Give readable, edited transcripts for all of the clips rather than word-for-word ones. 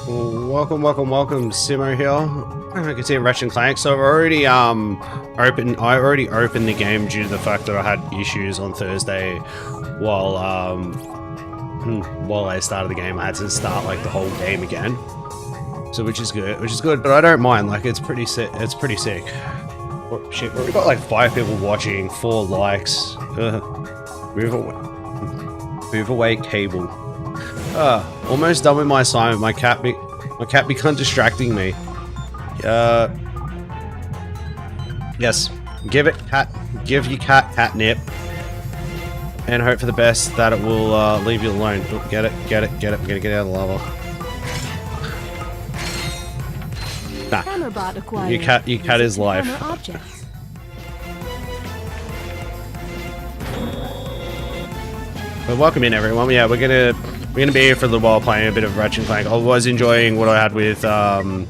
Welcome, Simo here. I can see Ratchet and Clank. So I've already I already opened the game due to the fact that I had issues on Thursday while I started the game. I had to start like the whole game again. So which is good, but I don't mind. Like it's pretty sick. Oh, shit, we've got like 5 people watching, 4 likes. Move away, cable. Almost done with my assignment. My cat begun distracting me. Yes. Give your cat catnip. And hope for the best that it will leave you alone. Oh, get it. We're gonna get out of the lava. Nah. Your cat is life. But welcome in, everyone. Yeah, we're gonna be here for a little while playing a bit of Ratchet and Clank. I was enjoying what I had with Mario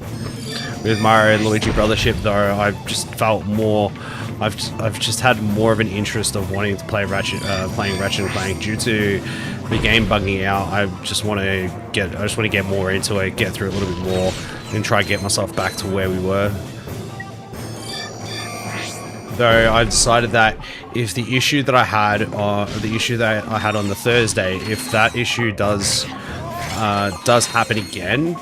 and Luigi Brothership, though. I've just felt more. I've just had more of an interest of wanting to play playing Ratchet and Clank due to the game bugging out. I just want to get more into it, get through it a little bit more, and try to get myself back to where we were. Though I've decided that if the issue that I had, on the Thursday, if that issue does happen again,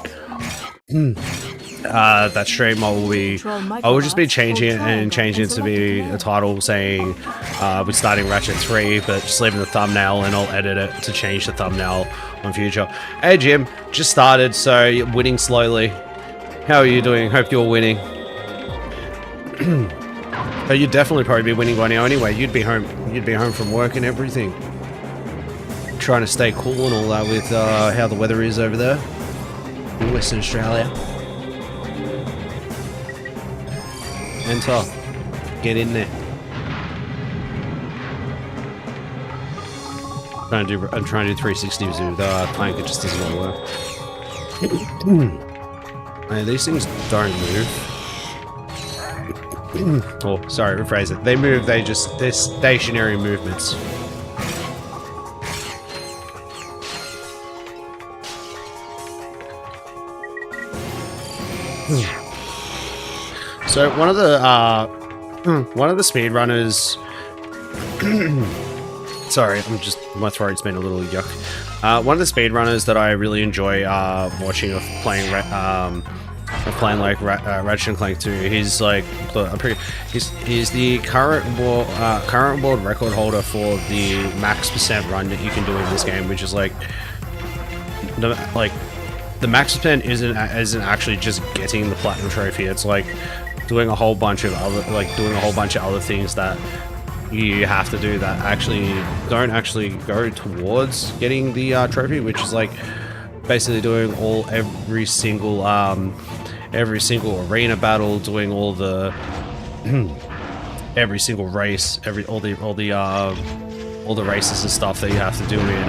that stream I will just be changing it to be a title saying we're starting Ratchet 3, but just leaving the thumbnail, and I'll edit it to change the thumbnail on future. Hey Jim, just started, so you're winning slowly. How are you doing? Hope you're winning. But you'd definitely probably be winning by now anyway. You'd be home from work and everything. Trying to stay cool and all that with how the weather is over there in Western Australia. Enter. Get in there. I'm trying to do 360s with Clank. It just doesn't want to work. Man, these things don't move. Oh, sorry, rephrase it. They move, they're stationary movements. So one of the speedrunners sorry, my throat's been a little yuck. One of the speedrunners that I really enjoy watching of playing like Ratchet and Clank 2. He's like he's the current world record holder for the max % run that you can do in this game, which is like the max % isn't actually just getting the platinum trophy. It's like doing a whole bunch of other things that you have to do that don't actually go towards getting the trophy, which is like basically doing every single arena battle, doing all the every single race, all the races and stuff that you have to do in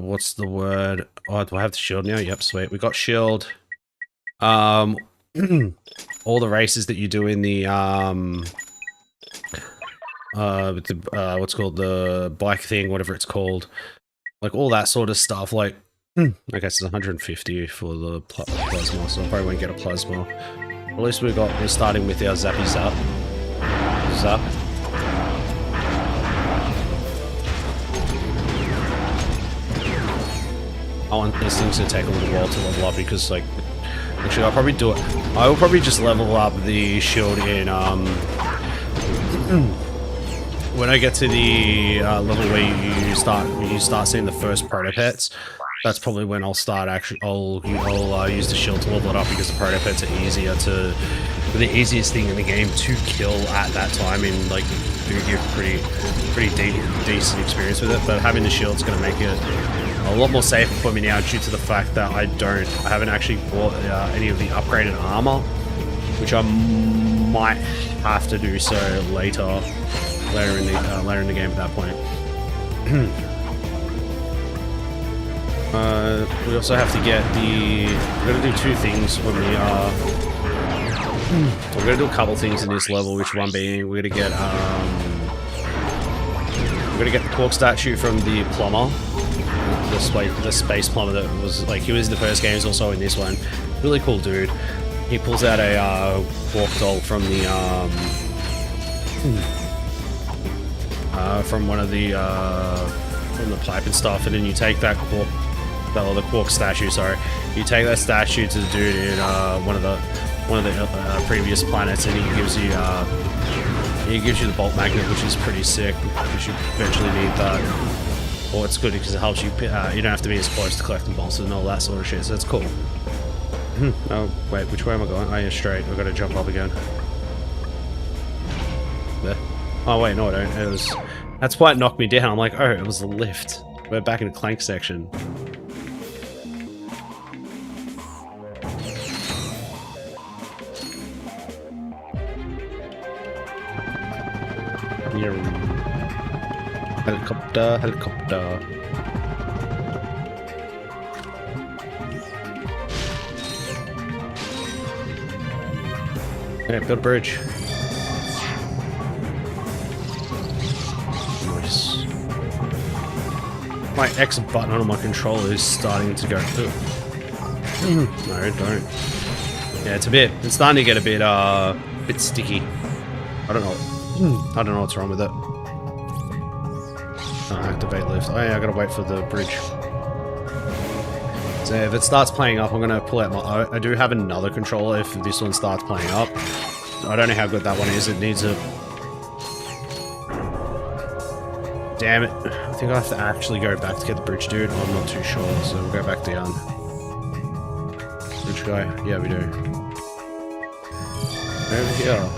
what's the word? Oh, do I have the shield now? Yep, sweet. We got shield. All the races that you do in the what's called the bike thing, whatever it's called, like all that sort of stuff. Like, I guess it's 150 for the plasma, so I probably won't get a plasma. At least we're starting with our zappy zap. Zap. I want these things to take a little while to level up because, like, actually, I'll probably do it. I will probably just level up the shield in when I get to the level where you start seeing the first proto-pets. That's probably when I'll start I'll use the shield to level it up, because the proto-pets are the easiest thing in the game to kill at that time, and like do give pretty decent experience with it. But having the shield's going to make it a lot more safe for me now, due to the fact that I haven't actually bought any of the upgraded armor, which I might have to do so later in the game at that point. We also have to get we're gonna do 2 things when we're gonna do a couple things in this level, which one being we're gonna get the cork statue from the plumber, the space plumber that was like, he was in the first games, also in this one. Really cool dude. He pulls out a quark doll from the from one of the from the pipe and stuff, and then you take that quark, the quark statue. Sorry, you take that statue to the dude in one of the previous planets, and he gives you the bolt magnet, which is pretty sick because you eventually need that. Well, it's good because it helps you. You don't have to be as close to collecting bolts and all that sort of shit. So it's cool. Oh wait, which way am I going? Oh yeah, straight. I've got to jump up again. There. Oh wait, no I don't. It was. That's why it knocked me down. I'm like, oh, it was the lift. We're back in the Clank section. Helicopter, helicopter. Yeah, build a bridge. Nice. My X button on my controller is starting to go. No, don't. Yeah, it's starting to get a bit sticky. I don't know what's wrong with it. Activate lift. Oh yeah, I gotta wait for the bridge. So if it starts playing up, I'm gonna pull out my... I do have another controller if this one starts playing up. I don't know how good that one is. It needs a... Damn it. I think I have to actually go back to get the bridge dude. I'm not too sure, so we'll go back down. Bridge guy? Yeah, we do. Over here.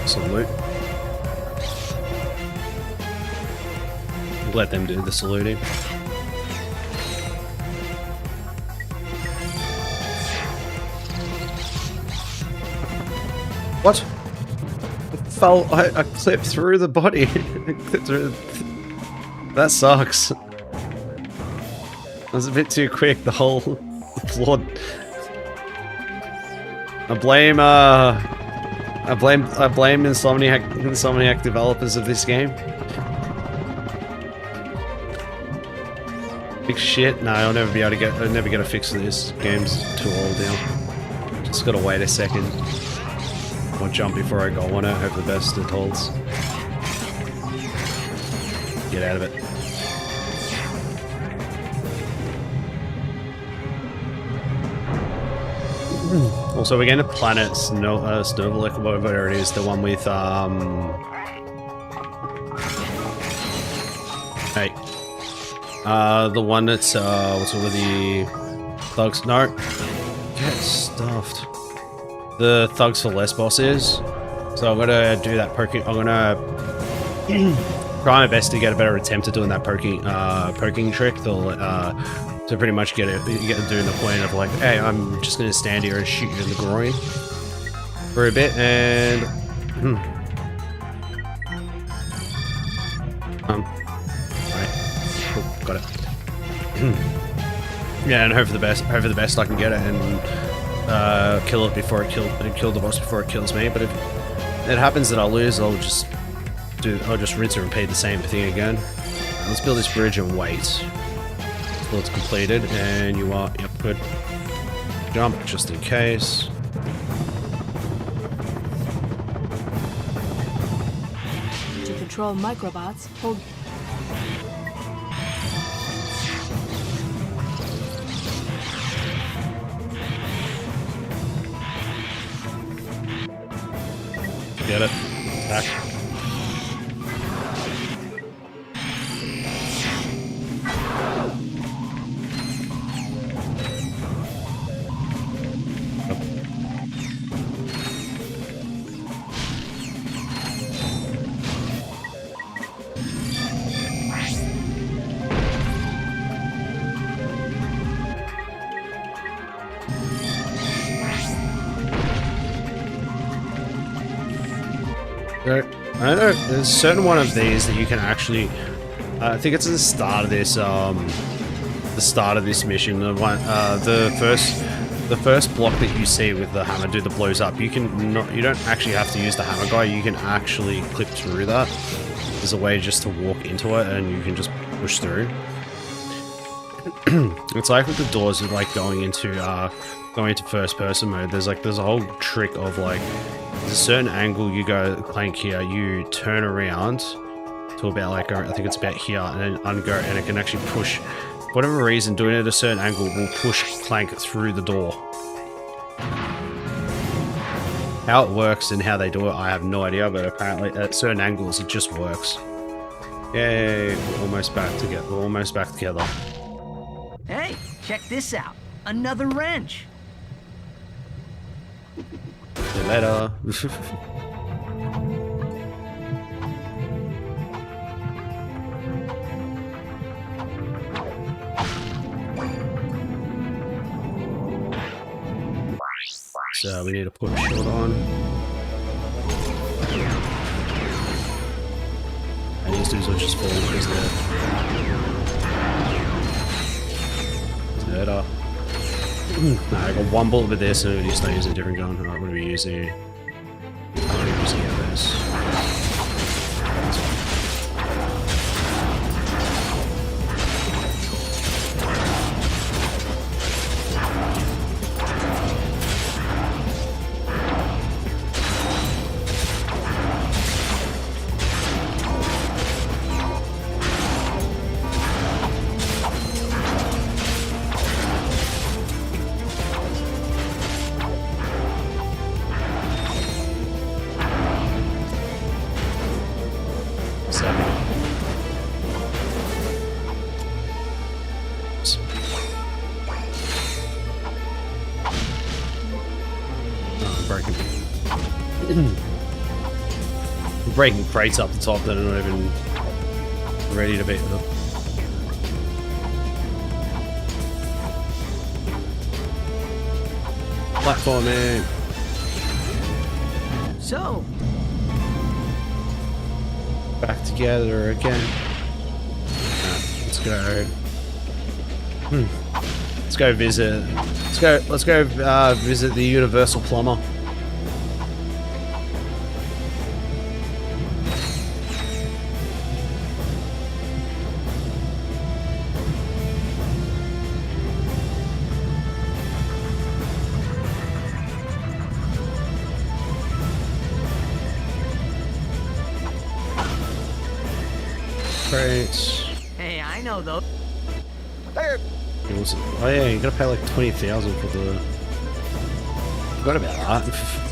Salute. Let them do the saluting. What? I clipped through the body. That sucks. That was a bit too quick, the whole floor. I blame Insomniac developers of this game. Big shit. No, I'll never be able to get. I'll never get a fix for this. Game's too old now. Just gotta wait a second. I'll jump before I go on it. Hope the best it holds. Get out of it. Also, we're getting to planet Snowblock, whatever it is, the one with, hey. The one that's, what's it with the thugs? No. Get stuffed. The Thugs for Less boss is. So I'm gonna do that poking, I'm gonna try my best to get a better attempt at doing that poking trick. To pretty much get doing the point of like, hey, I'm just gonna stand here and shoot you in the groin for a bit, and right, cool, got it. Yeah, and hope for the best. Hope for the best I can get it and kill it before it kill the boss before it kills me. But if it happens that I lose, I'll just rinse and repeat the same thing again. Let's build this bridge and wait. Well, it's completed, and you are, yep, good. Jump, just in case. To control microbots, hold... Get it. Back. I know there's a certain one of these that you can actually I think it's at the start of this mission. The first block that you see with the hammer dude that blows up, you don't actually have to use the hammer guy. You can actually clip through that. There's a way just to walk into it, and you can just push through. It's like with the doors of like going into first person mode. There's a whole trick of like there's a certain angle you go Clank here. You turn around to about like I think it's about here, and then ungo, and it can actually push. For whatever reason, doing it at a certain angle will push Clank through the door. How it works and how they do it, I have no idea, but apparently at certain angles it just works. Yay, we're almost back together. We're almost back together. Hey, check this out. Another wrench. See you later. So we need to put a shield on. And these dudes will just fall because they're dead. Nah, I got one bullet with this, and we just start using a different gun. Alright, what are we using? I'm using this. Breaking crates up the top that are not even ready to be up. Platforming. So, back together again. Let's go. Let's go visit. Let's go visit the Universal Plumber. Crates. hey, I know those. Oh yeah, you gotta pay like 20,000 for the. Forgot about that.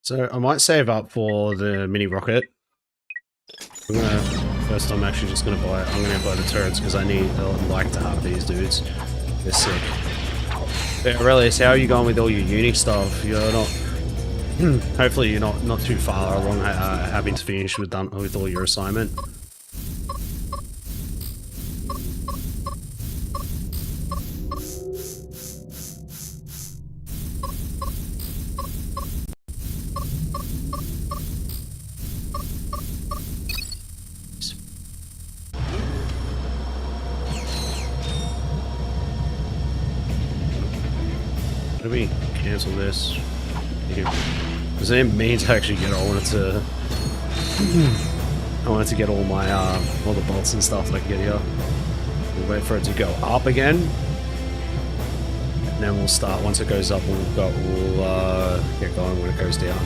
So I might save up for the mini rocket. First I'm actually just gonna buy it. I'm gonna buy the turrets because I like to have these dudes. They're sick. Yeah, Aurelius, how are you going with all your uni stuff? You're not. Hopefully you're not too far along having to finish with all your assignment. Let me cancel this. Because I didn't mean to actually get it. I wanted to get all my all the bolts and stuff that I can get here. We'll wait for it to go up again. And then we'll start. Once it goes up, we'll get going when it goes down.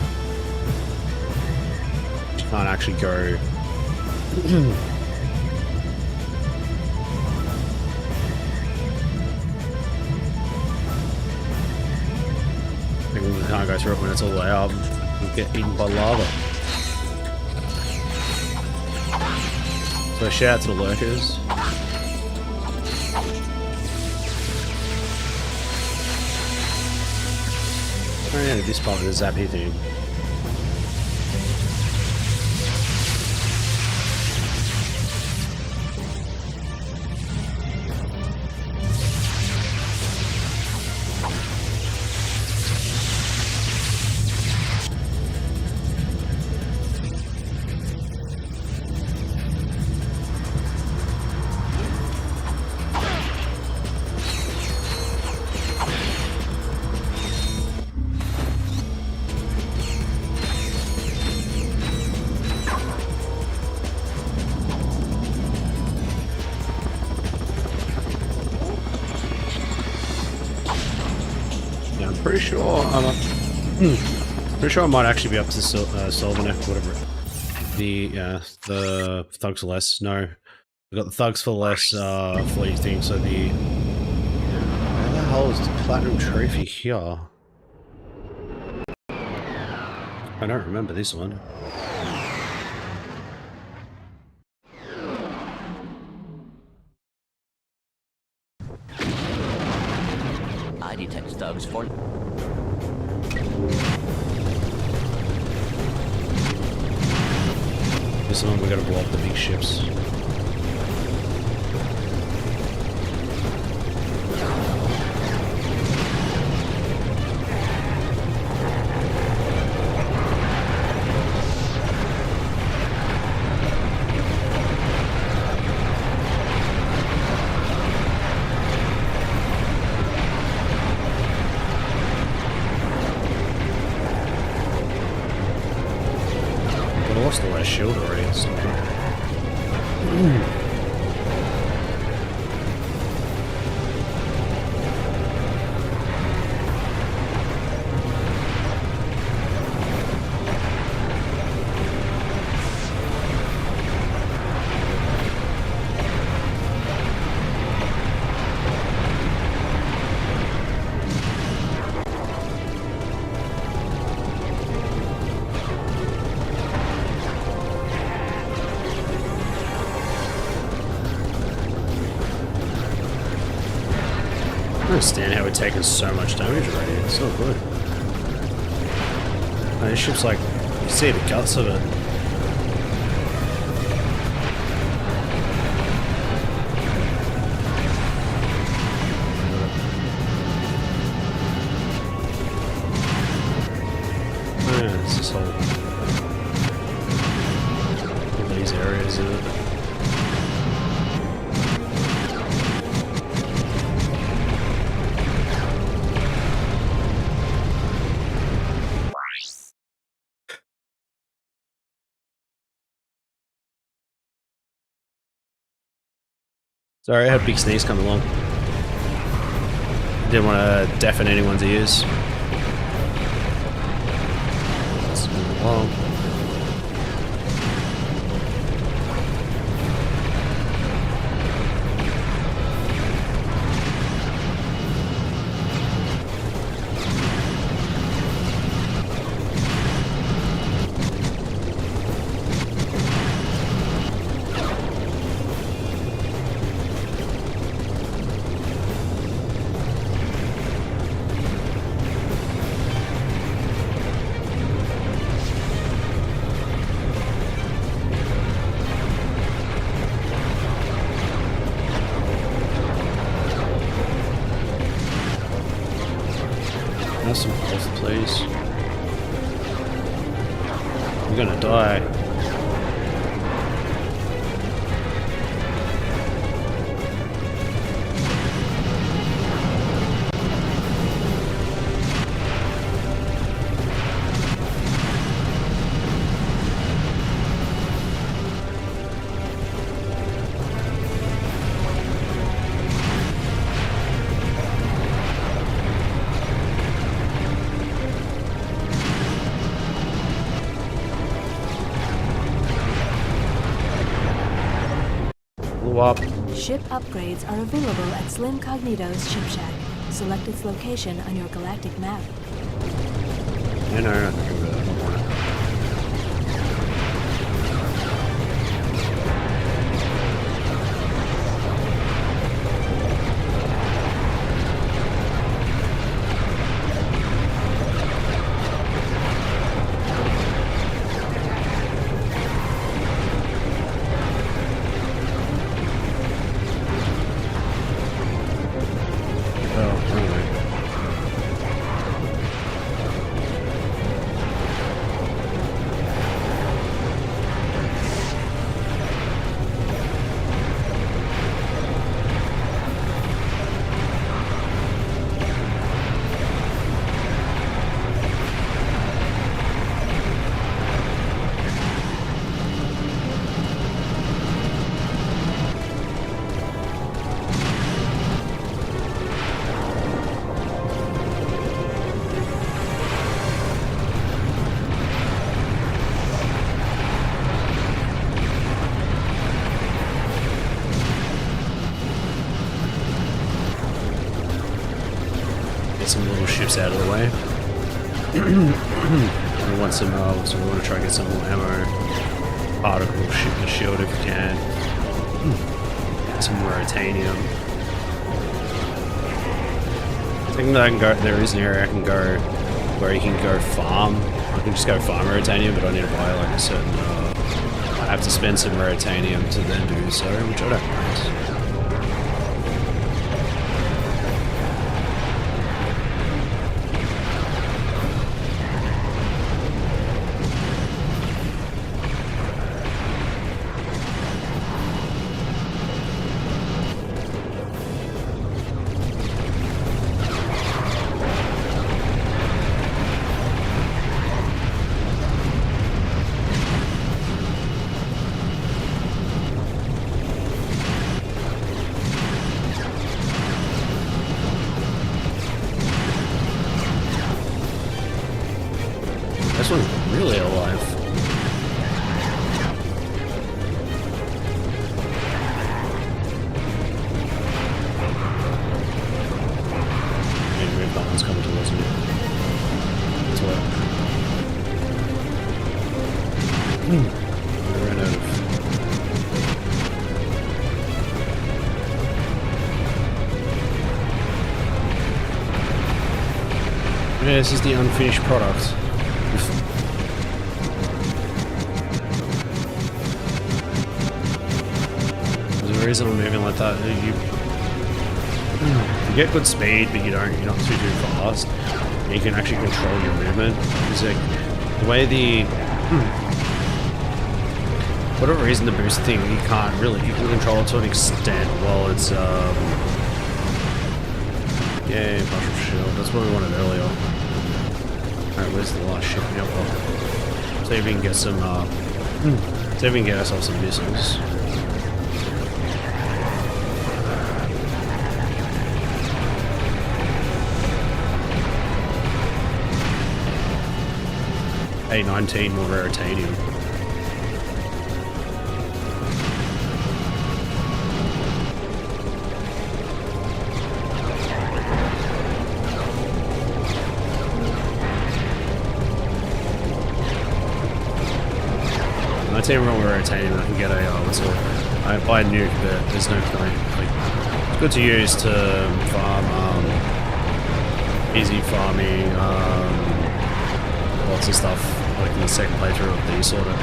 You can't actually go. We can't go through it when it's all the way up. We'll get eaten by lava. So shout out to the lurkers. Oh yeah, this part with the zappy thing. Pretty sure pretty sure I might actually be up to Solvenek, whatever. The thugs for less. No, we got the thugs for less fleet thing. So the where the hell is the platinum trophy here? I don't remember this one. I detect thugs for... This one we gotta blow up the big ships. Lost the last shield already. It's not good. I don't understand how we're taking so much damage already. It's not good. Man, this ship's like, you see the guts of it. Oh yeah, it's this whole... all these areas in it. Sorry, I had a big sneeze come along. Didn't want to deafen anyone's ears. Let's move along. Have some health, please. I'm gonna die. Up. Ship upgrades are available at Slim Cognito's Ship Shack. Select its location on your galactic map. No, I don't want it. get some little ships out of the way. We want some, so we want to try and get some more ammo, particle, ship the shield if we can. Some more titanium. I think that I can go, there is an area I can go where you can go farm. I can just go farm titanium, but I need to buy like a certain, I have to spend some titanium to then do so, which I don't mind. This one's really alive. Maybe that one's coming towards me. That's what. I ran out of. Yeah, this is the unfinished product. There's a reason I'm moving like that. You get good speed, but you're not too fast. And you can actually control your movement. It's like the way the whatever reason the boost thing you can't really, you can control it to an extent while it's yeah, partial shield. That's what we wanted earlier. Alright, where's the last ship? Yep. Oh. See if we can get some see if we can get ourselves some missiles. Hey, 19 more raritanium. I tell you wrong, raritanium, I can get a what's it? I buy a nuke, but there's no point. Like, it's good to use to farm, easy farming, lots of stuff. Like in the second playthrough of these sort of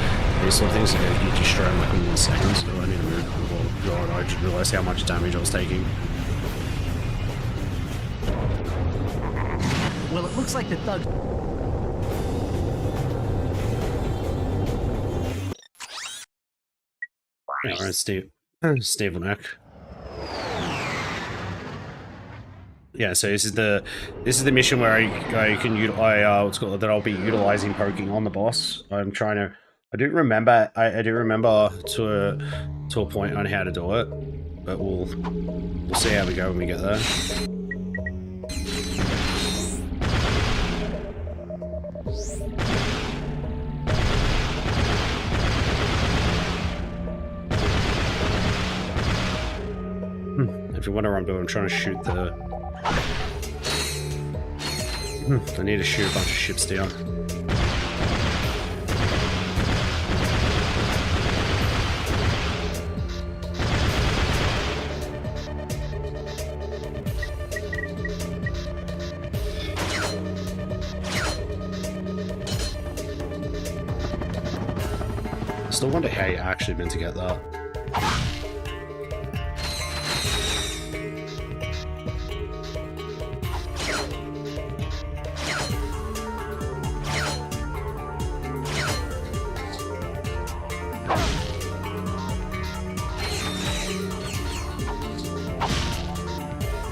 things, you get destroyed like within seconds. So I need to move. Oh god, I just realised how much damage I was taking. Well, it looks like the thugs. Alright, Steve neck. Yeah, so this is the mission where I can utilize what's called that I'll be utilizing poking on the boss. I'm trying to. I do remember to a point on how to do it, but we'll see how we go when we get there. If you wonder what I'm doing, I'm trying to shoot the. I need to shoot a bunch of ships down. Still wonder how you actually meant to get that.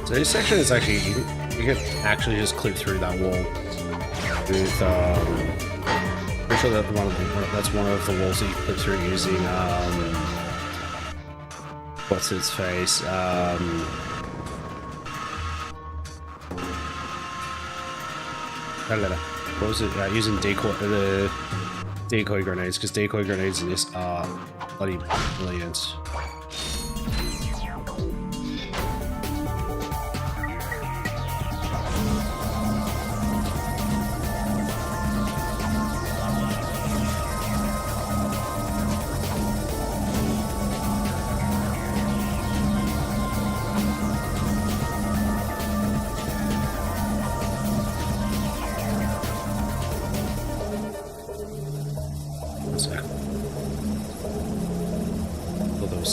So this section is actually, you can actually just clip through that wall with, pretty sure that that's one of the walls that you clip through using, what's its face, what was it, using the decoy grenades, because decoy grenades in this are bloody brilliant.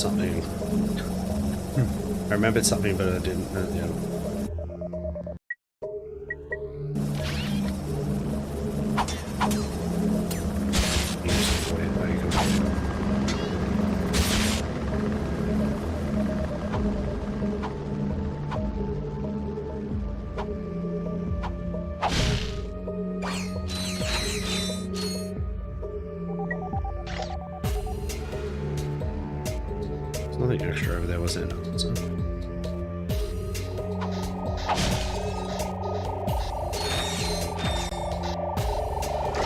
something. I remembered something, but I didn't. Yeah. Nothing extra over there, was there? No, so.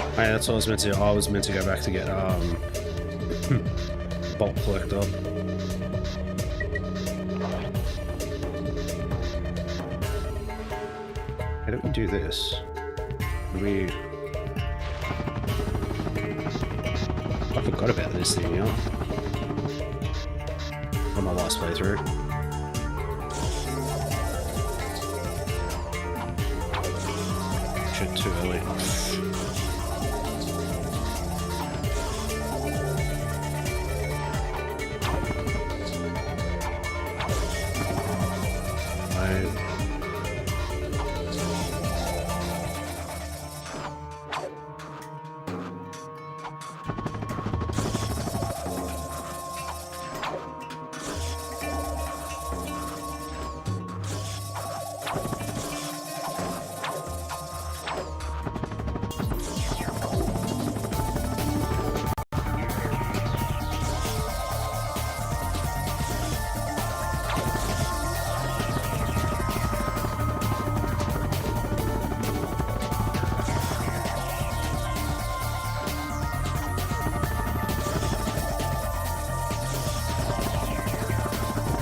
Oh, yeah, that's what I was meant to do. I was meant to go back to get bolt collector. How do we do this? I forgot about this thing, yeah. On my last playthrough. Shit, too early.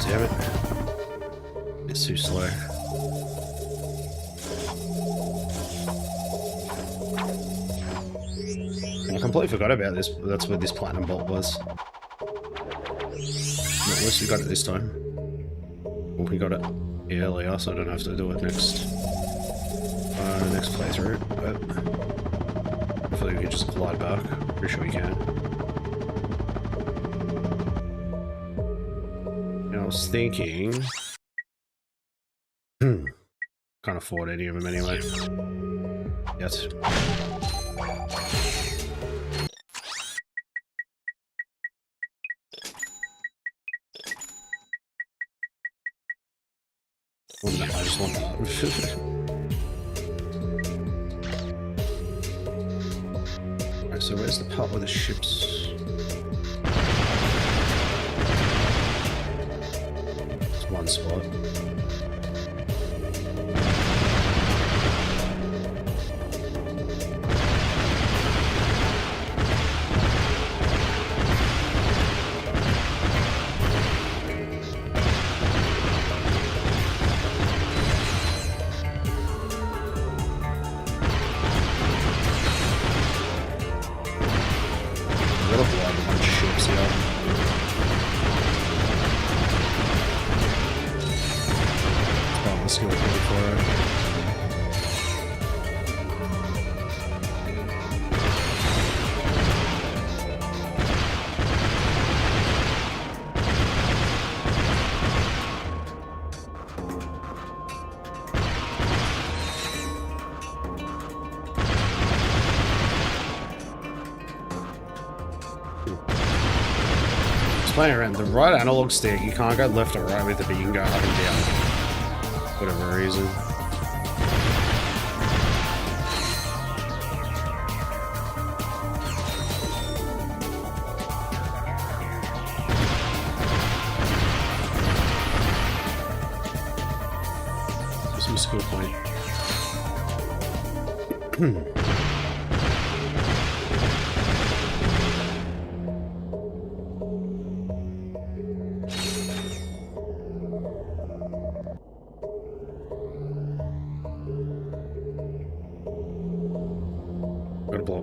Damn it. It's too slow. I completely forgot about this. That's where this platinum bolt was. At least we got it this time. Well, we got it earlier, so I don't have to do it next playthrough. But hopefully we can just glide back. Pretty sure we can. I was thinking... Can't afford any of them anyway. Yes. Well, no, I just want that. Alright, so where's the part where the ships... one spot. Playing around the right analog stick, you can't go left or right with it, but you can go up and down. For whatever reason. Some skill point.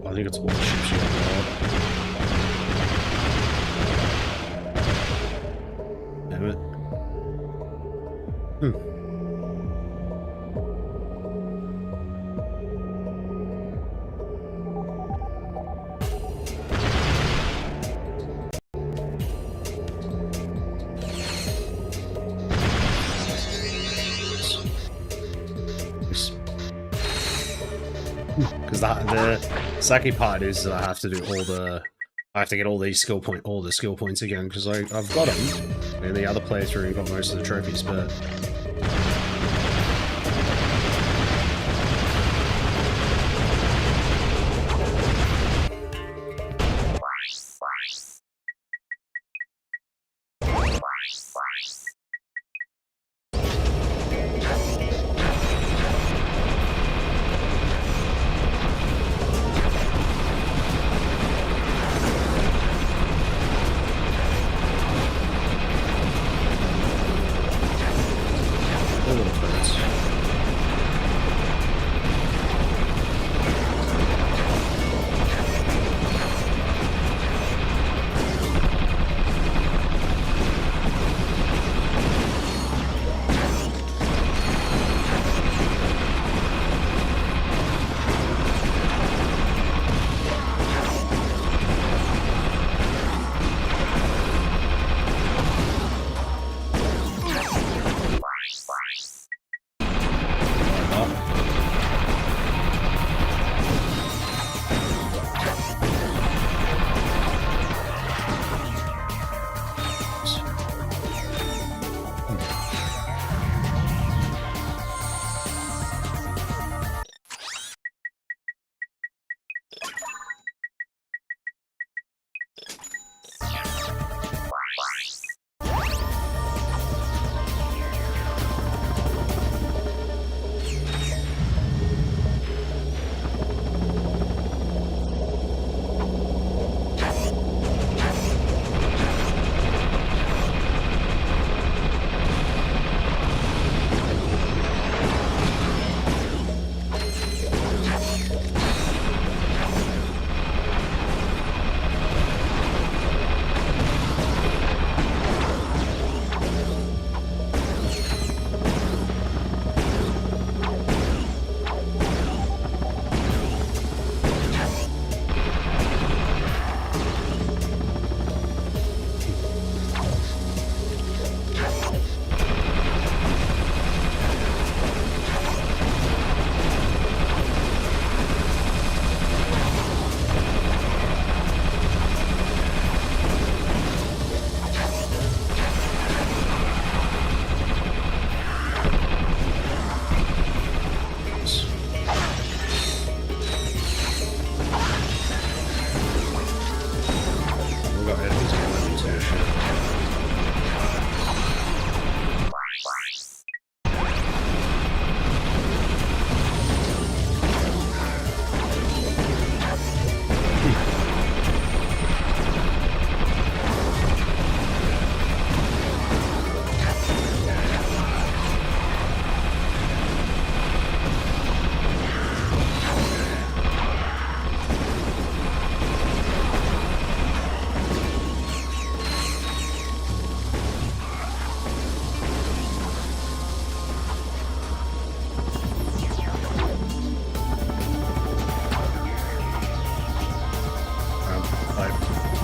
I think it's all the ships you have. Damn it. Because the sucky part is that I have to do I have to get all the skill points again, because I've got them. And the other playthrough got most of the trophies, but...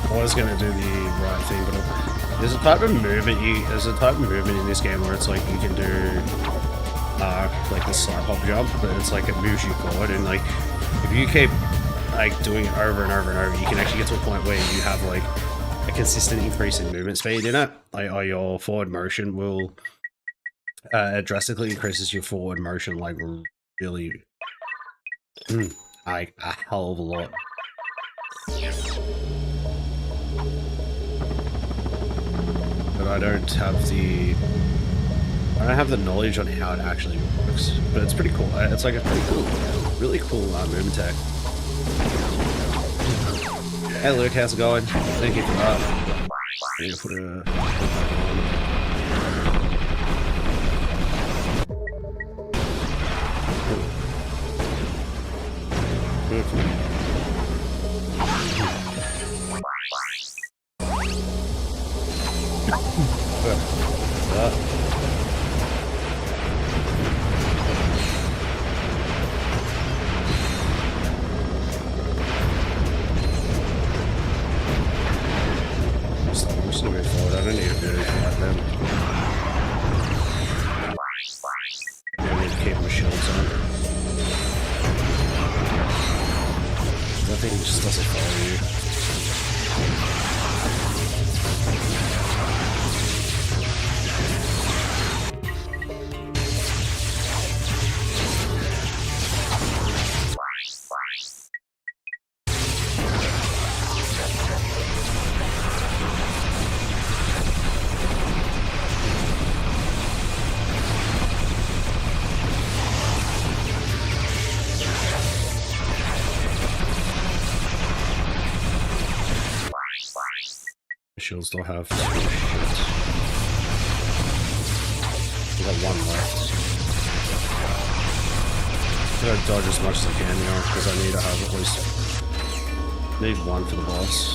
I was gonna do the right thing, but there's a type of movement in this game where it's like you can do like the side hop jump, but it's like it moves you forward, and like if you keep like doing it over and over and over, you can actually get to a point where you have like a consistent increase in movement speed in it. Like, or your forward motion will it drastically increases your forward motion, like really like a hell of a lot. But I don't have the knowledge on how it actually works. But it's pretty cool. It's like a pretty cool, really cool movement tech. Hey Luke, how's it going? Thank you for that. I need to put just doesn't follow you. Shields don't have 2 shields. We got 1 left. I'm gonna dodge as much as I can now because I need to have at least need 1 for the boss.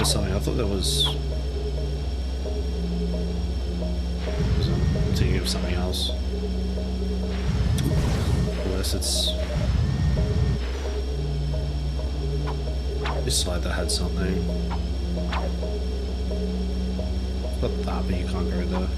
Something I thought there was. I'm thinking of something else. Unless it's this slide that had something. Got that, but you can't go there.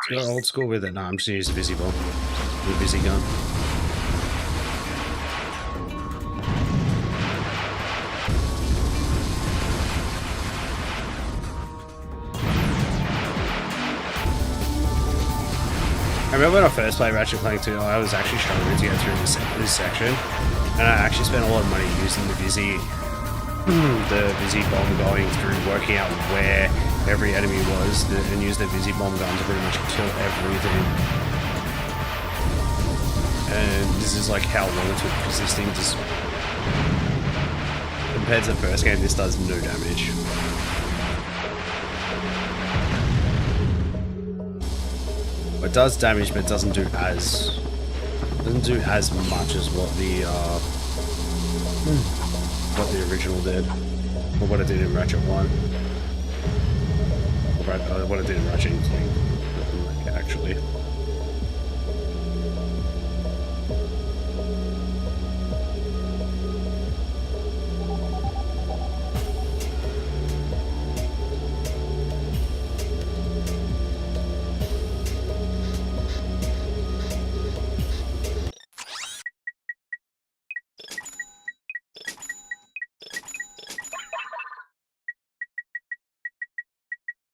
Go old school with it. No, I'm just gonna use the Visi Bomb. The Visi gun. I remember when I first played Ratchet and Clank 2, I was actually struggling to get through this section. And I actually spent a lot of money using the Visi bomb, going through, working out where every enemy was, and use the Visi bomb gun to pretty much kill everything. And this is like how long it took because this thing just, compared to the first game, this does no damage. It does damage, but it doesn't do as much as what the original did, or what it did in Ratchet 1. What it did in Ratchet and Clank, actually.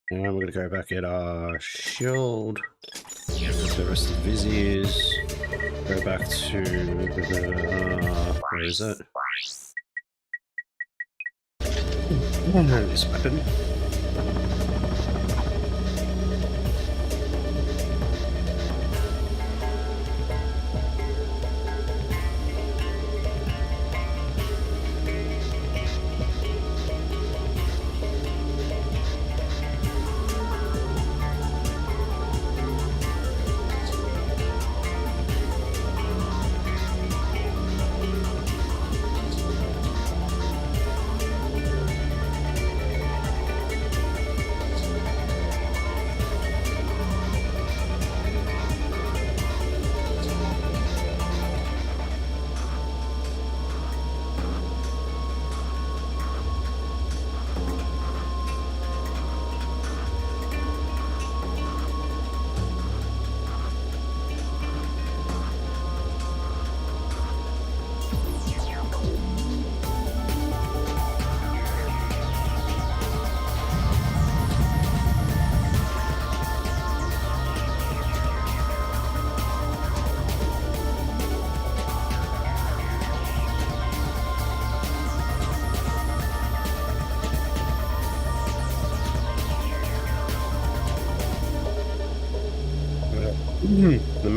And we're going to go back at our shield. The rest of the Visi is. Go back to where is it? This weapon.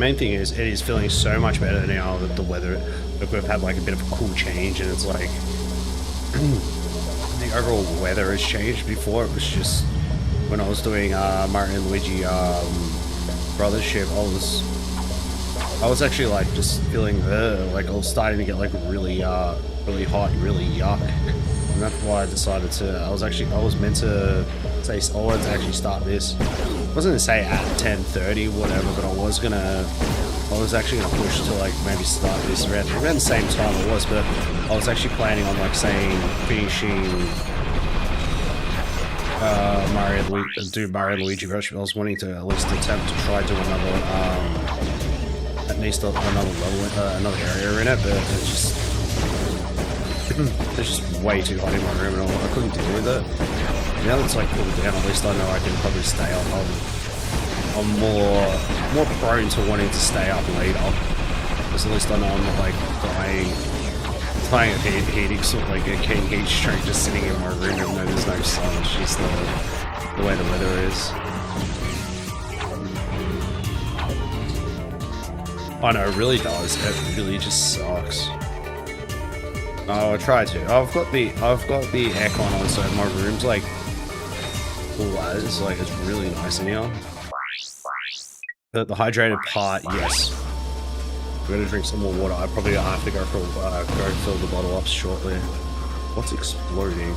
main thing is it is feeling so much better now that the weather, like we've had like a bit of a cool change, and it's like the overall weather has changed. Before it was just when I was doing Mario and Luigi Brothers ship, I was actually like just feeling like I was starting to get like really really hot, really yuck, and that's why I decided to. I was meant to say I wanted to actually start this. I wasn't gonna say at 10:30 whatever, but I was actually gonna push to like maybe start this around the same time it was, but I was actually planning on like saying finishing Mario and Luigi Rush. I was wanting to at least attempt to try do another at least another level, another area in it, but it's just way too hot in my room, and I couldn't deal with it. Now that it's like cooled down, at least I know I can probably stay up. I'm more prone to wanting to stay up later, because at least I know I'm not like dying of heating, sort of like a keen heat stroke just sitting in my room even though there's no sun. It's just the way the weather is. I know, it really does. It really just sucks. Oh, I try to. I've got the aircon on, so my room's like cool as, like it's really nice in here. The hydrated part, yes. I'm gonna drink some more water. I probably have to go fill the bottle up shortly. What's exploding?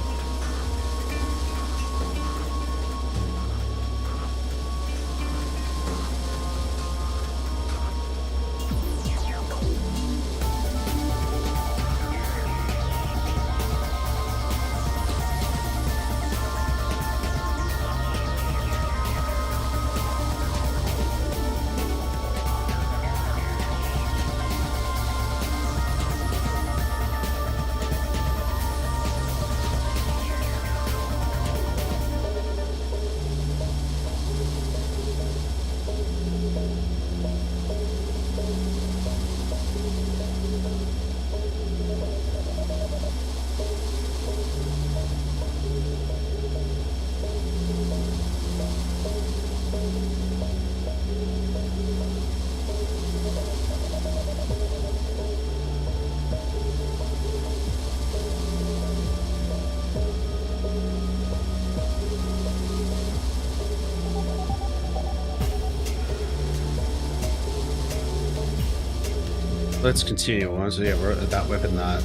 Let's continue on. So yeah, we're at that weapon that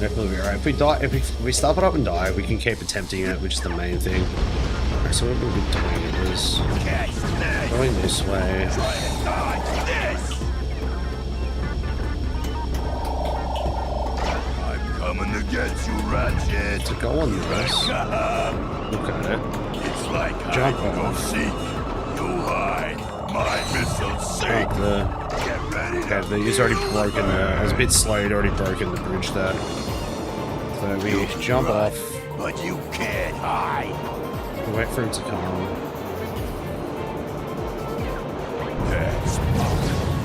definitely be alright. If we die, if we stop it up and die, we can keep attempting it, which is the main thing. Alright, so what we'll be doing is going this way. I'm coming to get you, Ratchet. To go on this. Look at it. It's like jump hide and off. go seek. You hide, my missile sink. Okay, he's already broken there. I was a bit slow, he'd already broken the bridge there. So we jump off. But you can't hide. Wait for him to come.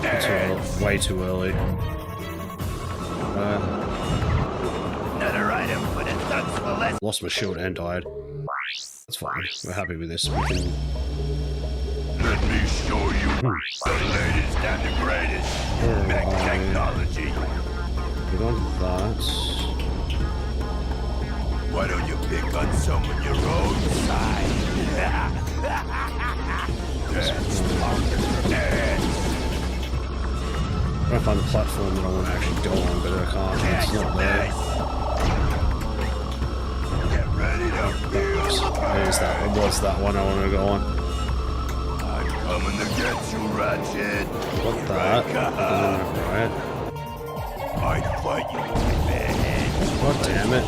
That's way too early. another item for the thugs for less. Lost my shield and died. That's fine. We're happy with this. We can... Let me show you the latest and the greatest mech technology. Get on that. Why don't you pick on someone your own side? That's I'm trying to find the platform that I want to actually go on, but I can't. It's not there. Get ready to feel. There's that. It was that one I want to go on. I'm coming to get you, Ratchet. Got that. Right. I'd fight you with man. God damn it.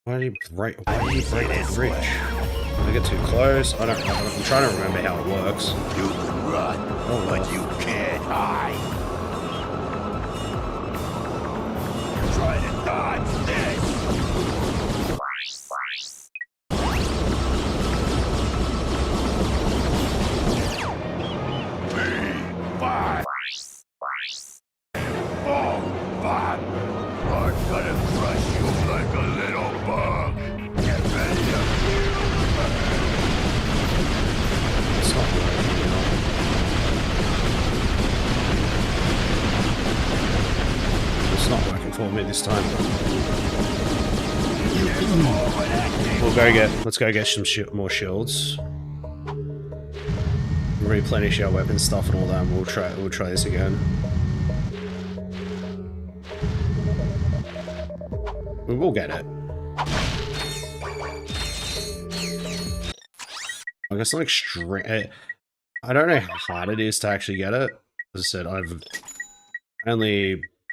Why did he break the bridge? Did I get too close? I'm trying to remember how it works. You can run, but you can't hide. Try to dodge this. Five. I'm gonna crush you like a little bug. Get ready to It's not working, you know. waiting for me this time. Let's go get some more shields. Replenish our weapon stuff and all that, and we'll try this again. We will get it. I guess like I don't know how hard it is to actually get it. As I said,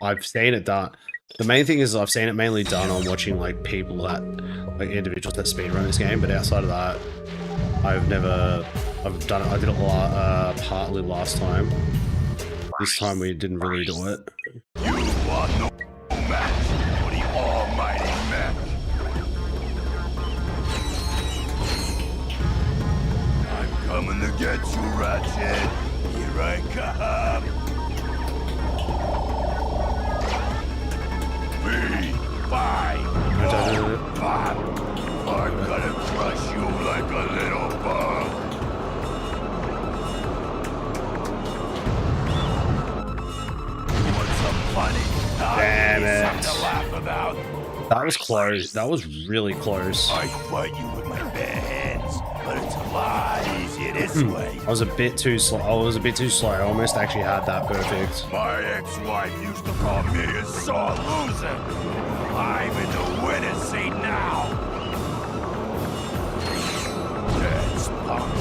I've seen it done. The main thing is I've seen it mainly done on watching like people that, like individuals that speedrun this game, but outside of that, I've done it, I did it partly last time. This time we didn't really do it. You are no match for the almighty match. I'm coming to get you, Ratchet. Here I come. 3, 5, 5. I'm gonna crush you like a little bug. You want some funny? Damn it. Something to laugh about. That was close. That was really close. I fight you with my bare hands, but it's a lot easier this way. I was a bit too slow. I almost actually had that perfect. My ex-wife used to call me a sore loser. I'm in the winner's seat now. That's punk.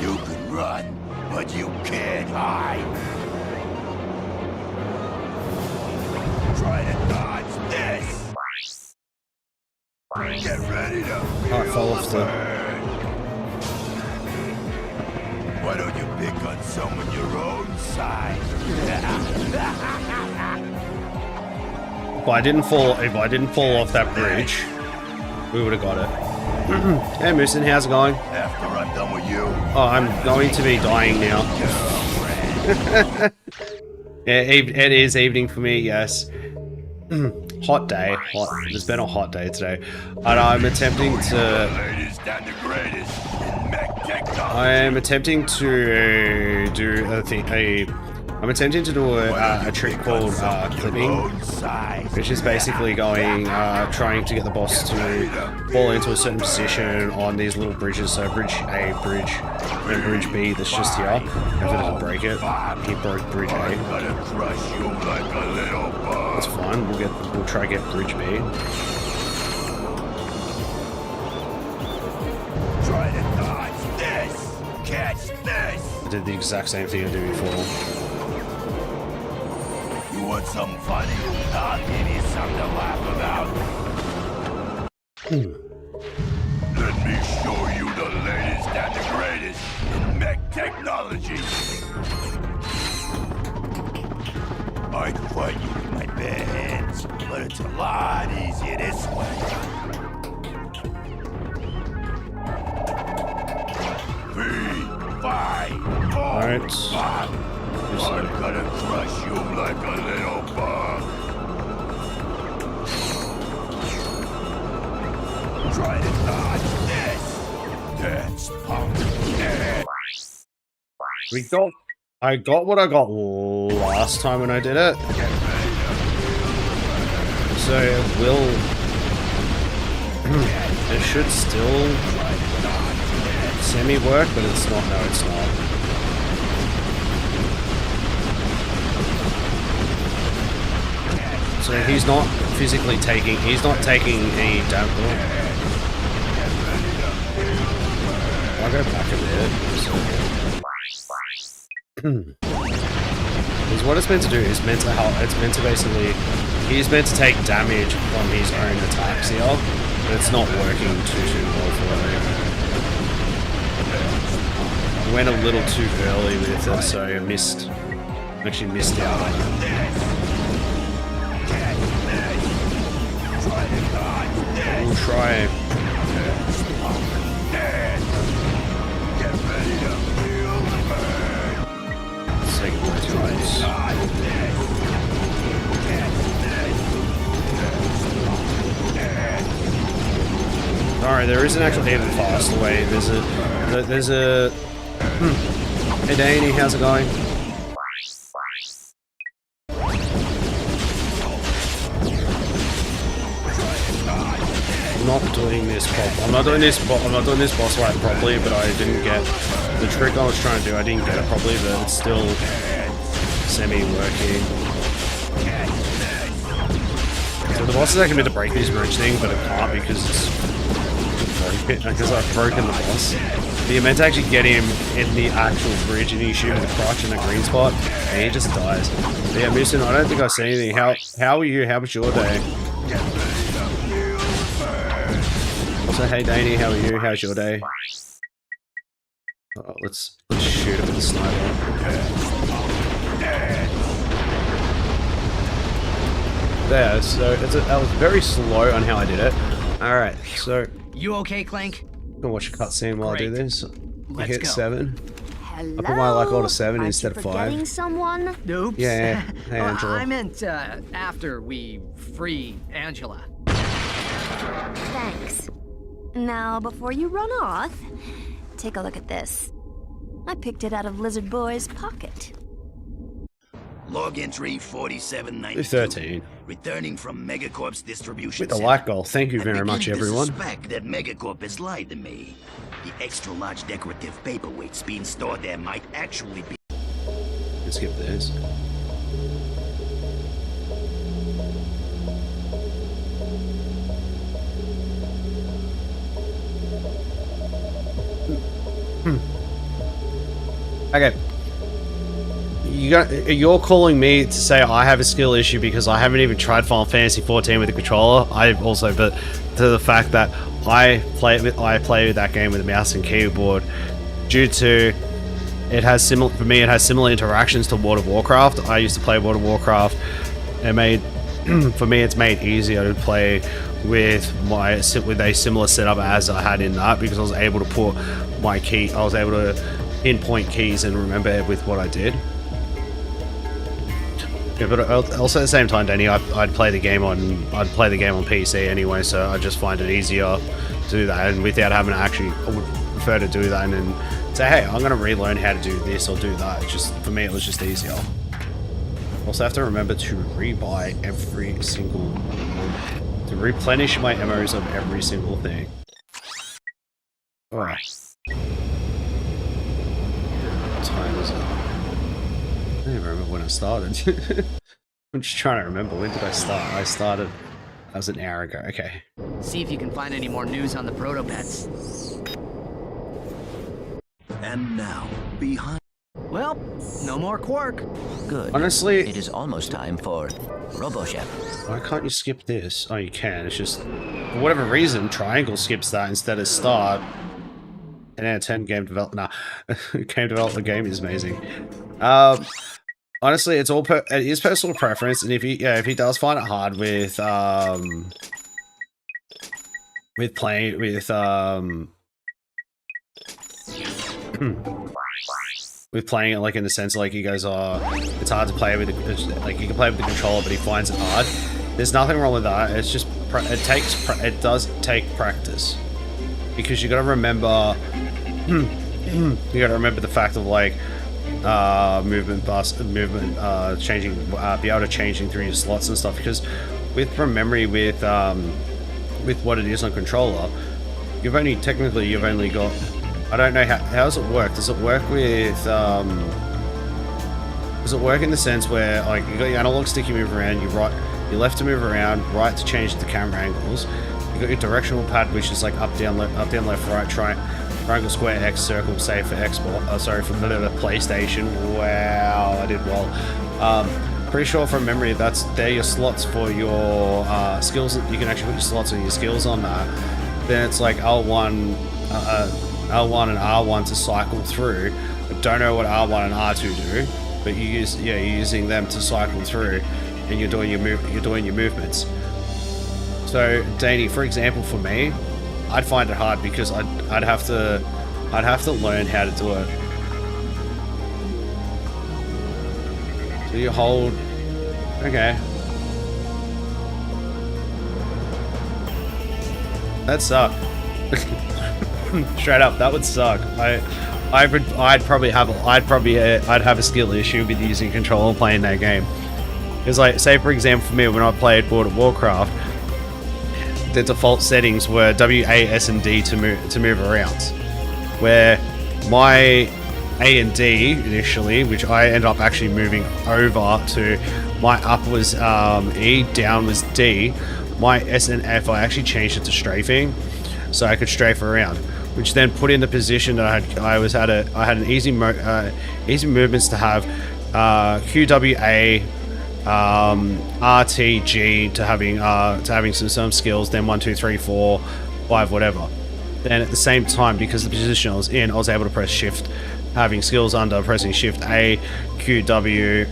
You can run, but you can't hide. Try to dodge this. Get ready to Oh, I fell off the... Why don't you pick on someone your own size? If I didn't fall off that bridge, we would have got it. Hey, Moosin, how's it going? After I'm done with you. Oh, I'm going to be dying now. Yeah, it is evening for me, yes. Hot day. It's been a hot day today. And I'm attempting to... I am attempting to do a thing... I'm attempting to do a trick called clipping, which is basically going, trying to get the boss to fall into a certain position on these little bridges. So bridge A, bridge, and bridge B that's just here. If it doesn't break it, he broke bridge A. That's fine. We'll try to get bridge B. Try to dodge this. Catch this. I did the exact same thing I did before. You want something funny? I'll give you something to laugh about. Let me show you the latest and the greatest in mech technology. I can fight you with my bare hands, but it's a lot easier this way. 3, 5, 4, Alright. 5. I'm gonna crush you like a little bug. Try to dodge this. That's punk. I got what I got last time when I did it. So it will... it should still semi-work, but it's not. No, it's not. So he's not physically taking, any damage. I'll go back a bit. Because what it's meant to do is meant to help, it's meant to basically, he's meant to take damage from his own attacks here, but it's not working too well for him. I went a little too early with it, so I actually missed out on it. We'll try. Second one twice. Alright, there is an actual even faster way. There's a... Hey Danny, how's it going? doing this I'm not doing this boss fight properly, but I didn't get the trick I was trying to do. I didn't get it properly, but it's still semi-working. So the boss is actually meant to break this bridge thing, but it can't because I've broken the boss. But you're meant to actually get him in the actual bridge, and you shoot him with a crotch in a green spot, and he just dies. But yeah, Moosin, I don't think I see anything. How are you? How was your day? Also, hey Danny, how are you? How's your day? Oh, let's shoot him with the sniper. There, so I was very slow on how I did it. Alright, so You okay, Clank? I'm gonna watch a cutscene while I do this. I Let's hit go. 7. Hello? I put my like all to 7 Aren't instead you of forgetting 5. someone? Oops. Yeah. Hey, Oh, Angela. I meant after we free Angela. Thanks. Now, before you run off, take a look at this. I picked it out of Lizard Boy's pocket. Log entry 4792. 13. Returning from Megacorp's distribution With the center. like goal. Thank you I very much, begin to everyone. suspect that Megacorp has lied to me. The extra large decorative paperweights being stored there might actually be. Let's skip this. Okay. You're calling me to say I have a skill issue because I haven't even tried Final Fantasy 14 with the controller. I've also, but to the fact that I play that game with a mouse and keyboard, due to it has similar for me. It has similar interactions to World of Warcraft. I used to play World of Warcraft. It made for me it's made easier to play with a similar setup as I had in that, because I was able to put my key. I was able to pinpoint keys and remember with what I did. Yeah, but also at the same time, Danny, I'd play the game on PC anyway, so I just find it easier to do that, and without having to actually, I would prefer to do that and then say, hey, I'm gonna relearn how to do this or do that. It's just for me, it was just easier. Also have to remember to rebuy every single, to replenish my ammos of every single thing. Alright. What time is it? I don't even remember when I started. I'm just trying to remember, when did I start? I started, that was an hour ago, okay. See if you can find any more news on the proto-pets. And now, behind. Well, no more Quark. Good. Honestly, It is almost time for RoboChef. why can't you skip this? Oh, you can, it's just, for whatever reason, Triangle skips that instead of Start. And then 10 game development, game development game is amazing. Honestly, it is personal preference, and if he does find it hard with playing with with playing it, like in the sense like he goes, it's hard to play with like you can play with the controller, but he finds it hard. There's nothing wrong with that. It's just it does take practice, because you got to remember you got to remember the fact of like changing, be able to changing through your slots and stuff, because from memory with what it is on controller, you've only got, I don't know how does it work? Does it work with does it work in the sense where like you got your analog stick, you move around, your left to move around, right to change the camera angles, you got your directional pad, which is like up down left right, triangle square X, circle say for Xbox, sorry, for the PlayStation. Wow, I did well. Pretty sure from memory they're your slots for your skills. You can actually put your slots and your skills on that. Then it's like L1 and R1 to cycle through. I don't know what R1 and R2 do, but you're using them to cycle through, and you're doing your movements. So Danny, for example, for me, I'd find it hard because I'd have to learn how to do it. So you hold, okay. That sucked. Straight up, that would suck. I'd probably have a skill issue with using controller playing that game. Because like, say for example for me, when I played World of Warcraft, the default settings were W, A, S, and D to move around. Where my A and D initially, which I ended up actually moving over to, my up was E, down was D. My S and F, I actually changed it to strafing, so I could strafe around, which then put in the position that I had an easy movements to have Q, W, A, R, T, G to having some skills, then 1, 2, 3, 4, 5, whatever. Then at the same time, because the position I was in, I was able to press shift, having skills under pressing shift A, Q, W,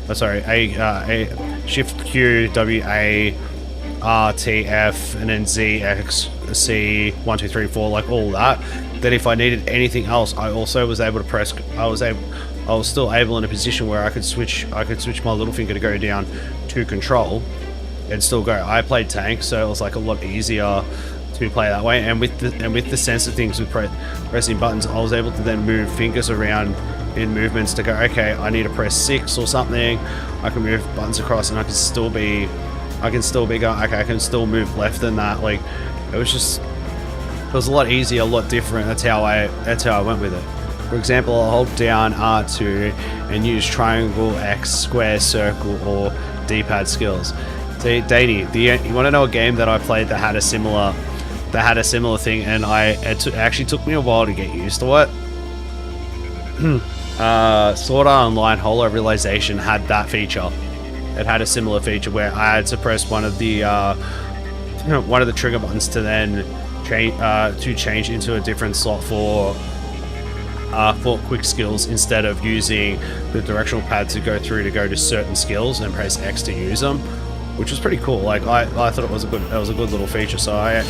shift Q, W, A, R, T, F, and then Z, X, C, 1, 2, 3, 4, like all that. Then if I needed anything else, I also was able to press, I was still able in a position where I could switch my little finger to go down to control and still go. I played tank, so it was like a lot easier to play that way, and with the sense of things with pressing buttons, I was able to then move fingers around in movements to go, okay, I need to press 6 or something. I can move buttons across, and I can still be going, okay, I can still move left than that. Like, it was a lot easier, a lot different. That's how I went with it. For example, I'll hold down R2 and use triangle, X, square, circle, or D-pad skills. See, Danny, you want to know a game that I played that had a similar thing, and it actually took me a while to get used to it. Sword Art Online Holo Realization had that feature. It had a similar feature where I had to press one of the trigger buttons to then change into a different slot for quick skills, instead of using the directional pad to go to certain skills and press X to use them, which was pretty cool. Like, I thought it was a good little feature. So I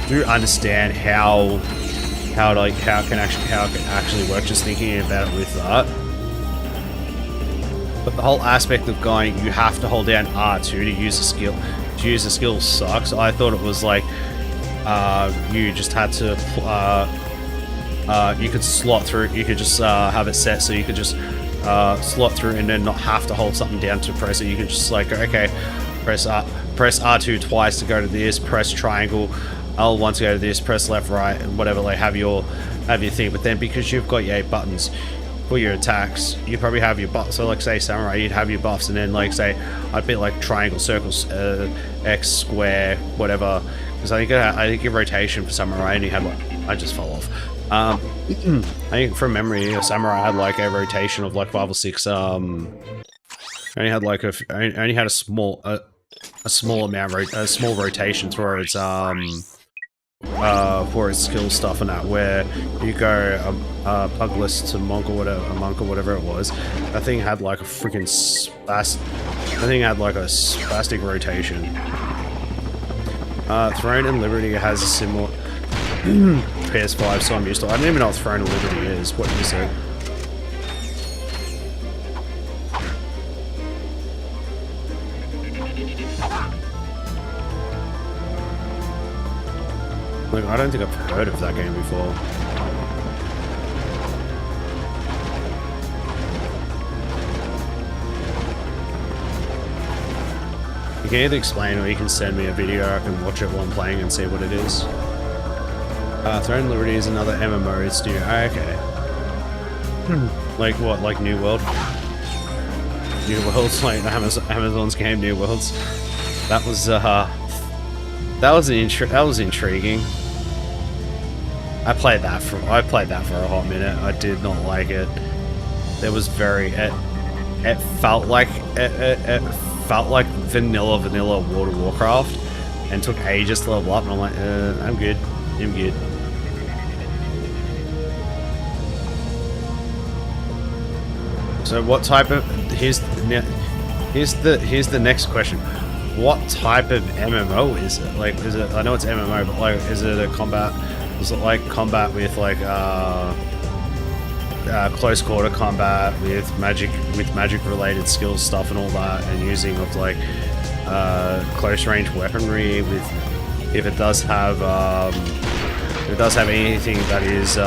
do understand how it can actually work, just thinking about it with that. But the whole aspect of going, you have to hold down R2 to use a skill sucks. I thought it was like you just had to you could slot through. You could just have it set so you could just slot through and then not have to hold something down to press it. You could just like, okay, press R2 twice to go to this, press triangle L1 to go to this, press left, right, and whatever. Like, have your thing. But then because you've got your 8 buttons for your attacks, you probably have your buffs. So like, say samurai, you'd have your buffs, and then like, say I'd be like triangle, circles, X, square, whatever. Because I think your rotation for samurai, and you had like, I just fell off. I think from memory, a samurai had like a rotation of like 5 or 6. Only had like only had a small rotation for its skill stuff and that, where you go pugless to monk or whatever it was. That thing had like a freaking spastic rotation. Throne and Liberty has a similar PS5, so I'm used to it. I don't even know what Throne and Liberty is. What you said. Like, I don't think I've heard of that game before. You can either explain, or you can send me a video. I can watch it while I'm playing and see what it is. Throne and Liberty is another MMO. It's new. Okay. Like what? Like New World? New Worlds, like Amazon's game, New Worlds. That was intriguing. I played that for a hot minute. I did not like it. There was it felt like vanilla World of Warcraft, and took ages to level up. And I'm like, I'm good. So what type of here's the next question. What type of MMO is it? Like, is it? I know it's MMO, but like, is it a combat? Is it like combat with like close quarter combat with magic related skills stuff and all that, and using of like close range weaponry? With if it does have anything that is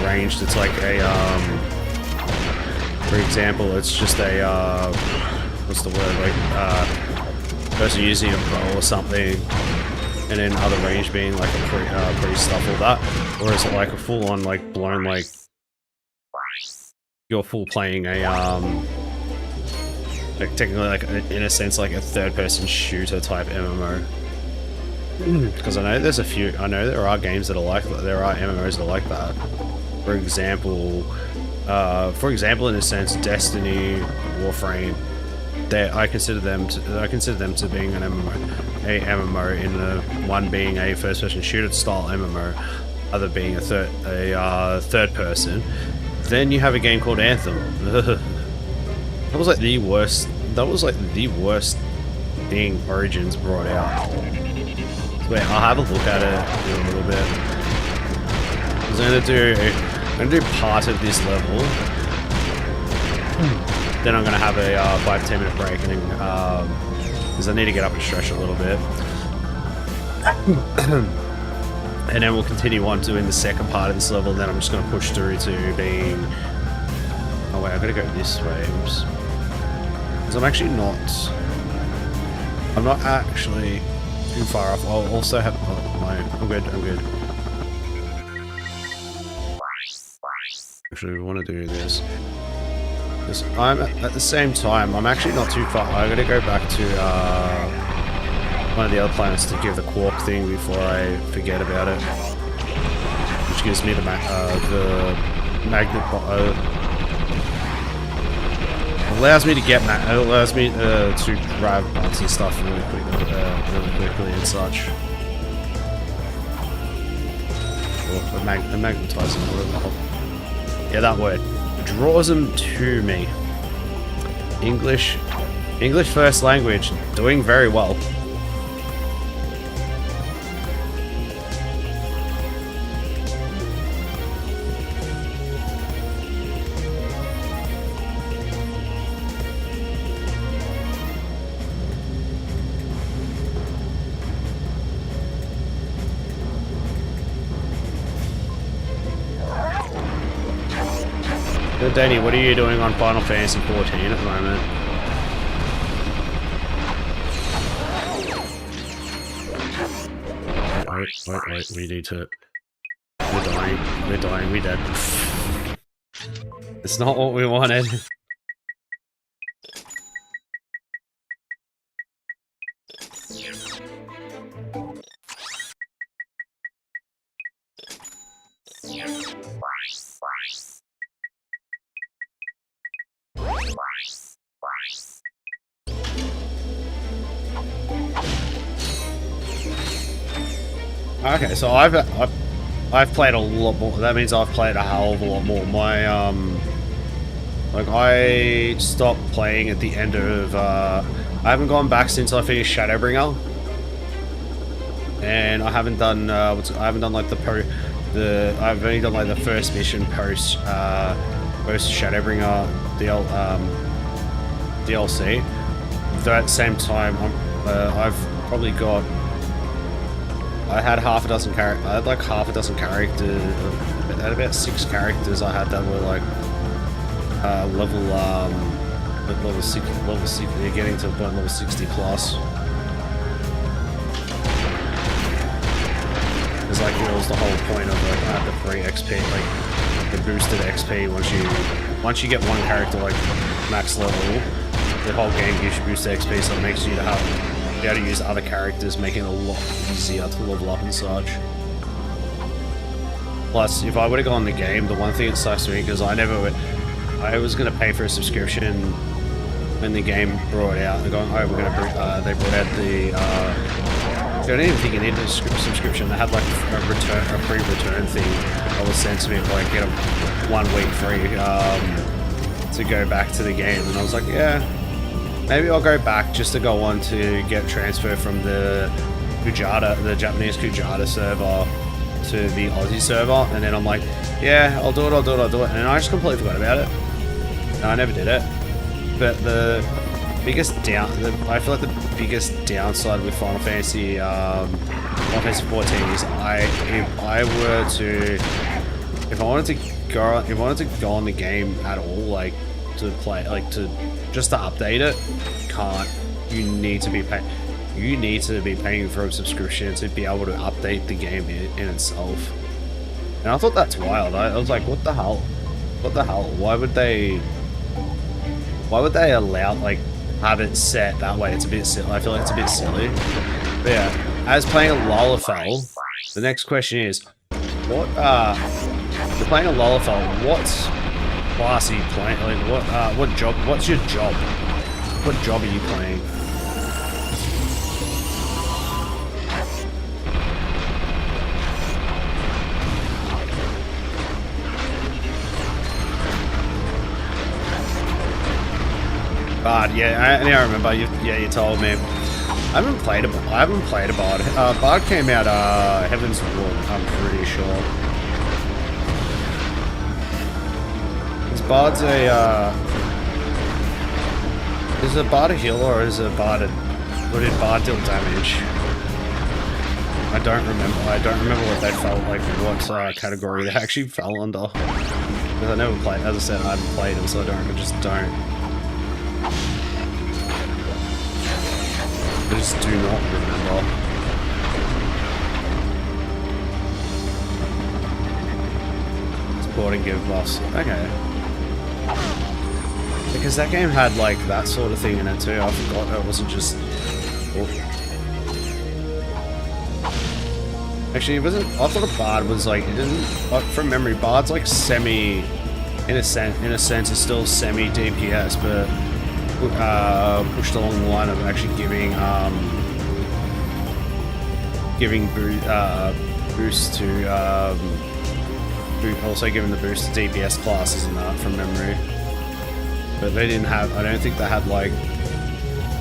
ranged, it's like a for example, it's just a what's the word, like person using a bow or something. and then other range being like a priest stuff, all that, or is it like a full on like blown like you're full playing a like technically like in a sense like a third person shooter type MMO? Because I know there's a few. I know there are games that are like that. There are MMOs that are like that. For example, in a sense, Destiny, Warframe. I consider them to being an MMO, in the one being a first-person shooter style MMO, other being a third person. Then you have a game called Anthem. That was like the worst. That was like the worst thing Origins brought out. Wait, I'll have a look at it in a little bit. I'm gonna do part of this level. Then I'm gonna have a 5-10 minute break, and then because I need to get up and stretch a little bit. And then we'll continue on doing the second part of this level. And then I'm just gonna push through to being. Oh wait, I gotta go this way. Oops. Because I'm not actually too far off. I'll also have I'm good. Actually, we want to do this. Because I'm at the same time, I'm actually not too far. I gotta go back to one of the other planets to give the quark thing before I forget about it, which gives me the magnet. Allows me to get allows me to grab parts and stuff really quickly and such. Or magnetizing, whatever the hell. Yeah, that word. Draws them to me. English first language, doing very well. Danny, what are you doing on Final Fantasy 14 at the moment? Wait, we need to... We're dying, we're dead. It's not what we wanted. Okay, so I've played a lot more. That means I've played a hell of a lot more. My like I stopped playing at the end of I haven't gone back since I finished Shadowbringer, and I haven't done like I've only done like the first mission post Shadowbringer DLC. Though at the same time, I've probably got. I had half a dozen characters. I had like half a dozen characters. I had about 6 characters I had that were like level 60. They're getting to about level 60 plus. It's like it was the whole point of like the free XP, like the boosted XP. Once you get one character like max level, the whole game gives you boosted XP, so it makes you to be able to use other characters, making it a lot easier to level up and such. Plus, if I would have gone the game, the one thing that sucks to me, because I was going to pay for a subscription when the game brought out. They're going, oh, they brought out the, I don't even think you needed a subscription. They had like a free return thing that was sent to me, like get a 1 week free to go back to the game. And I was like, yeah. Maybe I'll go back just to go on to get transfer from the Japanese Kujata server to the Aussie server, and then I'm like, yeah, I'll do it, and I just completely forgot about it. No, I never did it. But I feel like the biggest downside with Final Fantasy 14 is if I wanted to go on the game at all, like to play, like to just to update it, you can't. You need to be paying. you need to be paying for a subscription to be able to update the game in itself. And I thought that's wild. I was like, what the hell? What the hell? Why would they allow, like, have it set that way? It's a bit silly. I feel like it's a bit silly. But yeah, as playing a Lalafell, the next question is, what, you're playing a Lalafell, what class are you playing? Like, what job, what's your job? What job are you playing? Bard, yeah, I remember. You told me. I haven't played a Bard. Bard came out Heaven's War, I'm pretty sure. Is Bard's is a Bard a healer or is a Bard or did Bard deal damage? I don't remember. I don't remember what they felt like, what category they actually fell under. Because I never played. As I said, I haven't played them, so I just don't. I just do not remember. Support and give buffs. Okay. Because that game had like that sort of thing in it too. I forgot it wasn't just. Oh. Actually, it wasn't. I thought a Bard was like. It didn't. From memory, Bard's like semi. In a sense, it's still semi DPS, but. Pushed along the line of actually giving boost to also giving the boost to DPS classes and that from memory. But they didn't have. I don't think they had like.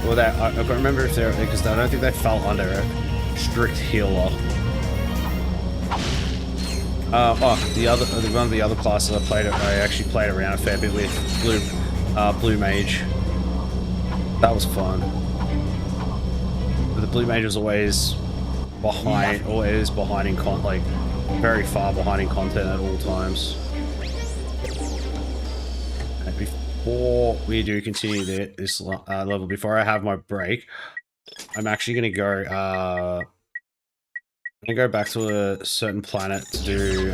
Well, that I can't remember if they're because I don't think they fell under a strict healer. One of the other classes I actually played around a fair bit with Blue Mage. That was fun. But the Blue Mage was always behind in like very far behind in content at all times. And before we do continue this level, before I have my break, I'm actually gonna go back to a certain planet to do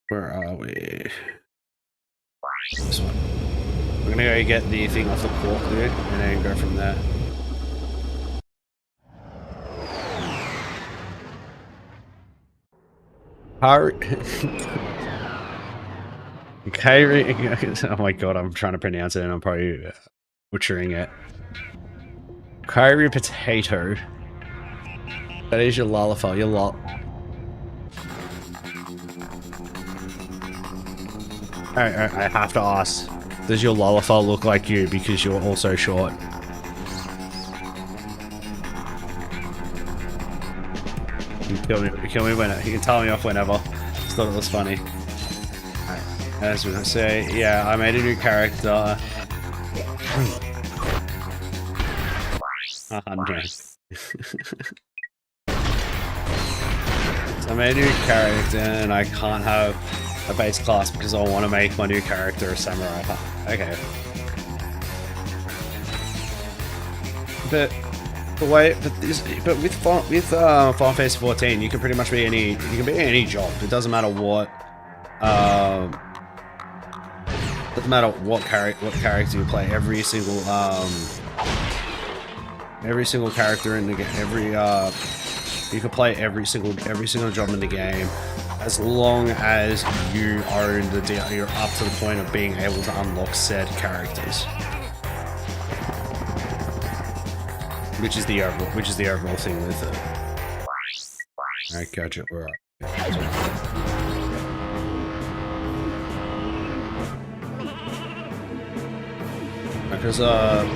where are we? This one. We're gonna go get the thing off the cork, dude, and then go from there. Oh my god, I'm trying to pronounce it and I'm probably butchering it. Kyrie Potato. That is your Lalafell, your lot. I have to ask. Does your Lalafell look like you because you're also short? You kill me when you can tell me off whenever. Just thought it was funny. Right. As we say, yeah, I made a new character. No. So I made a new character and I can't have a base class because I want to make my new character a samurai. Okay. But with Final Fantasy 14, you can pretty much be any job. It doesn't matter what character you play. Every single character in the game, you can play every single job in the game. As long as you own you're up to the point of being able to unlock said characters, which is the overall thing with it. Alright, gotcha. We're up. Because I'm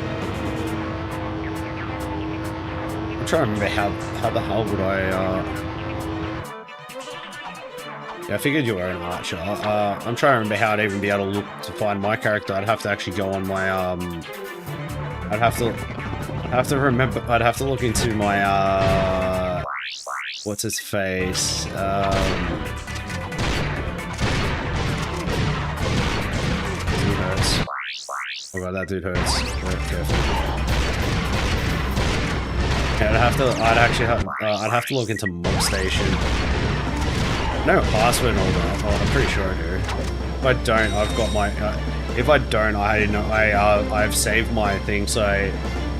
trying to remember how the hell would I yeah, I figured you were an archer. I'm trying to remember how I'd even be able to look to find my character. I'd have to actually go on my I'd have to remember. I'd have to look into my what's his face? Oh god, that dude hurts. Careful. Yeah, I'd have to look into mob station. No password and all that. Oh, I'm pretty sure I do. If I don't, I've got my. If I don't, I've saved my thing so I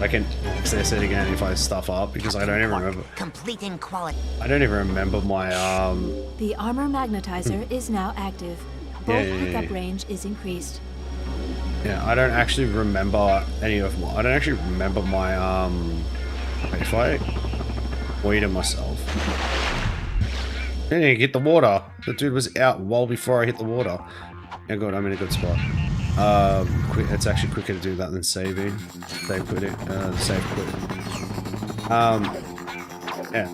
can access it again if I stuff up because I don't even remember. Complete in quality. I don't even remember my The armor magnetizer is now active. Bolt pickup range is increased. Yeah, I don't actually remember any of my. I don't actually remember my if I weeded myself. I didn't even hit the water. The dude was out well before I hit the water. Yeah, good. I'm in a good spot. It's actually quicker to do that than saving. Save quit it. Save quit. Yeah.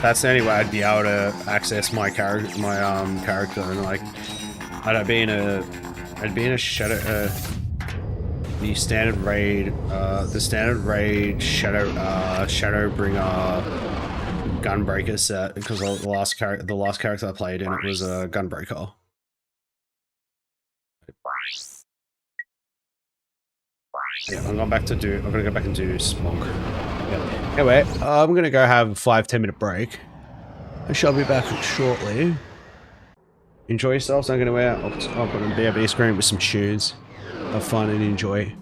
That's the only way I'd be able to access my character, and like, I'd be in a shadow. The standard raid Shadowbringer Gunbreaker set because the last character I played in it was a Gunbreaker. Yeah, I'm gonna go back and do Smog. Yeah. Anyway, I'm gonna go have a 5-10 minute break. I shall be back shortly. Enjoy yourselves. I'm gonna wear. I'll put on a BRB screen with some shoes. Have fun and enjoy.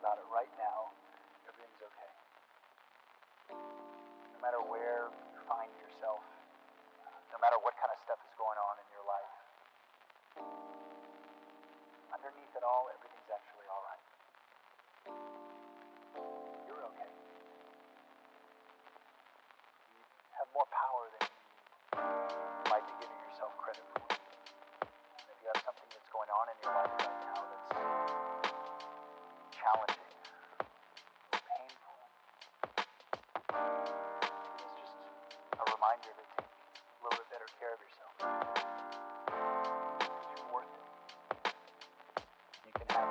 About it right now, everything's okay. No matter where you find yourself, no matter what kind of stuff is going on in your life, underneath it all, everything's actually all right. You're okay. You have more power than you might be giving yourself credit for. And if you have something that's going on in your life right now that's challenging, painful, it's just a reminder to take a little bit better care of yourself. Because you're worth it. You can have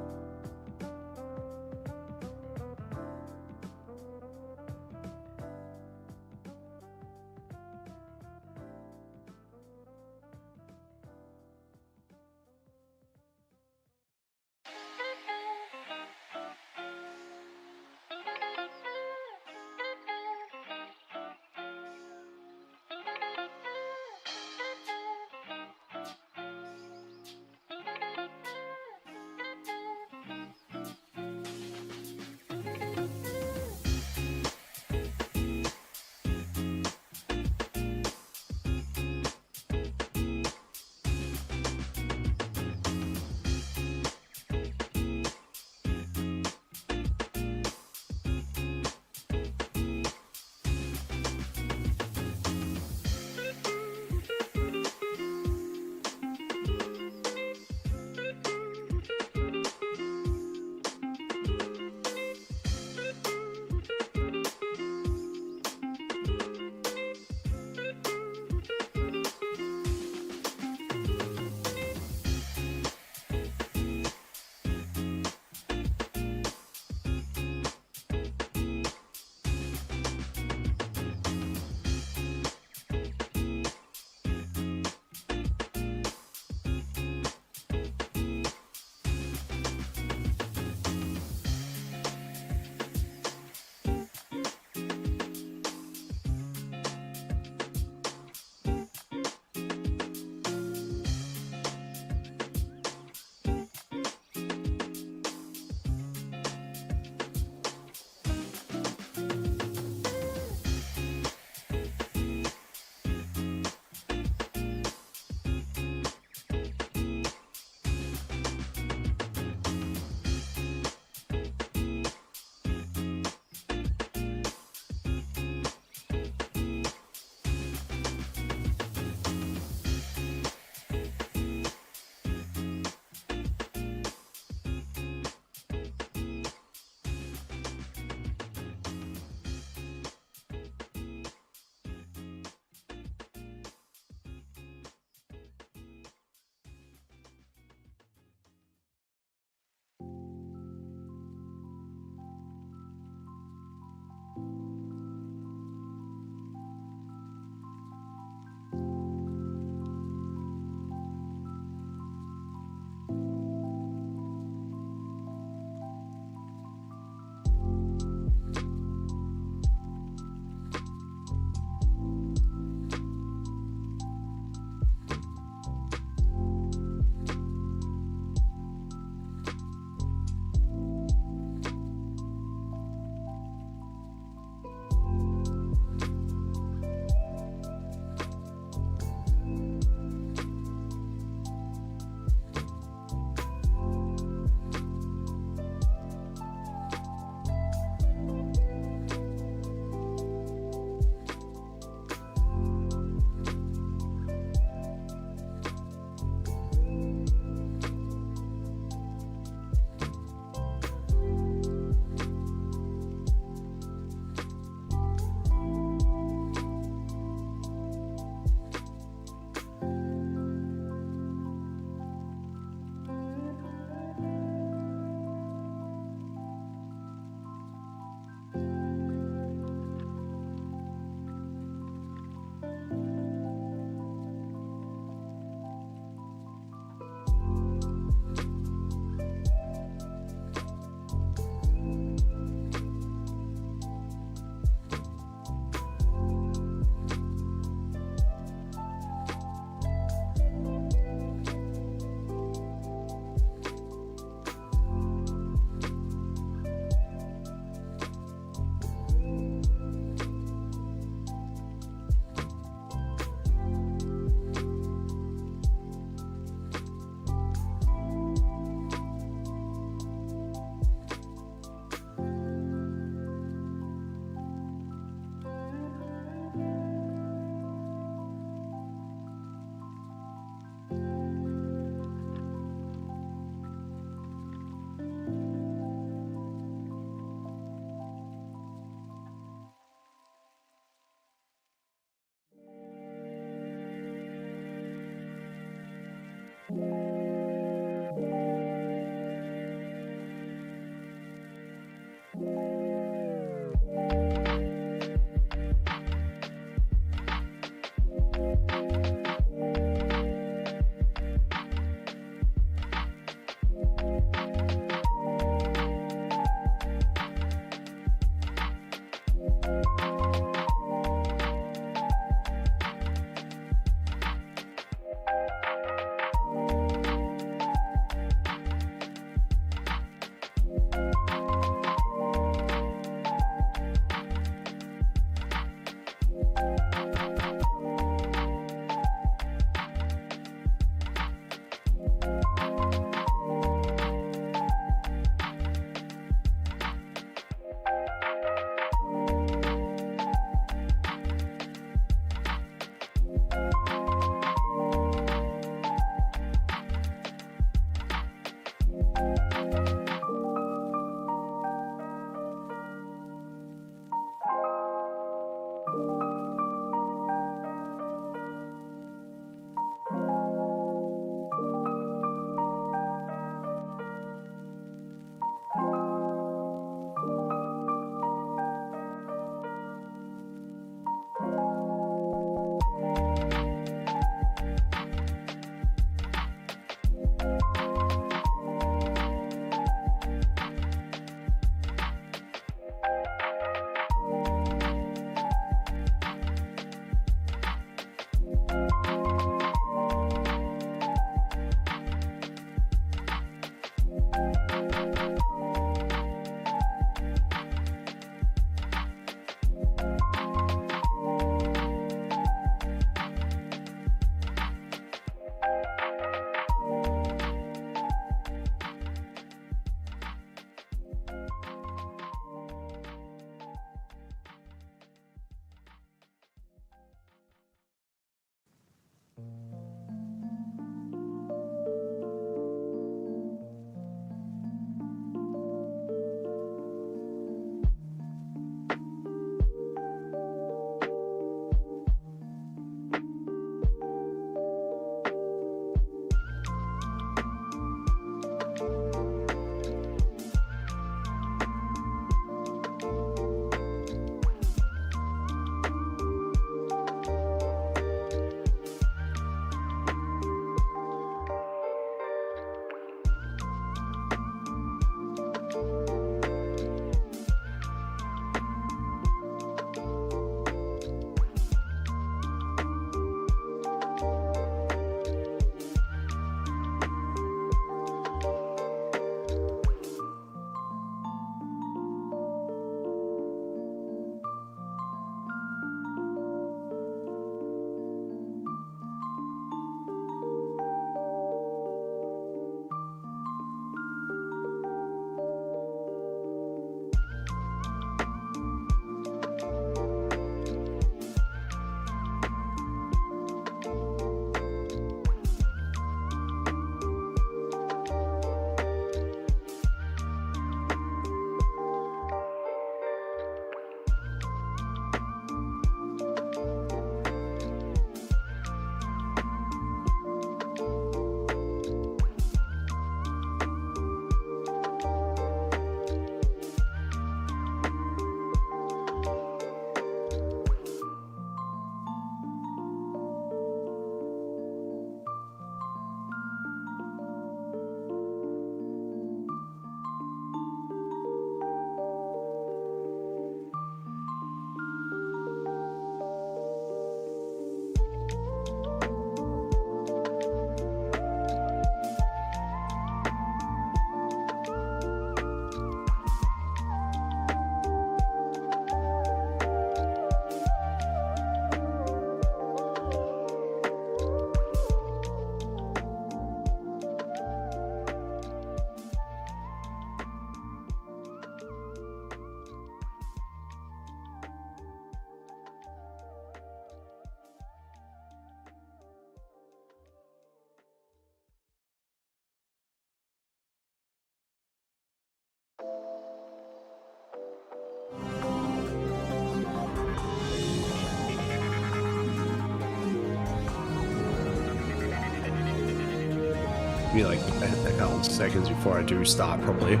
Give me like a couple of seconds before I do start, probably.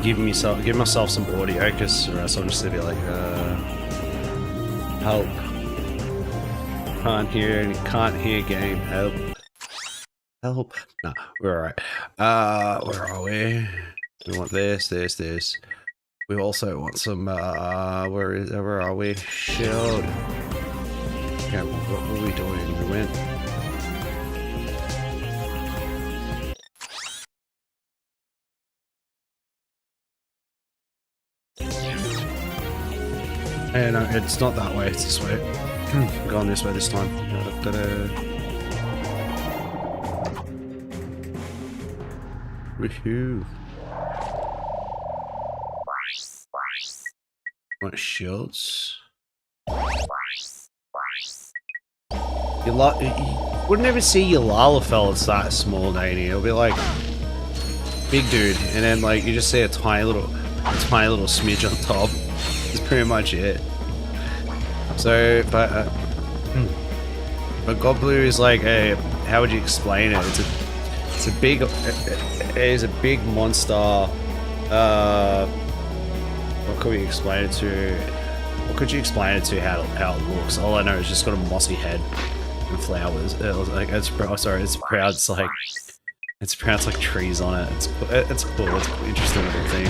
Give myself some audio, because or else I'm just gonna be like, help. Can't hear game, help. Help. Nah, we're alright. Where are we? We want this. We also want some, where are we? Shield. Yeah, what were we doing? We went... Hey, no, it's not that way, it's this way. I'm going this way this time. Woohoo. Want shields? You wouldn't ever see your Lalafell that small, Danny. It'll be like big dude, and then like you just see a tiny little smidge on top. That's pretty much it. So, but Godblue is like a, how would you explain it? It's a big monster. What could we explain it to? What could you explain it to? How it looks? All I know is just got a mossy head and flowers. It's proud. It's like trees on it. It's cool. It's an interesting little thing.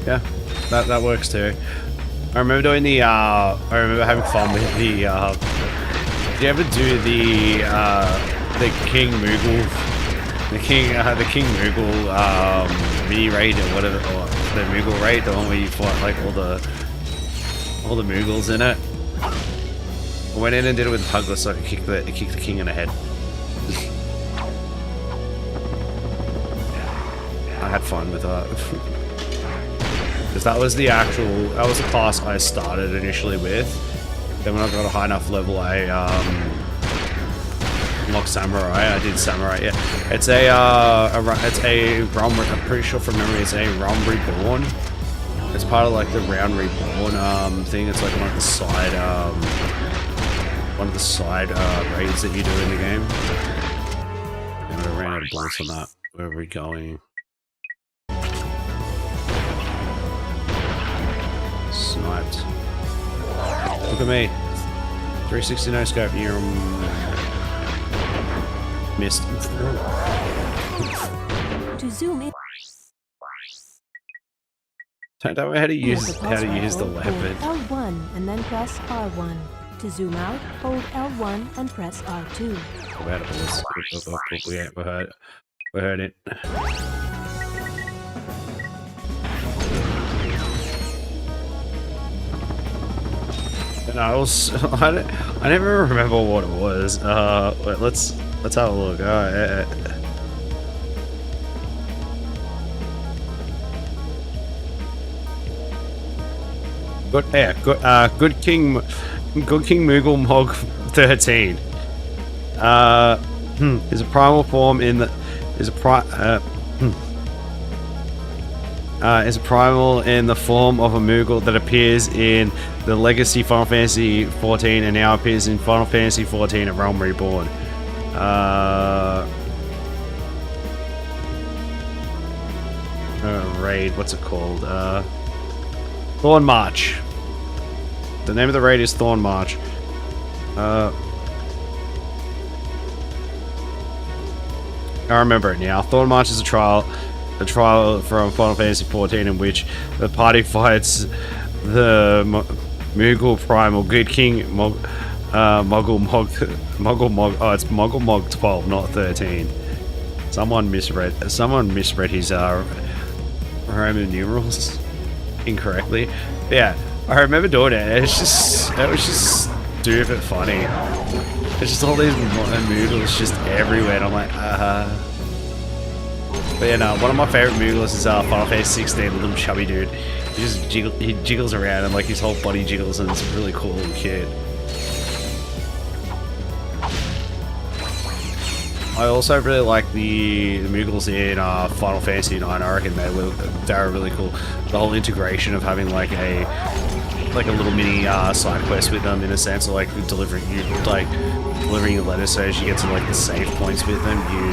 Yeah, that works too. I remember doing the I remember having fun with the did you ever do the King Moogle mini raid or whatever, or the Moogle raid, the one where you fought like all the Moogles in it? I went in and did it with Pugler so I could kick the king in the head. I had fun with that. Because that was the class I started initially with. Then when I got a high enough level, I unlocked Samurai. I did Samurai. Yeah, it's a realm. I'm pretty sure from memory, it's a realm reborn. It's part of like the round reborn thing. It's like one of the side raids that you do in the game. And I ran out of blanks on that. Where are we going? Sniped. Look at me. 360 no scope. You missed. To zoom in. Don't know how to use the weapon. Hold L1 and then press R1. To zoom out, hold L1 and press R2. We heard it. And I never remember what it was. Wait, let's have a look. Good King Moogle Mog 13. Is a primal form in the is a primal in the form of a Moogle that appears in the Legacy Final Fantasy 14 and now appears in Final Fantasy 14 at Realm Reborn. Raid, what's it called? Thorn March. The name of the raid is Thorn March. I remember it now. Thorn March is a trial from Final Fantasy 14 in which the party fights the Moogle Primal Good King Muggle Mog. Oh, it's Muggle Mog 12, not 13. Someone misread his Roman numerals incorrectly. But yeah, I remember doing it. It was just stupid funny. It's just all these Moogles just everywhere. And I'm like, But yeah, no, one of my favorite Moogles is Final Fantasy 16, little chubby dude. He jiggles around and like his whole body jiggles and it's really cool and cute. I also really like the Moogles in Final Fantasy IX. I reckon they're really cool. The whole integration of having like a little mini side quest with them, in a sense of like delivering your letters. So as you get to like the save points with them, you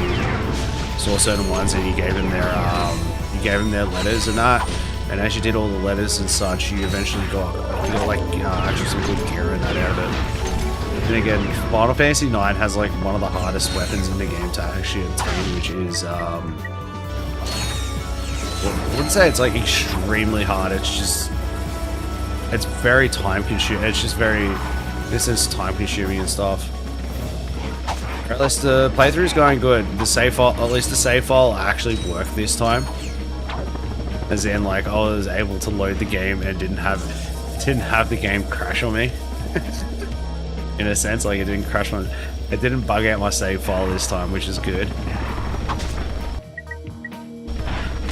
saw certain ones and you gave them their letters and that. And as you did all the letters and such, you eventually got like actually some good gear and that out of it. And again, Final Fantasy IX has like one of the hardest weapons in the game to actually obtain, which is I wouldn't say it's like extremely hard. It's very time consuming. This is time consuming and stuff. At least the playthrough is going good. At least the save file actually worked this time. As in, like, I was able to load the game and didn't have the game crash on me. In a sense, like it didn't bug out my save file this time, which is good.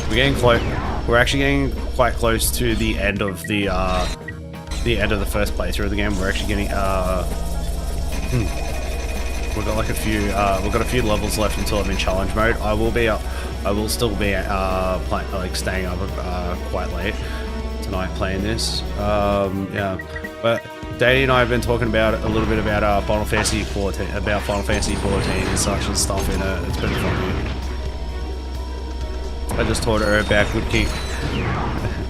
We're getting close. We're actually getting quite close to the end of the first playthrough of the game. We're actually getting we've got like a few levels left until I'm in challenge mode. I will still be staying up quite late tonight playing this. Yeah, but Danny and I have been talking about a little bit about Final Fantasy 14 and such and stuff in it. It's been fun. I just taught her about Good King.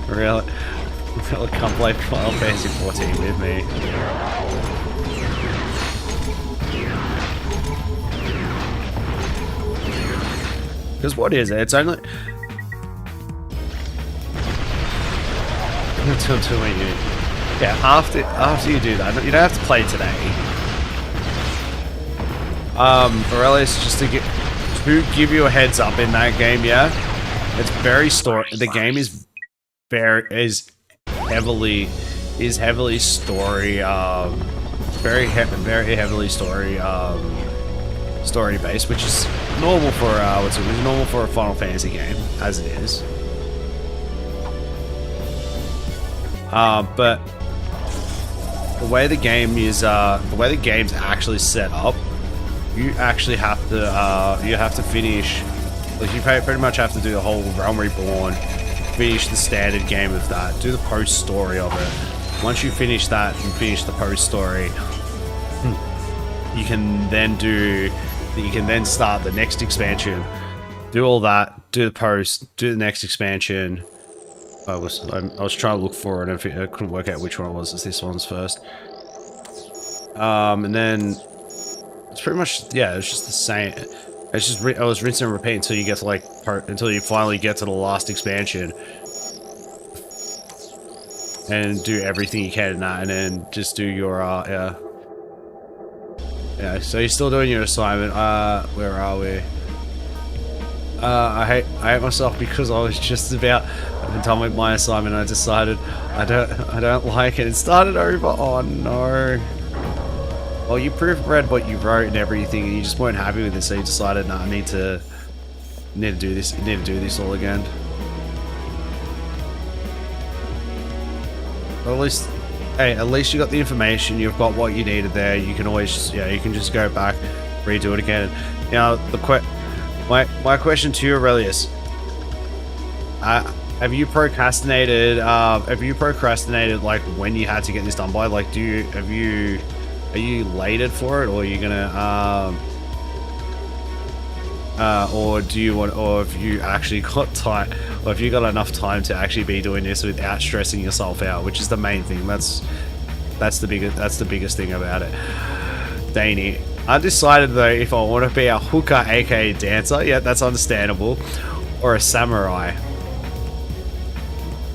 Really, come play Final Fantasy 14 with me. Because what is it? It's only... Yeah, after you do that, you don't have to play today. Or at least just to give you a heads up in that game, yeah? It's very the game is heavily story, very heavily story based, which is normal for normal for a Final Fantasy game, as it is. But the way the game's actually set up, you actually have to finish. Like you pretty much have to do the whole Realm Reborn, finish the standard game of that, do the post story of it. Once you finish that and finish the post story, you can then start the next expansion, do all that, do the post, do the next expansion. I was trying to look for it and I couldn't work out which one it was. This one's first. And then it's pretty much, yeah, it's just the same. It's just I was rinsing and repeating until you get to until you finally get to the last expansion and do everything you can in that, and then just do your yeah. So you're still doing your assignment. Where are we? I hate myself because I was just about done with my assignment. I decided I don't like it. It started over. Oh no. Well, you proofread what you wrote and everything, and you just weren't happy with it, so you decided, nah, I need to do this. You need to do this all again. But at least, hey, at least you got the information. You've got what you needed there. You can always just, you can just go back, redo it again. Now, my question to you, Aurelius, have you procrastinated? Like when you had to get this done by? Like, are you lated for it, or are you gonna, or do you want, or have you actually got time, or have you got enough time to actually be doing this without stressing yourself out, which is the main thing. That's the biggest thing about it. Danny, I decided though if I want to be a hooker, aka dancer, yeah, that's understandable, or a samurai.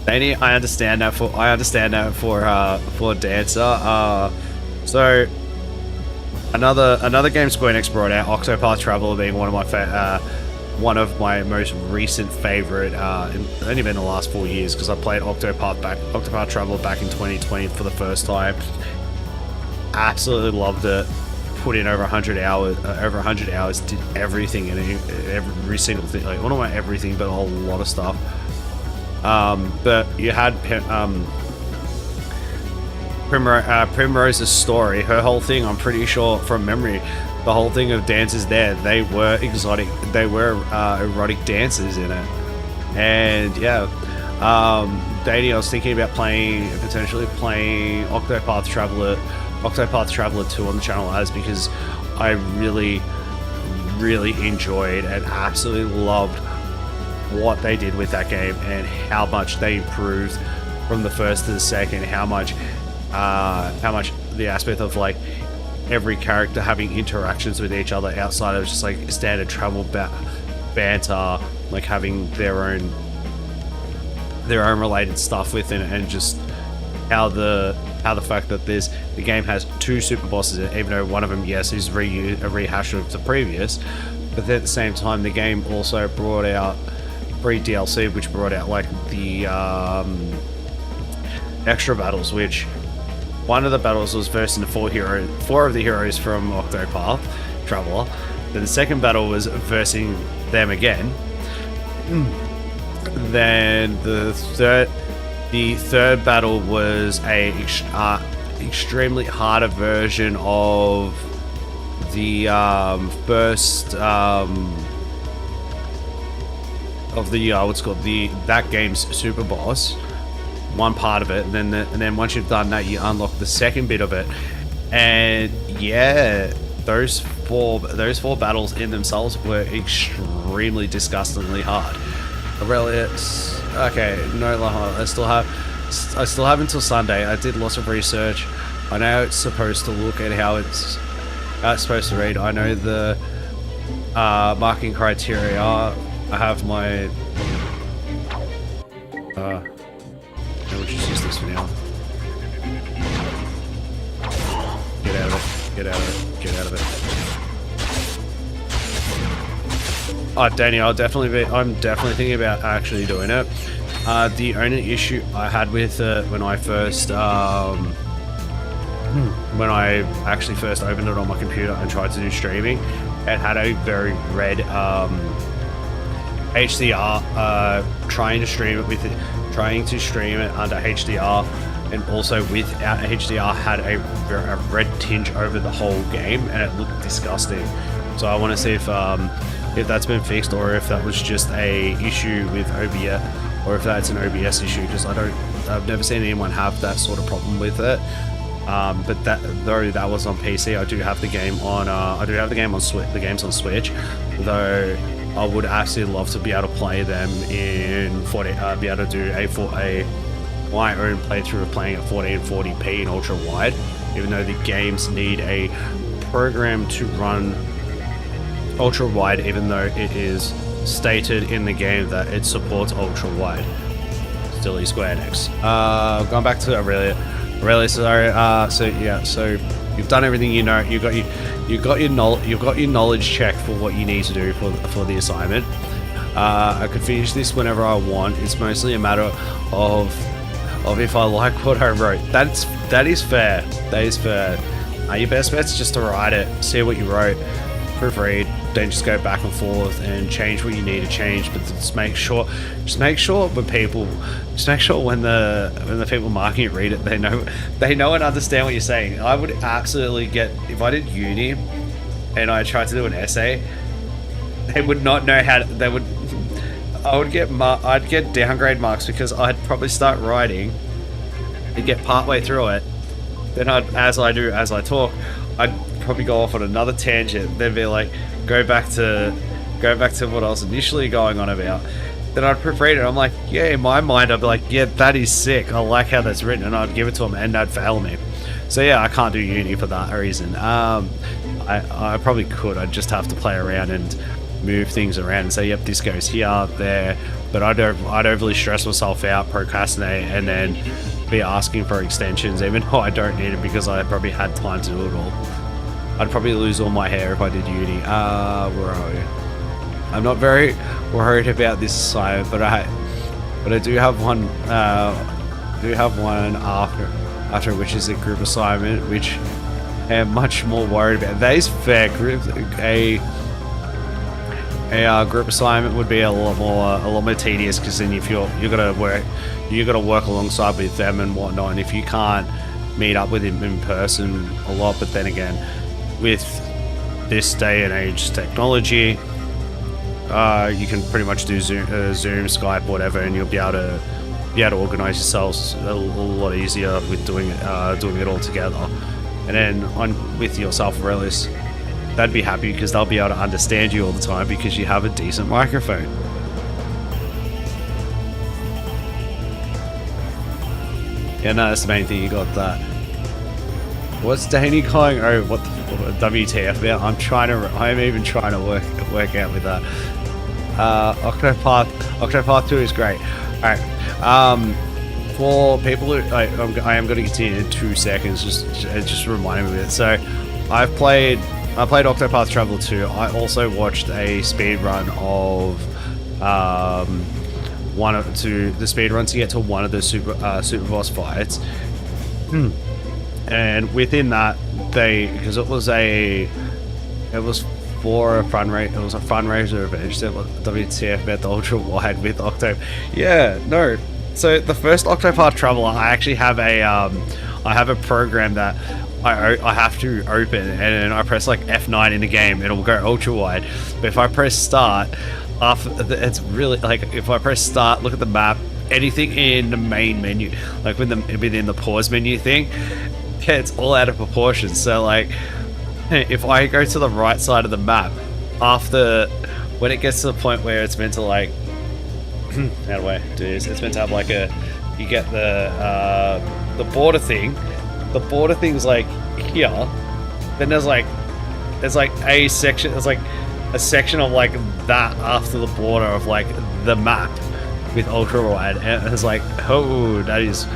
Danny, I understand that for dancer. So another game Square Enix brought out, Octopath Traveler, being one of my most recent favorite. Only been the last 4 years because I played Octopath Traveler back in 2020 for the first time. Absolutely loved it. Put in over 100 hours. Did everything and every single thing. Like, well, not everything, but a whole lot of stuff. But you had Primrose's story. Her whole thing, I'm pretty sure from memory, the whole thing of dances there, they were exotic, they were erotic dances in it. And yeah, Danny, I was thinking about potentially playing Octopath Traveler 2 on the channel because I really enjoyed and absolutely loved what they did with that game and how much they improved from the first to the second, how much the aspect of like every character having interactions with each other outside of just like standard travel banter, like having their own related stuff with it, and just how the fact that the game has 2 super bosses, even though one of them, yes, is a rehash of the previous, but at the same time the game also brought out free DLC, which brought out like the extra battles, which one of the battles was versing the 4 of the heroes from Octopath Traveler. Then the second battle was versing them again. Then the third battle was a extremely harder version of the first of the what's called that game's super boss, one part of it, and then once you've done that, you unlock the second bit of it. And yeah, those four battles in themselves were extremely disgustingly hard. Okay, no lie, I still have until Sunday. I did lots of research. I know it's supposed to look at how it's supposed to read. I know the marking criteria. I have my we'll just use this for now. Get out of it. Get out of it. Get out of it. Oh, Danny, I'm definitely thinking about actually doing it. The only issue I had with it when I actually first opened it on my computer and tried to do streaming, it had a very red HDR. Trying to stream it under HDR and also without HDR had a red tinge over the whole game, and it looked disgusting. So I want to see if that's been fixed, or if that was just a issue with OBS, or if that's an OBS issue, because I've never seen anyone have that sort of problem with it. But that was on PC. I do have the game on Switch. The game's on Switch, though. I would absolutely love to be able to play them in 40. Be able to do my own playthrough of playing at 1440p in ultra wide, even though the games need a program to run ultra wide, even though it is stated in the game that it supports ultra wide. Still Square Enix. Going back to Aurelia, sorry. So you've done everything you know. You've got your knowledge check for what you need to do for the assignment. I could finish this whenever I want. It's mostly a matter of if I like what I wrote. That is fair. That is fair. Your best bet's just to write it, see what you wrote, proofread, then just go back and forth and change what you need to change. But just make sure when the people marking it read it, they know and understand what you're saying. I would absolutely if I did uni and I tried to do an essay, they would not know how to, I'd get downgrade marks, because I'd probably start writing and get partway through it, then as I talk, I'd probably go off on another tangent, then be like, go back to what I was initially going on about. Then I'd proofread it. I'm like, yeah, in my mind, I'd be like, yeah, that is sick. I like how that's written, and I'd give it to them, and they'd fail me. So yeah, I can't do uni for that reason. I probably could. I'd just have to play around and move things around and say, yep, this goes here, there. But I'd overly stress myself out, procrastinate, and then be asking for extensions, even though I don't need it, because I probably had time to do it all. I'd probably lose all my hair if I did uni. Where are we? I'm not very worried about this assignment, but I do have one. After which is a group assignment, which I'm much more worried about. That is fair. A group assignment would be a lot more tedious, because then if you gotta work alongside with them and whatnot, and if you can't meet up with him in person a lot, but then again, with this day and age technology, you can pretty much do Zoom, Skype, whatever, and you'll be able to organize yourselves a lot easier with doing it all together. And then with yourself, Relish, they'd be happy because they'll be able to understand you all the time because you have a decent microphone. Yeah, no, that's the main thing. You got that. What's Danny going? Oh, what the WTF about? I'm even trying to work out with that. Octopath 2 is great. All right. For people who I am going to continue in 2 seconds. Just reminding me of it. So, I played Octopath Traveler 2. I also watched a speed run of the speed run to get to one of the super boss fights. And within that, because it was for a fundraiser. It was a fundraiser event. So WTF about the ultra wide with Octo. Yeah, no. So the first Octopath Traveler, I actually have a program that I have to open, and then I press like F9 in the game, and it will go ultra wide. But if I press start, it's really like if I press start, look at the map, anything in the main menu, like within the pause menu thing, it's all out of proportion. So like, if I go to the right side of the map, when it gets to the point where it's meant to like, how do I do this? It's meant to have like you get the border thing. The border thing's like here. Then there's like a section. There's like a section of like that after the border of like the map with ultra wide, and it's like, oh, that is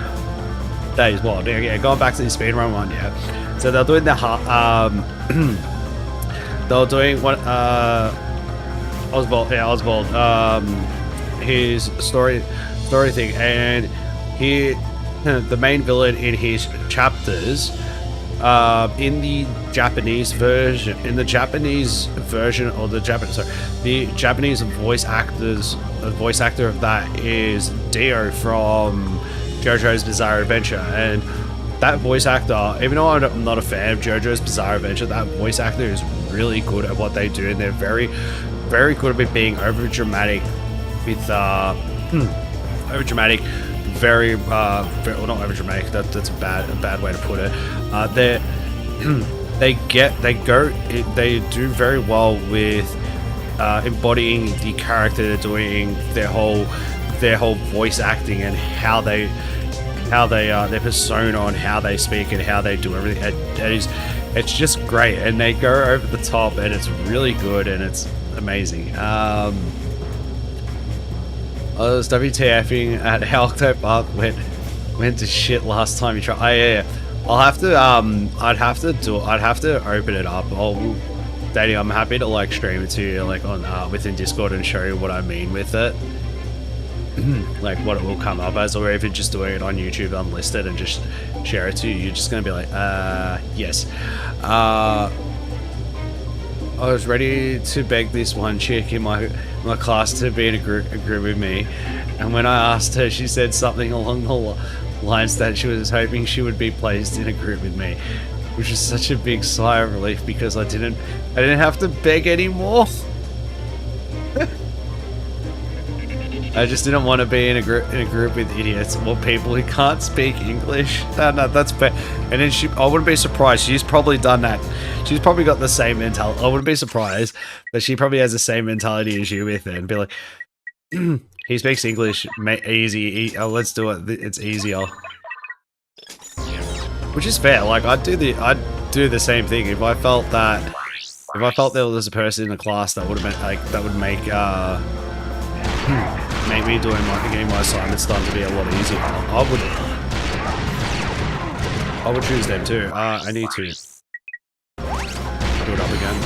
wild. Yeah, going back to the speedrun one, yeah. So they're doing they're doing what Oswald, his story thing, and the main villain in his chapters, in the Japanese version, the Japanese voice actor of that is Dio from JoJo's Bizarre Adventure, and that voice actor, even though I'm not a fan of JoJo's Bizarre Adventure, that voice actor is really good at what they do, and they're very, very good at being over dramatic with over dramatic. Very well, not over dramatic. That's a bad way to put it. They do very well with embodying the character they're doing, their whole voice acting, and how their persona on how they speak and how they do everything. It's just great, and they go over the top, and it's really good, and it's amazing. I was WTFing at how Octopath went to shit last time you tried. Oh yeah. I'd have to open it up. Daddy, I'm happy to like stream it to you like on within Discord and show you what I mean with it. Like what it will come up as, or even just doing it on YouTube unlisted and just share it to you. You're just gonna be like, yes. I was ready to beg this one chick in my class to be in a group with me, and when I asked her, she said something along the lines that she was hoping she would be placed in a group with me, which was such a big sigh of relief because I didn't have to beg anymore. I just didn't want to be in a group with idiots or people who can't speak English. No, that's bad. And then I wouldn't be surprised. She's probably done that. She's probably got the same mentality. I wouldn't be surprised that she probably has the same mentality as you with it, and be like, he speaks English, easy. Let's do it. It's easier. Which is fair. Like I'd do the same thing if I felt there was a person in the class that would have been like that would make me getting my assignments done to be a lot easier. I would choose them too. I need to do it up again.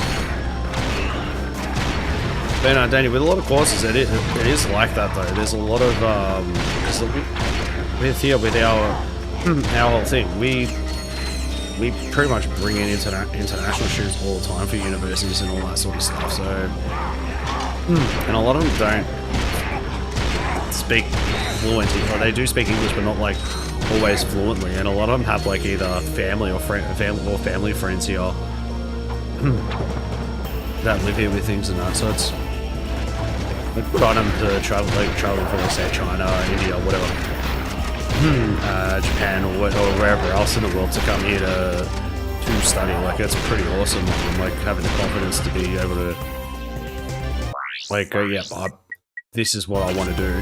But no, Danny, with a lot of courses, it is like that though. There's a lot of with our whole thing, we pretty much bring in international students all the time for universities and all that sort of stuff. So, and a lot of them don't speak fluently, or they do speak English, but not like always fluently. And a lot of them have like either family or family friends here. that live here with things and that. So it's got them to travel for, let's say, China, India, whatever, Japan, or wherever else in the world to come here to study. Like, it's pretty awesome. And, like, having the confidence to be able to, like, go, yeah, this is what I want to do.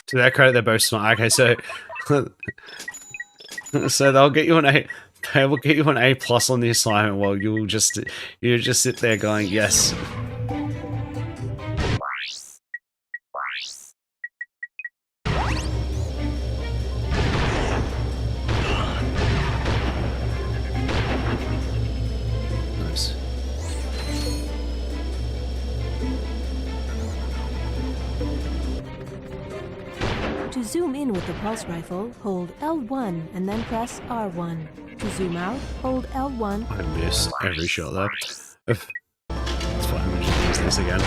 To their credit, they're both smart. Okay, so so they'll get you an A. They will get you an A+ on the assignment, while you just sit there going, yes. Nice. To zoom in with the pulse rifle, hold L1 and then press R1. To zoom out, hold L1. I missed every shot there. It's fine, we'll just use this again.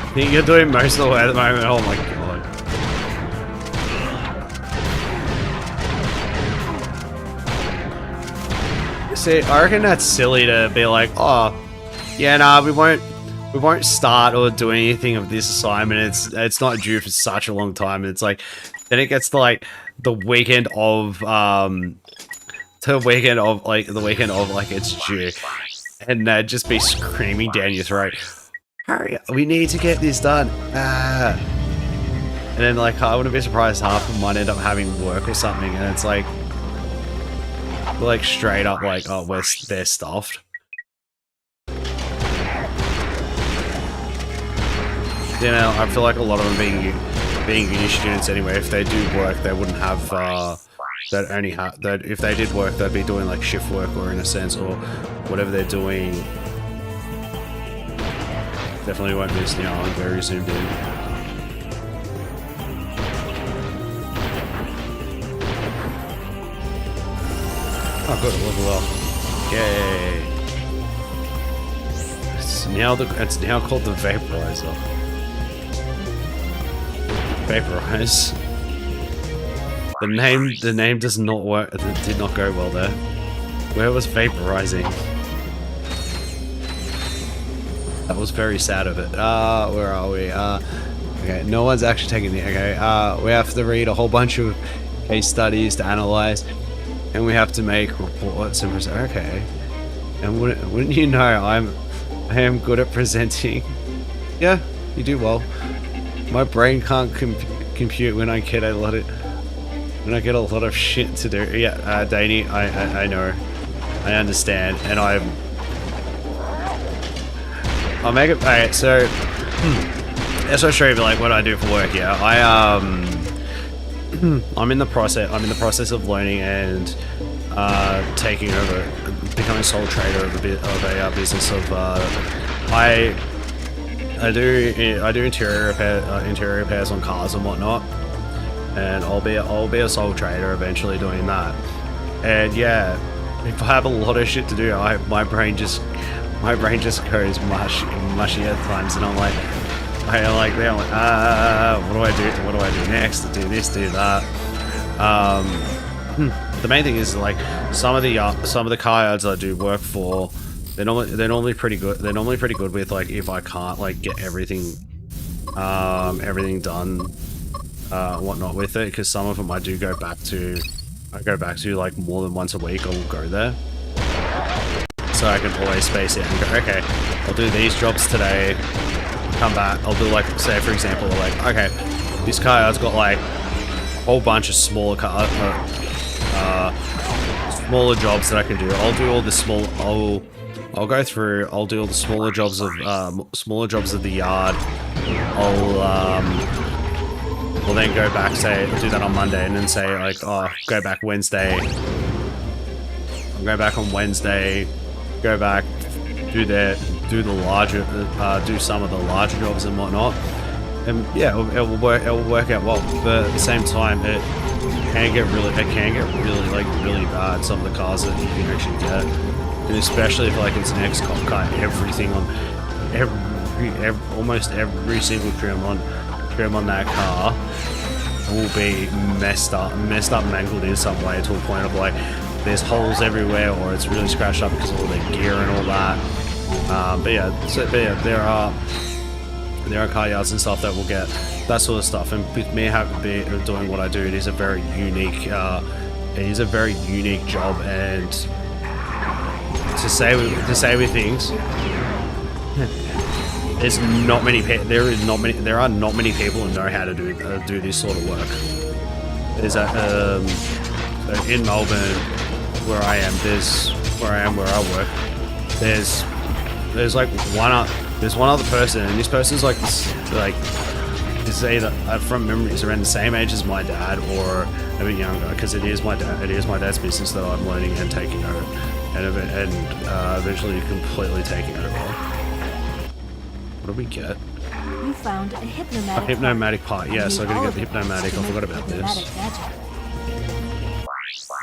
I think you're doing most of the way at the moment. Oh my god. See, I reckon that's silly to be like, oh, yeah, nah, we won't start or do anything of this assignment. It's not due for such a long time. And it's like, then it gets to like the weekend of like it's due, and they'd just be screaming down your throat, hurry up, we need to get this done. Ah. And then like I wouldn't be surprised half of them might end up having work or something, and it's like straight up like, oh, they're stuffed. You know, I feel like a lot of them being uni students anyway, if they do work, they wouldn't have if they did work, they'd be doing like shift work, or in a sense, or whatever they're doing. Definitely won't miss the island very soon, dude. Oh, good, level up. Yay! It's now called the Vaporizer. Vaporize. The name does not work. It did not go well there. Where was vaporizing? That was very sad of it. Where are we? Okay, no one's actually taking the. Okay, we have to read a whole bunch of case studies to analyze. And we have to make reports and okay. And wouldn't you know, I am good at presenting. Yeah, you do well. My brain can't compute when I get a lot of shit to do. Yeah, Danny, I know, I understand, and I'll make it. Alright, so as I'll show you like what I do for work. Yeah, I'm in the process of learning and taking over, becoming sole trader of a business of I do interior repairs on cars and whatnot, and I'll be a sole trader eventually doing that. And yeah, if I have a lot of shit to do, my brain just goes mushy at times, and I'm like, what do I do? What do I do next? Do this, do that. The main thing is like some of the car yards I do work for, they're normally pretty good. They're normally pretty good with like if I can't like get everything done, whatnot with it, because some of them I go back to like more than once a week. I will go there, so I can always space it and go, okay, I'll do these jobs today. Come back, I'll do like, say for example, like, okay, this car yard's got like a whole bunch of smaller smaller jobs that I can do. I'll do all the I'll go through, I'll do all the smaller jobs of the yard. We'll then go back, say, I'll do that on Monday, and then say like, oh, go back Wednesday. I'll go back on Wednesday, go back, do some of the larger jobs and whatnot, And yeah, it will work out well. But at the same time, it can get really like really bad. Some of the cars that you can actually get, and especially if like it's an ex-cop car, everything on almost every single trim on that car will be messed up, mangled in some way to a point of like there's holes everywhere, or it's really scratched up because of all their gear and all that. But yeah, there are car yards and stuff that will get that sort of stuff. And with me doing what I do, it is a very unique job. And to say with things, there are not many people who know how to do this sort of work. There's in Melbourne, where I work. There's like one other person, and this person's like it's either from memory is around the same age as my dad or a bit younger, because it is my dad's business that I'm learning and taking over, and eventually completely taking over. What do we get? You found a hypnomatic. A hypnomatic part, yes. I gotta get the hypnomatic. I forgot about this.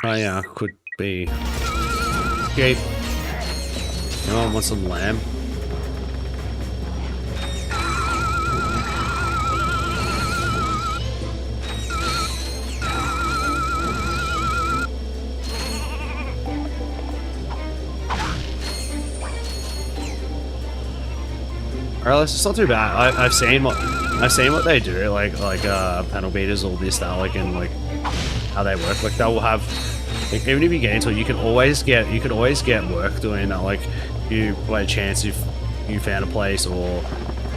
Oh yeah, could be. Okay. Anyone want some lamb? Alright, it's not too bad. I've seen what they do, like panel beaters, all this that, like, and like how they work. Like they will have, like, even if you get into it, you could always get work doing that. Like you by chance if you found a place or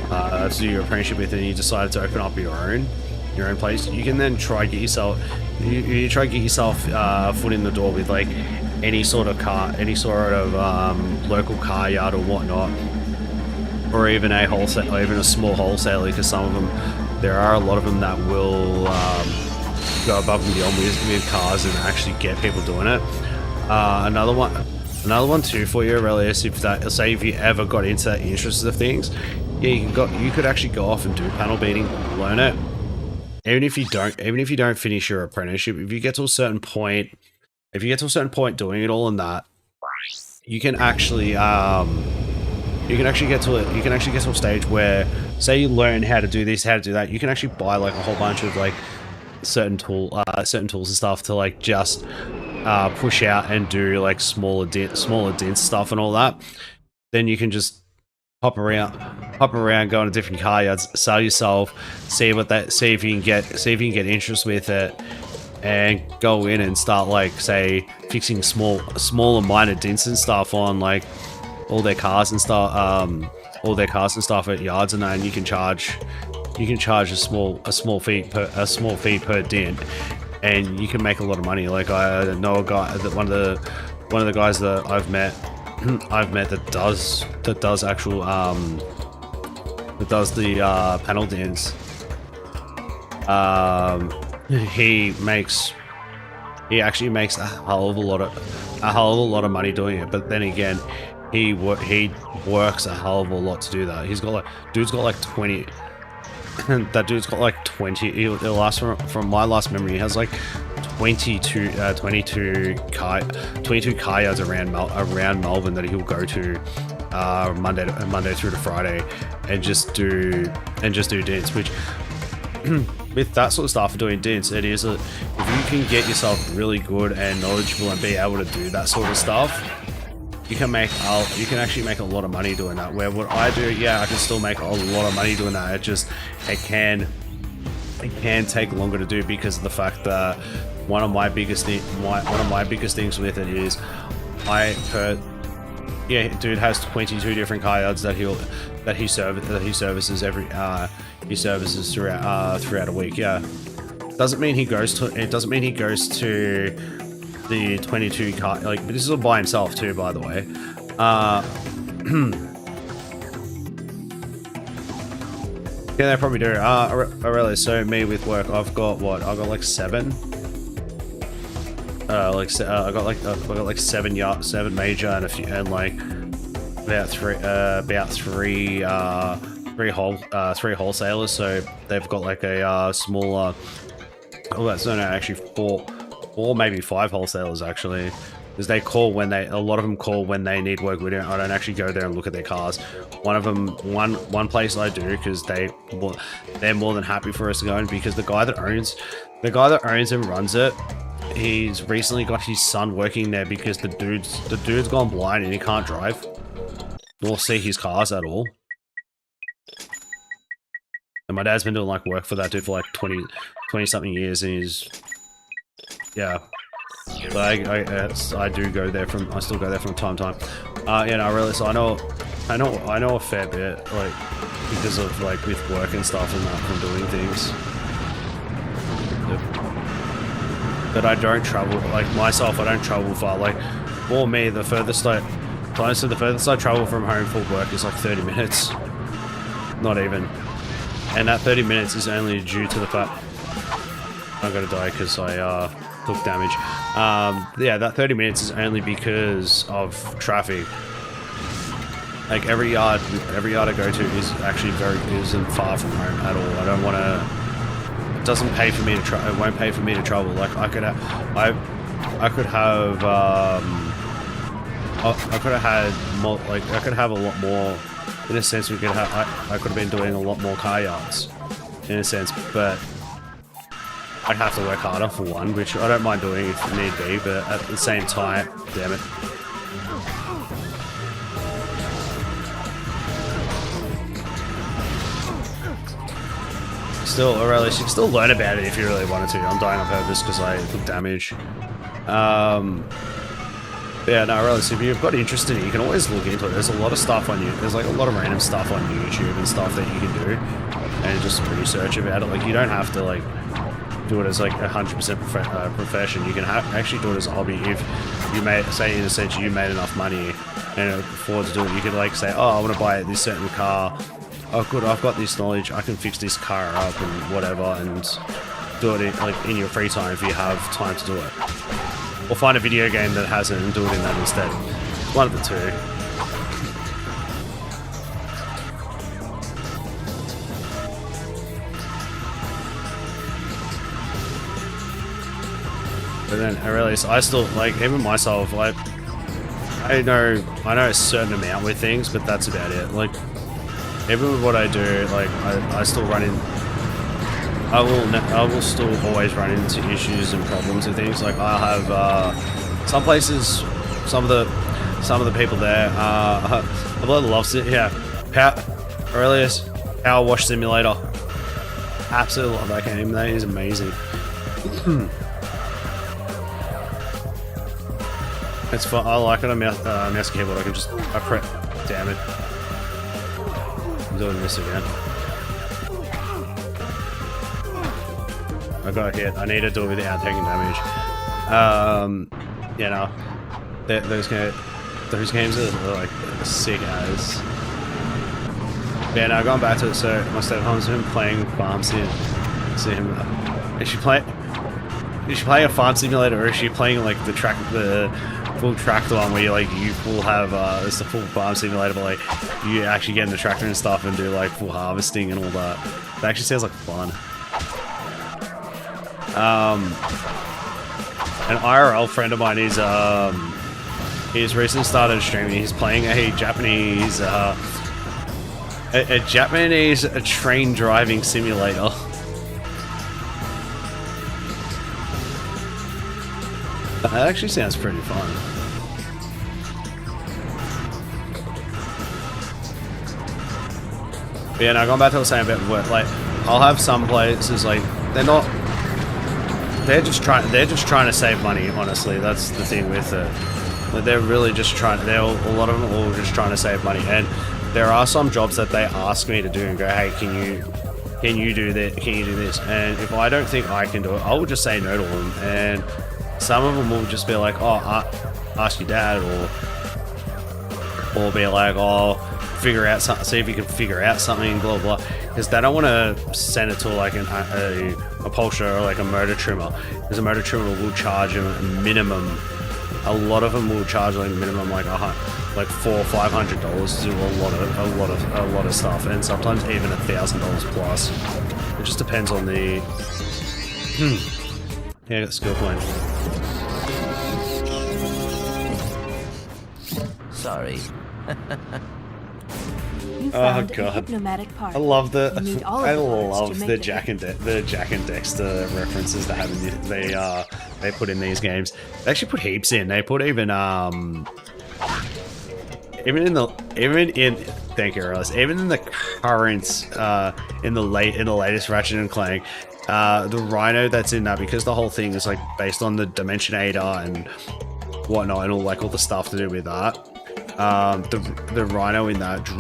to do your apprenticeship with, and you decided to open up your own place, you can then try get yourself foot in the door with like any sort of local car yard or whatnot. Or even a small wholesaler, because some of them, there are a lot of them that will go above and beyond with cars and actually get people doing it. Another one too for you, Aurelius, if you ever got into that interest of things, yeah, you could actually go off and do panel beating, learn it. Even if you don't finish your apprenticeship, if you get to a certain point doing it all in that, you can actually get to a stage where, say you learn how to do this, how to do that, you can actually buy like a whole bunch of like certain tools and stuff to like just push out and do like smaller dent stuff and all that. Then you can just hop around, go into different car yards, sell yourself, see if you can get interest with it, and go in and start like, say, fixing smaller minor dents and stuff on like all their cars and stuff at yards and that, and you can charge a small fee per dent, and you can make a lot of money. Like I know a guy that one of the guys that I've met that does the panel dents. He actually makes a hell of a lot of money doing it, but then again, he works a hell of a lot to do that. Dude's got like 20. That dude's got like 20. From my last memory, he has like 22 car yards around Melbourne that he'll go to Monday through to Friday, and just do dents. Which with that sort of stuff, doing dents, it is if you can get yourself really good and knowledgeable and be able to do that sort of stuff, you can actually make a lot of money doing that. Where what I do, yeah, I can still make a lot of money doing that. It can take longer to do, because of the fact that one of my biggest things with it is dude has 22 different car yards that he services throughout a week. Yeah, doesn't mean he goes to the 22 car, like, but this is all by himself too, by the way. Yeah, they probably do. Really, so me with work, I've got like 7. I got like 7 major and a few, and like about three three wholesalers, so they've got like a smaller. Oh, that's no, actually four, maybe 5 wholesalers actually, because they call when a lot of them call when they need work. I don't actually go there and look at their cars. One of them, one place I do, because they're more than happy for us to go in, because the guy that owns and runs it, he's recently got his son working there because the dude's gone blind and he can't drive nor see his cars at all. And my dad's been doing like work for that dude for like 20 something years, and he's, yeah. So I do go there I still go there from time to time. Yeah, no, really. So I know a fair bit, like, because of like with work and stuff and that, from doing things. But I don't travel, like myself, I don't travel far. Like, for me, the furthest I travel from home for work is like 30 minutes. Not even. And that 30 minutes is only due to the fact I'm gonna die because I took damage. Yeah, that 30 minutes is only because of traffic. Like every yard I go to is actually isn't far from home at all. I don't want to. It doesn't pay for me to it won't pay for me to travel. Like I could have had more. Like I could have a lot more. In a sense, I could have been doing a lot more car yards. In a sense, but I'd have to work harder for one, which I don't mind doing if need be. But at the same time, damn it. Still, or at least you can still learn about it if you really wanted to. I'm dying on purpose because I took damage. Yeah, no, really, so if you've got interest in it, you can always look into it. There's a lot of stuff on you. There's like a lot of random stuff on YouTube and stuff that you can do, and just research about it. Like you don't have to like do it as like 100% profession. You can actually do it as a hobby. If you say in a sense you made enough money and afford to do it, you could like say, oh, I want to buy this certain car. Oh, good, I've got this knowledge. I can fix this car up and whatever, and do it in your free time if you have time to do it. Or find a video game that has it and do it in that instead. One of the two. But then I realized I still, like, even myself, like, I know a certain amount with things, but that's about it. Like, even with what I do, like, I still run in. I will still always run into issues and problems with things. Like I'll have some places, some of the people there. I bloody loves it. Yeah, Aurelius, Power Wash Simulator. Absolutely love that game. That is amazing. It's fun. I like it on mouse and keyboard. I press. Damn it! I'm doing this again. I got hit. I need to do it without taking damage. You know, those games are like sick as. Yeah, now going back to it. So my stepmom's been playing Farm Sim. See him. Is she playing a farm simulator, or is she playing like the full tractor one where you will have it's a full farm simulator, but like you actually get in the tractor and stuff and do like full harvesting and all that. It actually sounds like fun. An IRL friend of mine is he's recently started streaming. He's playing a Japanese train driving simulator. That actually sounds pretty fun. But yeah, now going back to the same bit of work, like I'll have some places like they're just trying to save money. Honestly, that's the thing with it. Like, they're really just trying. A lot of them are all just trying to save money. And there are some jobs that they ask me to do and go, hey, can you do that? Can you do this? And if I don't think I can do it, I will just say no to them. And some of them will just be like, oh, ask your dad, or be like, oh, figure out something, see if you can figure out something, blah blah. Because they don't want to send it to like a upholsterer or like a motor trimmer, because a motor trimmer will charge them a minimum a lot of them will charge like minimum like $400 or $500 to do a lot of stuff, and sometimes even $1,000 plus. It just depends on the. Yeah, got skill point. Sorry. You Oh found a god, hypnomatic part. I love the You need all of I the parts to love make the it. Jack and Dexter references they have in they put in these games. They actually put heaps in. They put even in thank you, Alice. Even in the current in the latest Ratchet and Clank, the Rhino that's in that, because the whole thing is like based on the Dimensionator and whatnot and all the stuff to do with that. The Rhino in that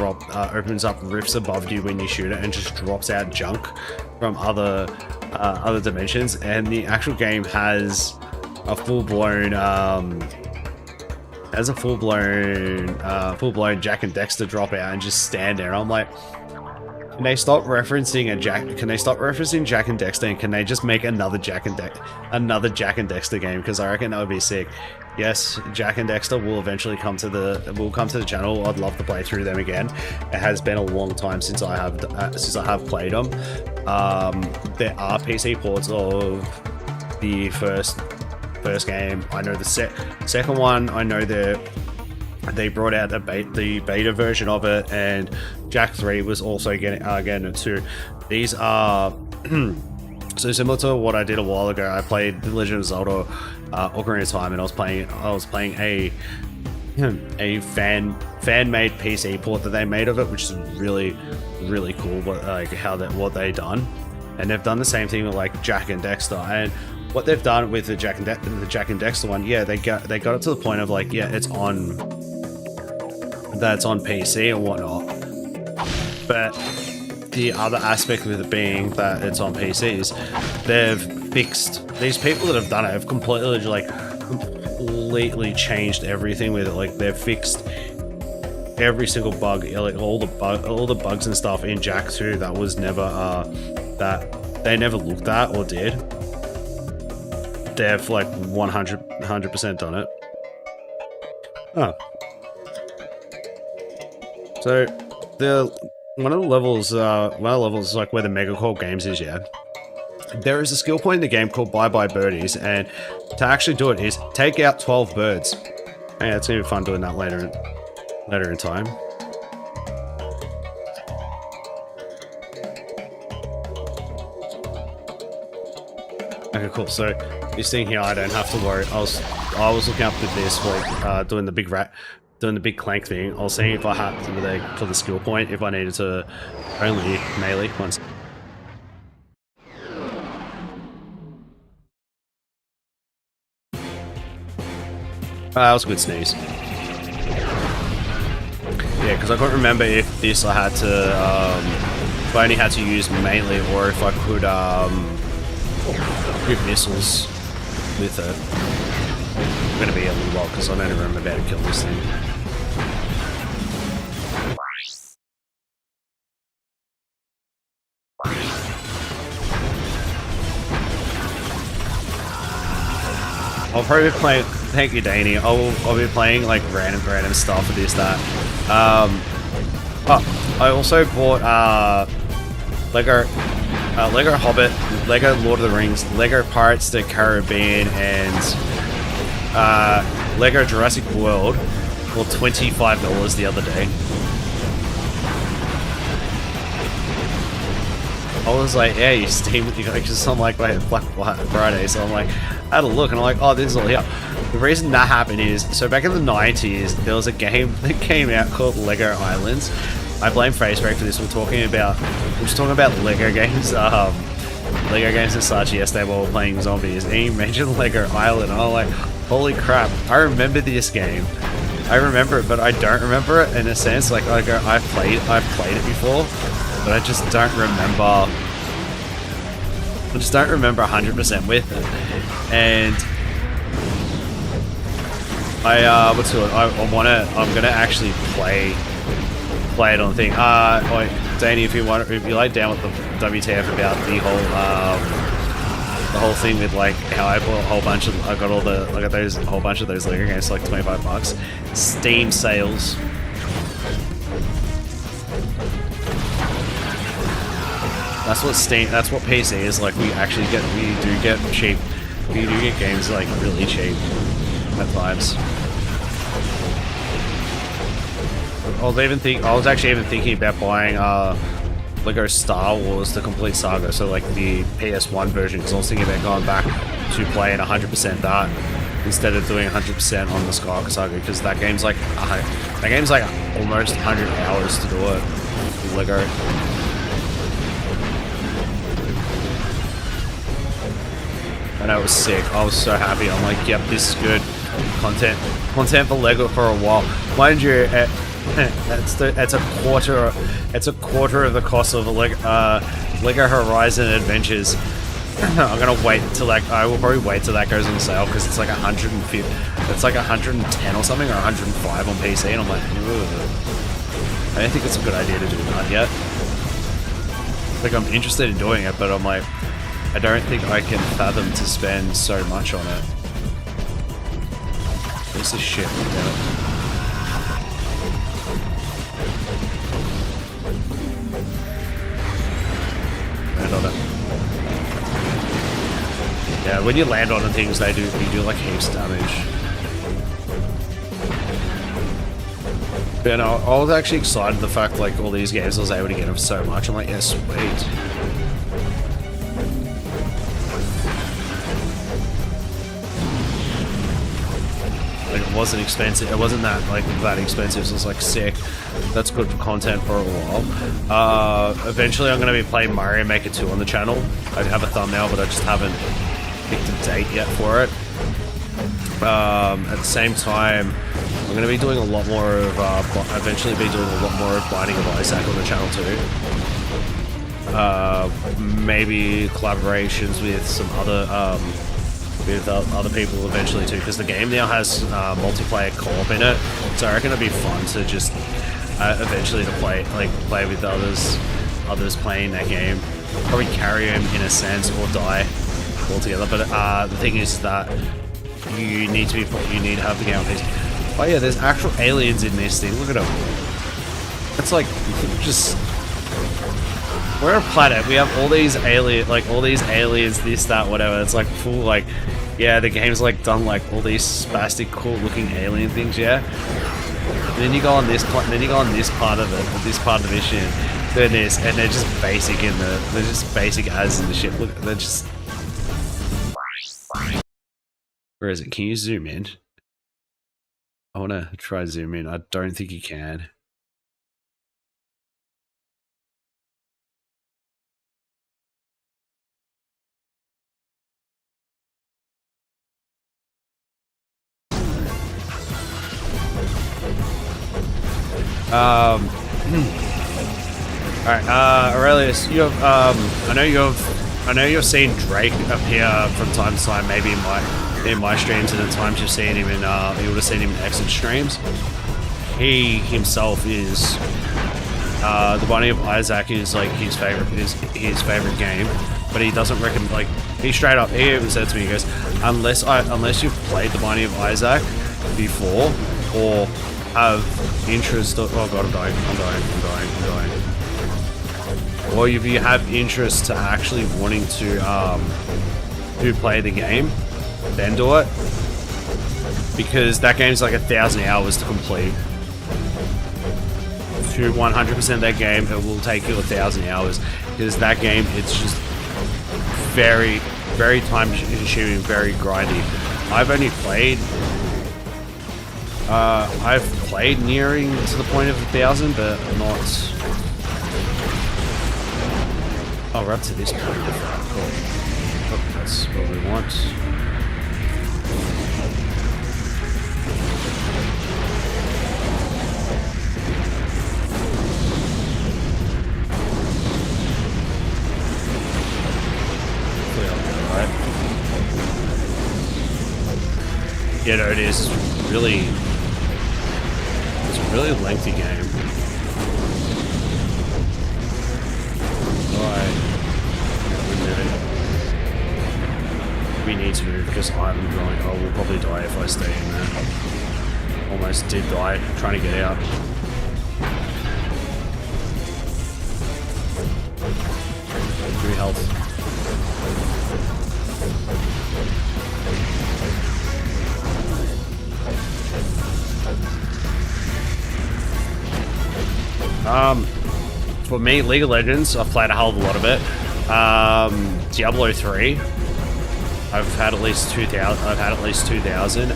opens up rifts above you when you shoot it and just drops out junk from other dimensions, and the actual game has a full-blown Jack and Dexter drop out and just stand there. I'm like, can they stop referencing Jack and Dexter, and can they just make another Jack and Dexter game? Because I reckon that would be sick. Yes, Jack and Dexter will eventually come to the channel. I'd love to play through them again. It has been a long time since I have played them. There are PC ports of the first game. I know the second one. I know they brought out the beta version of it, and Jack 3 was also getting it too. These are so similar to what I did a while ago. I played The Legend of Zelda Ocarina of Time, and I was playing a fan-made PC port that they made of it, which is really cool. What they done, and they've done the same thing with like Jack and Dexter. And what they've done with the Jack and Dexter one, yeah, they got it to the point of like, yeah, it's on PC and whatnot, but the other aspect with it being that it's on PCs, they've fixed, these people that have done it have completely changed everything with it. Like, they've fixed every single bug, like all the bugs and stuff in Jack 2 that was never that they never looked at or did. They've like 100% done it. Oh. So one of the levels is like where the Megacore Games is, yeah. There is a skill point in the game called Bye Bye Birdies, and to actually do it is take out 12 birds. Yeah, it's gonna be fun doing that later in time. Okay, cool. So this thing here, I don't have to worry. I was looking up with this, like doing the big clank thing. I was seeing if I had to for the skill point, if I needed to only melee once. That was a good sneeze. Yeah, because I couldn't remember if this I had to, if I only had to use melee or if I could shoot missiles with it. I'm going to be a little while because I don't remember about to kill this thing. I'll probably be playing. Thank you, Danny. I'll be playing like random stuff with this, that. I also bought Lego Hobbit, Lego Lord of the Rings, Lego Pirates of the Caribbean, and Lego Jurassic World for $25 the other day. I was like, yeah, you Steam with you guys, just on like Black Friday, so I'm like, I had a look and I'm like, oh, this is all here. The reason that happened is, so back in the 90s, there was a game that came out called Lego Islands. I blame Facebook for this. We're talking about Lego games, Lego games and such yesterday while we were playing zombies, and he mentioned Lego Island, and I'm like, holy crap, I remember this game. I remember it, but I don't remember it in a sense. Like I've played it before, but I just don't remember. I just don't remember 100% with it. And I'm gonna actually play it on the thing. Danny, if you like down with the WTF about the whole the whole thing with like how I bought a whole bunch of, I got those a whole bunch of those Lego games for like $25. Steam sales. That's what PC is like. We do get cheap. We do get games like really cheap at times. I was actually even thinking about buying Lego Star Wars The Complete Saga, so like the PS1 version, because I was thinking about going back to playing 100% that instead of doing 100% on the Skywalker Saga, because that game's like almost 100 hours to do it. Lego. And I was sick. I was so happy. I'm like, yep, this is good content for Lego for a while. Mind you, it's a quarter of the cost of Lego Horizon Adventures. I'm gonna wait till I will probably wait till that goes on sale, because it's like 150. It's like 110 or something, or 105 on PC, and I'm like, ugh. I don't think it's a good idea to do that yet. Like, I'm interested in doing it, but I'm like, I don't think I can fathom to spend so much on it. Piece of shit, damn it. Land on it. Yeah, when you land on things, you do like heaps of damage. But no, I was actually excited the fact like all these games I was able to get them for so much. I'm like, yeah, sweet. Like, it wasn't expensive. It wasn't that expensive. So it was like sick. That's good content for a while. Eventually, I'm going to be playing Mario Maker 2 on the channel. I have a thumbnail, but I just haven't picked a date yet for it. At the same time, I'm going to be doing a lot more of. Eventually, be doing a lot more of Binding of Isaac on the channel too. Maybe collaborations with some other. With other people eventually too, because the game now has multiplayer co-op in it, so I reckon it'd be fun to just eventually to play with others playing that game. Probably carry him in a sense or die altogether. But the thing is that you need to have the game on PC. Oh yeah, there's actual aliens in this thing. Look at them. It's like just. We're a planet. We have all these aliens, this, that, whatever. It's like full, like, yeah, the game's like done like all these spastic, cool-looking alien things, yeah. And then you go on this part of the mission. Then this, and they're just basic as in the ship. Look, they're just. Where is it? Can you zoom in? I want to try zoom in. I don't think you can. Alright, Aurelius, you have, I know you've seen Drake appear from time to time, maybe in my streams, and at times you've seen him in, you would have seen him in Exit streams. He himself is, the Binding of Isaac is like his favorite game, but he doesn't recommend, like, he straight up, he even said to me, he goes, unless you've played the Binding of Isaac before, or have interest. Oh god, I'm dying. Or if you have interest to actually wanting to play the game, then do it, because that game's like 1,000 hours to complete. To 100% that game, it will take you 1,000 hours, because that game, it's just very, very time consuming, very grindy. I've played nearing to the point of 1,000, but not. Oh, we're up to this point. Cool. Oh, that's what we want. Right? Yeah, no, it is really. It's a really lengthy game. Alright. need to move because I will probably die if I stay in there. Almost did die trying to get out. 3 health. For me, League of Legends, I've played a hell of a lot of it. Diablo 3, I've had at least 2,000.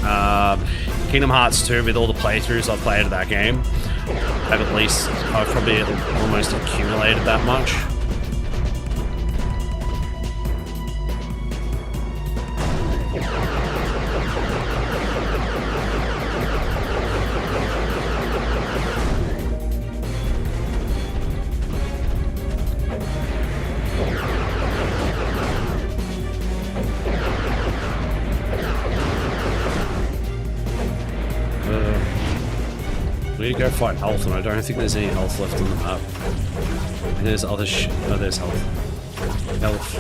Kingdom Hearts 2, with all the playthroughs I've played of that game, I've probably almost accumulated that much. We need to go fight health, and I don't think there's any health left on the map. And there's other oh, there's health. Health.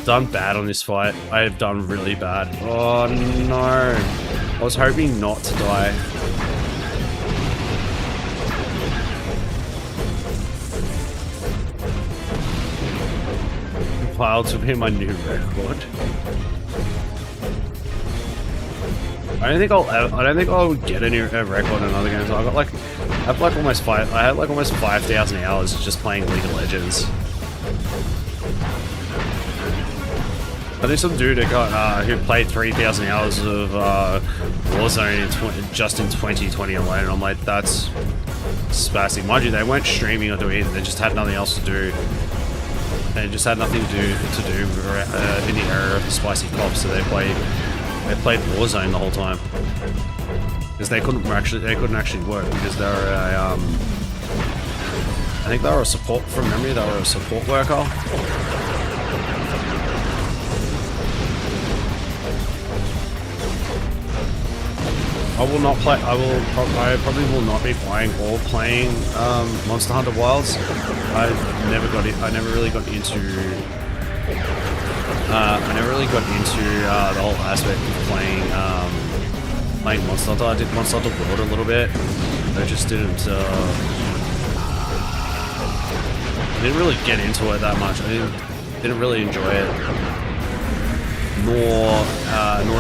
Done bad on this fight. I have done really bad. Oh no. I was hoping not to die. Compiled to be my new record. I don't think I'll get a new record in other games. I had like almost 5,000 hours just playing League of Legends. I think some dude who played 3,000 hours of Warzone just in 2020 alone, and I'm like, that's spastic. Mind you, they weren't streaming or doing it, they just had nothing else to do. They just had nothing to do in the era of the spicy cops, so they played Warzone the whole time. Because they couldn't actually work because they were a I think they were a support, from memory, they were a support worker. I probably will not be buying or playing Monster Hunter Wilds. I never really got into the whole aspect of playing Monster Hunter. I did Monster Hunter World a little bit. I just didn't really get into it that much. I didn't really enjoy it. Nor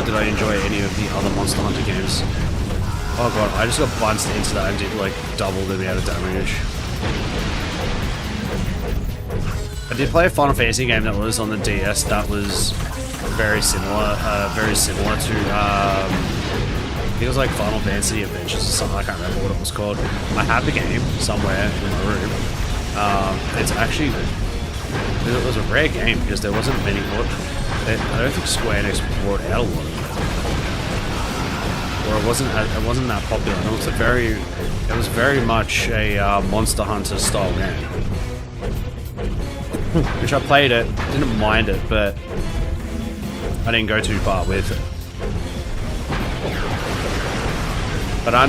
did I enjoy any of the other Monster Hunter games. Oh god, I just got bunched into that and did like double the amount of damage. I did play a Final Fantasy game that was on the DS that was very similar to I think it was like Final Fantasy Adventures or something. I can't remember what it was called. I have the game somewhere in my room. It's actually, it was a rare game because there wasn't many more. I don't think Square Enix brought out a lot of it. Or it wasn't that popular. It was very much a Monster Hunter style game. Which I played it, didn't mind it, but I didn't go too far with it. But I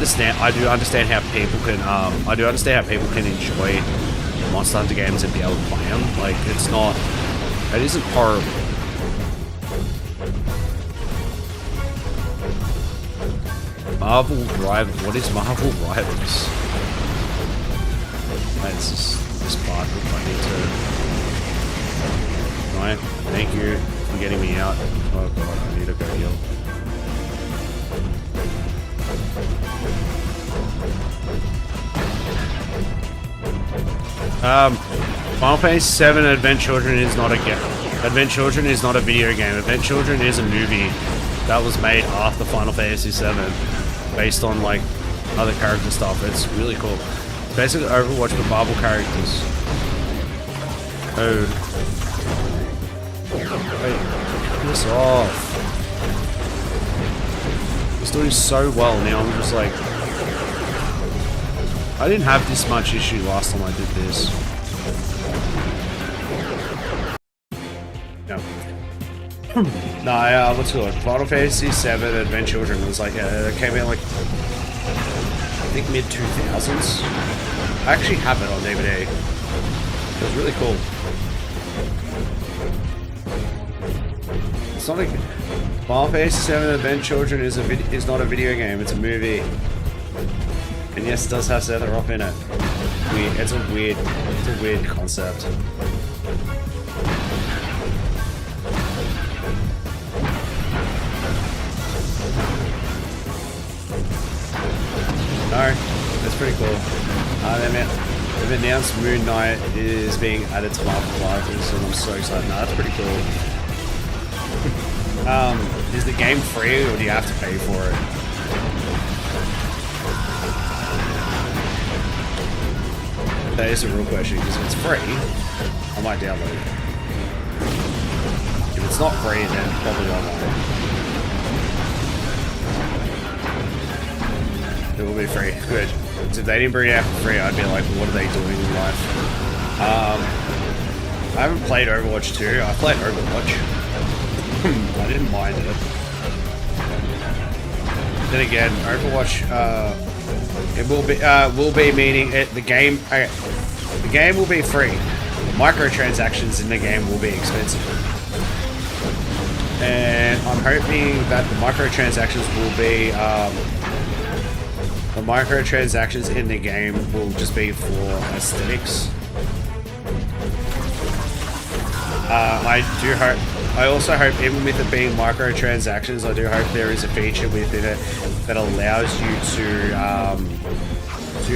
do understand how people can enjoy Monster Hunter games and be able to play them. Like, it isn't horrible. Marvel Rivals. What is Marvel Rivals? That's just this part that I need to. Right, thank you for getting me out. Oh god, I need to go heal. Final Fantasy VII Advent Children is not a game. Advent Children is not a video game. Advent Children is a movie that was made after Final Fantasy VII, based on like other character stuff. It's really cool. It's basically Overwatch with Marvel characters. Oh. Wait, piss off. It's doing so well now. I'm just like, I didn't have this much issue last time I did this. No. No, what's it called? Final Fantasy VII Advent Children was like, it came out like, I think mid-2000s. I actually have it on DVD. It was really cool. It's not like Final Fantasy VII Advent Children is not a video game. It's a movie. And yes, it does have Sephiroth in it. It's a weird concept. No, that's pretty cool. They've announced Moon Knight is being added to Marvel Rivals, and I'm so excited. No, that's pretty cool. Is the game free, or do you have to pay for it? That is a real question, because if it's free, I might download it. If it's not free, then probably I won't. It will be free. Good. Because if they didn't bring it out for free, I'd be like, what are they doing in life? I haven't played Overwatch 2. I played Overwatch. I didn't mind it. Then again, Overwatch, it will be meaning the game will be free. The microtransactions in the game will be expensive. And I'm hoping that the microtransactions will be the microtransactions in the game will just be for aesthetics. I also hope, even with it being microtransactions, I do hope there is a feature within it that allows you to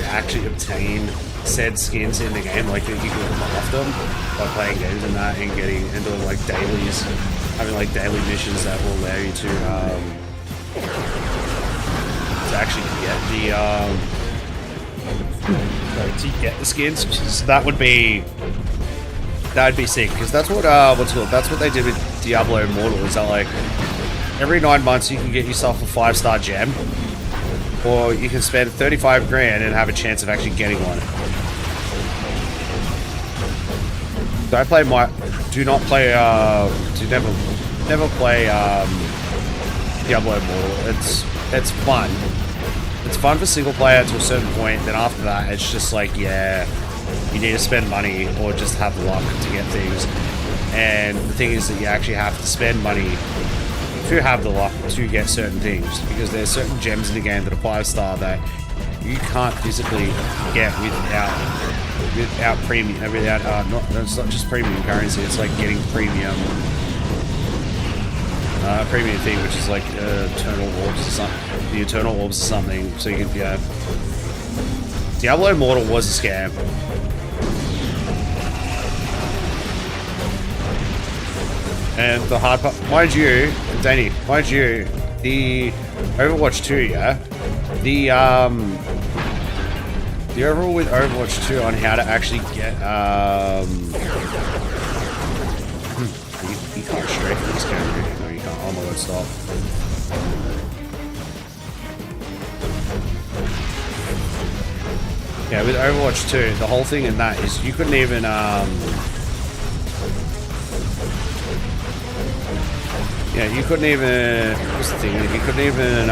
actually obtain said skins in the game, like that you can unlock them by playing games and that, and doing like dailies, having like daily missions that will allow you to actually get the skins. So that would be sick, because that's what that's what they did with Diablo Immortal. Is that like every 9 months you can get yourself a 5-star gem, or you can spend 35 grand and have a chance of actually getting one. Never play Diablo Immortal. It's fun. It's fun for single player to a certain point. Then after that, it's just like, yeah, you need to spend money or just have luck to get things. And the thing is that you actually have to spend money to have the luck to get certain things, because there's certain gems in the game that are 5-star that you can't physically get without premium. It's not just premium currency. It's like getting premium thing, which is like eternal orbs or something. The eternal orbs or something. So you can, yeah. Diablo Immortal was a scam. And the hard part, mind you, Danny, the Overwatch 2, yeah, the overall with Overwatch 2 on how to actually get you can't strafe this camera. No, you can't. Oh my god, stop. Yeah, with Overwatch 2, the whole thing in that is you couldn't even yeah, you couldn't even, what's the thing, you couldn't even,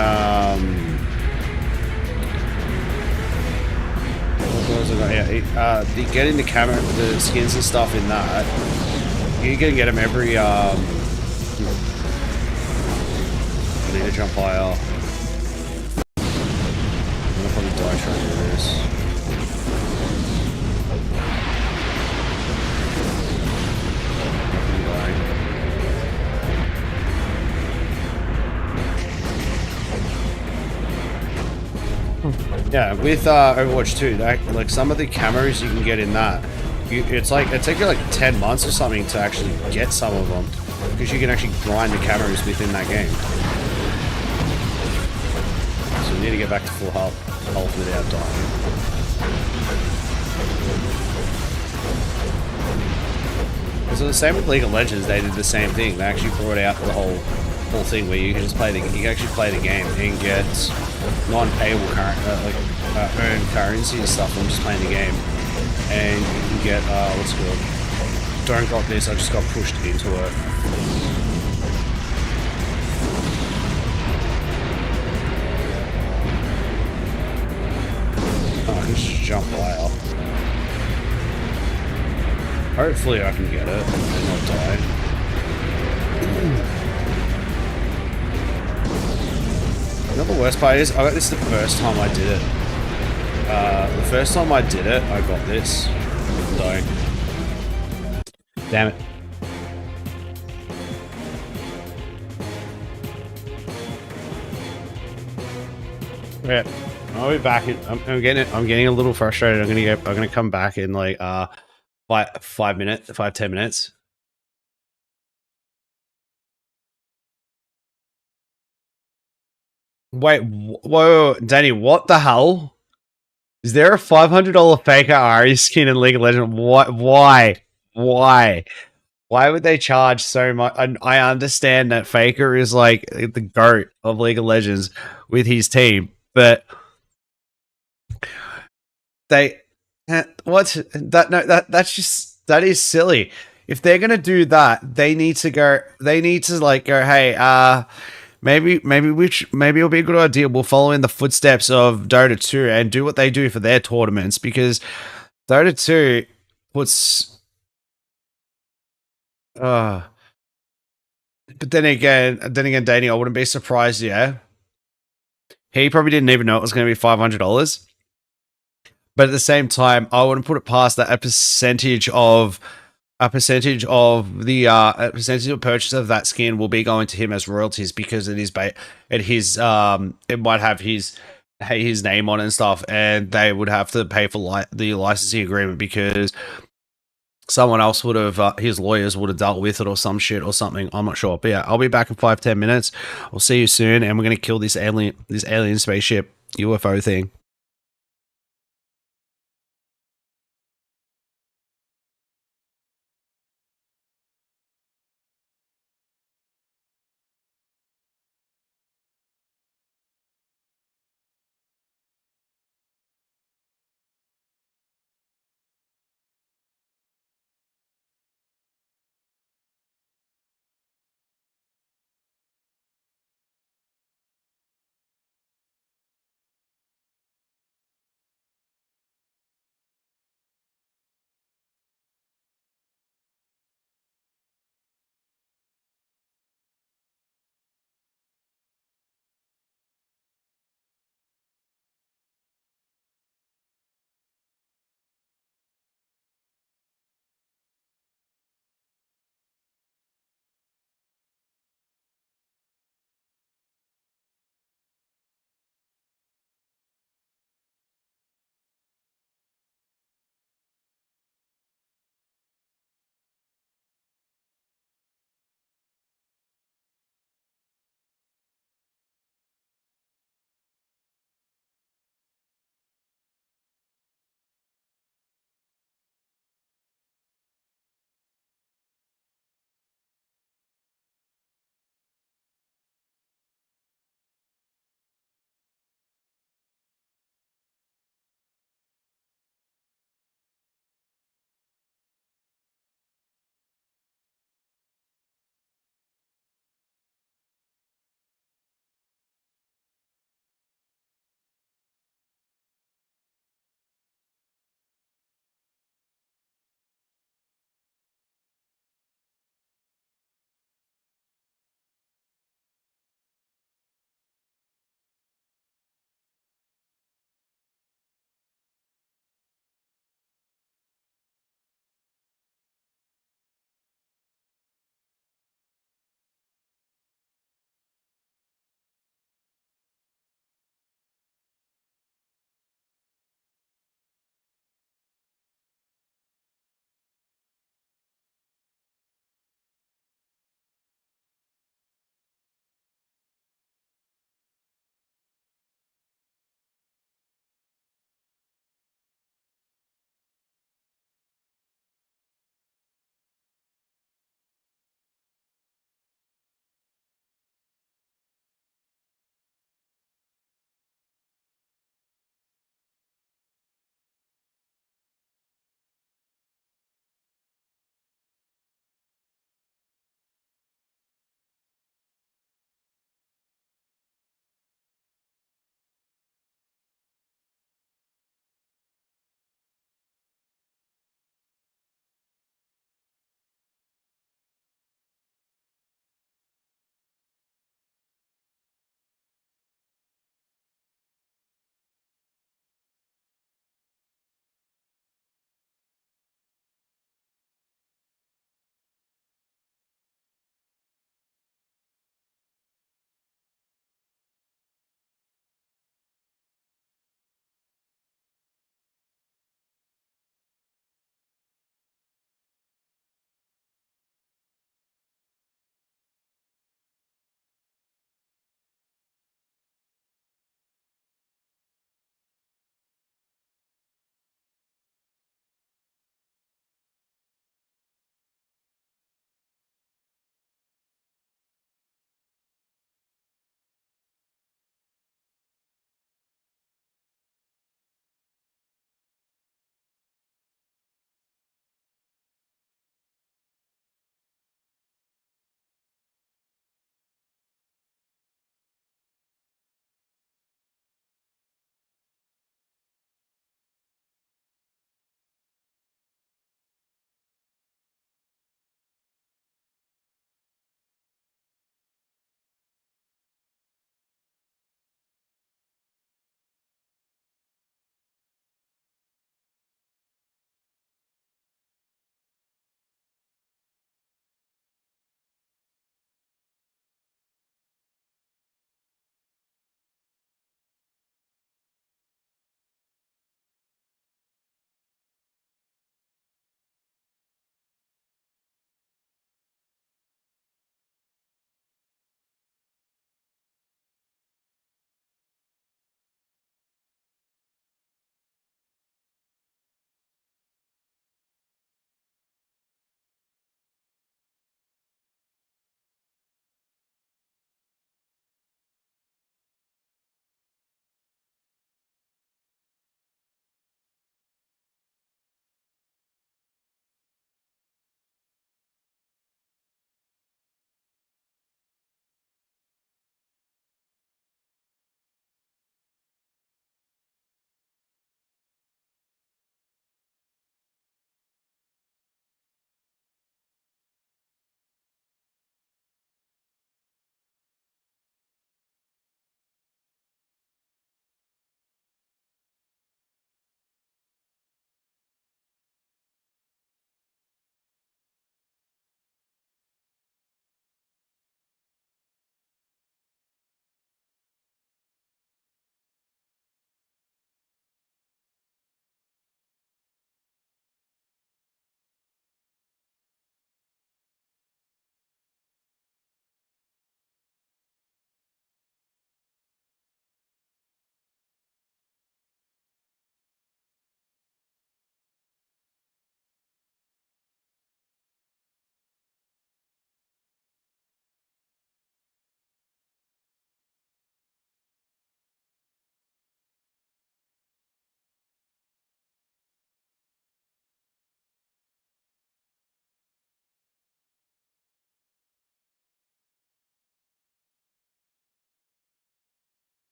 what was it? Yeah, getting the camera, the skins and stuff in that, you can get them every, I need to jump higher. I'm gonna probably die trying to do this. Yeah, with Overwatch 2, like some of the cameras you can get in that, it takes you like 10 months or something to actually get some of them, because you can actually grind the cameras within that game. So you need to get back to full health without dying. So the same with League of Legends, they did the same thing. They actually brought out the whole thing where you can just play you can actually play the game and get non-payable earn currency and stuff from just playing the game, and you can get what's it called? Don't got this. I just got pushed into it. Oh, I can just jump higher. Hopefully I can get it and not die. You know the worst part is, I got this the first time I did it. The first time I did it, I got this. So, damn it. Yeah, I'll be back. I'm getting a little frustrated. I'm gonna come back in like 5 minutes, 5-10 minutes. Wait, whoa, Danny, what the hell? Is there a $500 Faker Ari skin in League of Legends? What? Why? Why? Why would they charge so much? I understand that Faker is like the GOAT of League of Legends with his team, but they what that no that's just that is silly. If they're gonna do that, they need to like go, hey, maybe it'll be a good idea. We'll follow in the footsteps of Dota 2 and do what they do for their tournaments, because Dota 2 puts but then again, Danny, I wouldn't be surprised, yeah. He probably didn't even know it was gonna be $500. But at the same time, I wouldn't put it past that a percentage of purchase of that skin will be going to him as royalties, because it is it might have his name on it and stuff, and they would have to pay for the licensing agreement because someone else would have his lawyers would have dealt with it or some shit or something. I'm not sure, but yeah, I'll be back in 5-10 minutes. I'll see you soon, and we're gonna kill this alien spaceship UFO thing.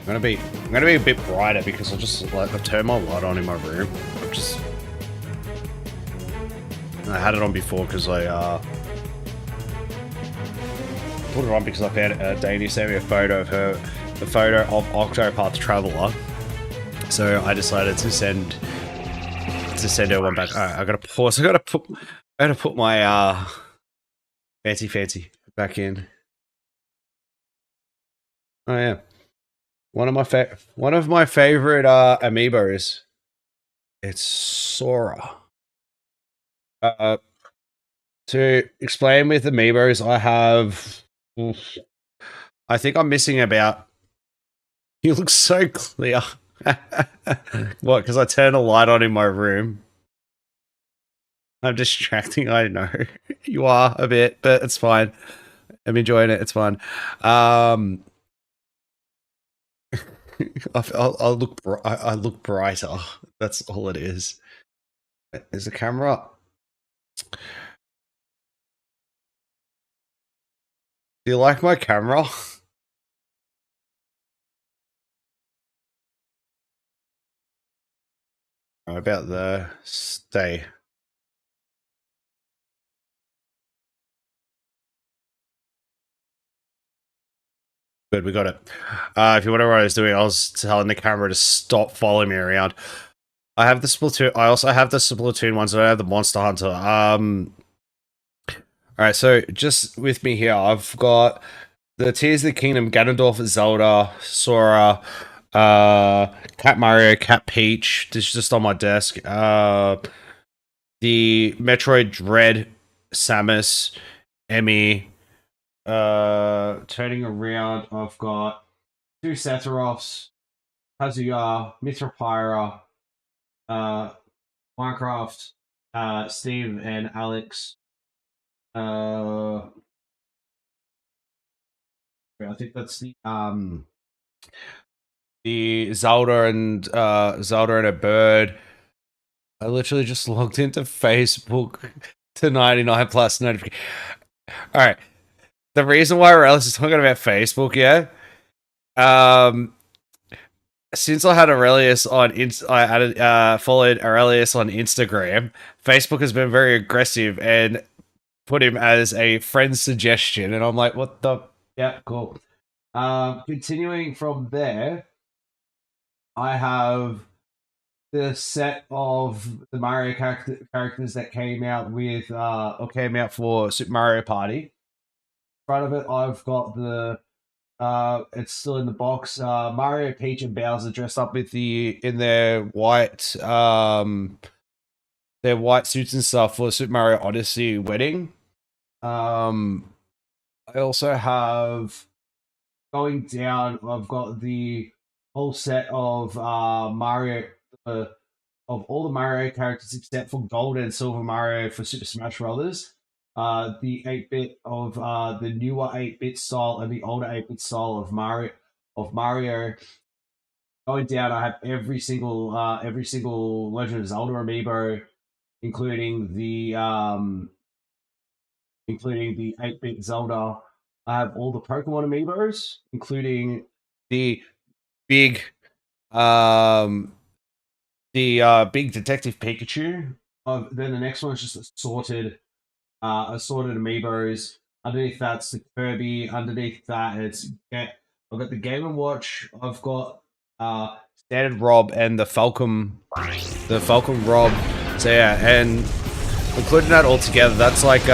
I'm gonna be a bit brighter because I've turned my light on in my room. I had it on before because I put it on because I found Dani sent me a photo of Octopath Traveler. So I decided to send her one back. Alright, I gotta pause. I gotta put my fancy back in. Oh yeah. One of my favorite amiibos. It's Sora. To explain with amiibos, I think I'm missing about. You look so clear. What? Because I turned a light on in my room. I'm distracting. I know you are a bit, but it's fine. I'm enjoying it. It's fun. I look brighter. That's all it is. Is the camera? Do you like my camera? How about the stay? Good, we got it. If you wonder what I was doing, I was telling the camera to stop following me around. I have the Splatoon. I also have the Splatoon ones. I don't have the Monster Hunter. Alright, so just with me here, I've got the Tears of the Kingdom, Ganondorf, Zelda, Sora, Cat Mario, Cat Peach. This is just on my desk. The Metroid Dread, Samus, Emmy. Turning around, I've got 2 Sephiroths, Kazuya, Mithra Pyra, Minecraft, Steve and Alex. I think that's the Zelda and a bird. I literally just logged into Facebook to 99 plus notifications. All right. The reason why Aurelius is talking about Facebook, yeah. Since I had Aurelius on, followed Aurelius on Instagram. Facebook has been very aggressive and put him as a friend suggestion, and I'm like, what the? Yeah, cool. Continuing from there, I have the set of the Mario characters that came out with or came out for Super Mario Party. In front of it, I've got the it's still in the box. Mario, Peach, and Bowser dressed up with in their white suits and stuff for Super Mario Odyssey wedding. I also have going down. I've got the whole set of Mario of all the Mario characters except for Gold and Silver Mario for Super Smash Brothers. The 8-bit of the newer 8-bit style and the older 8-bit style of Mario. Going down, I have every single Legend of Zelda amiibo, including the 8-bit Zelda. I have all the Pokemon amiibos, including the big big Detective Pikachu. Then the next one is just assorted amiibos. Underneath that's the Kirby. Underneath that I've got the Game & Watch. I've got Standard Rob and the Falcon Rob. So yeah, and including that all together, that's like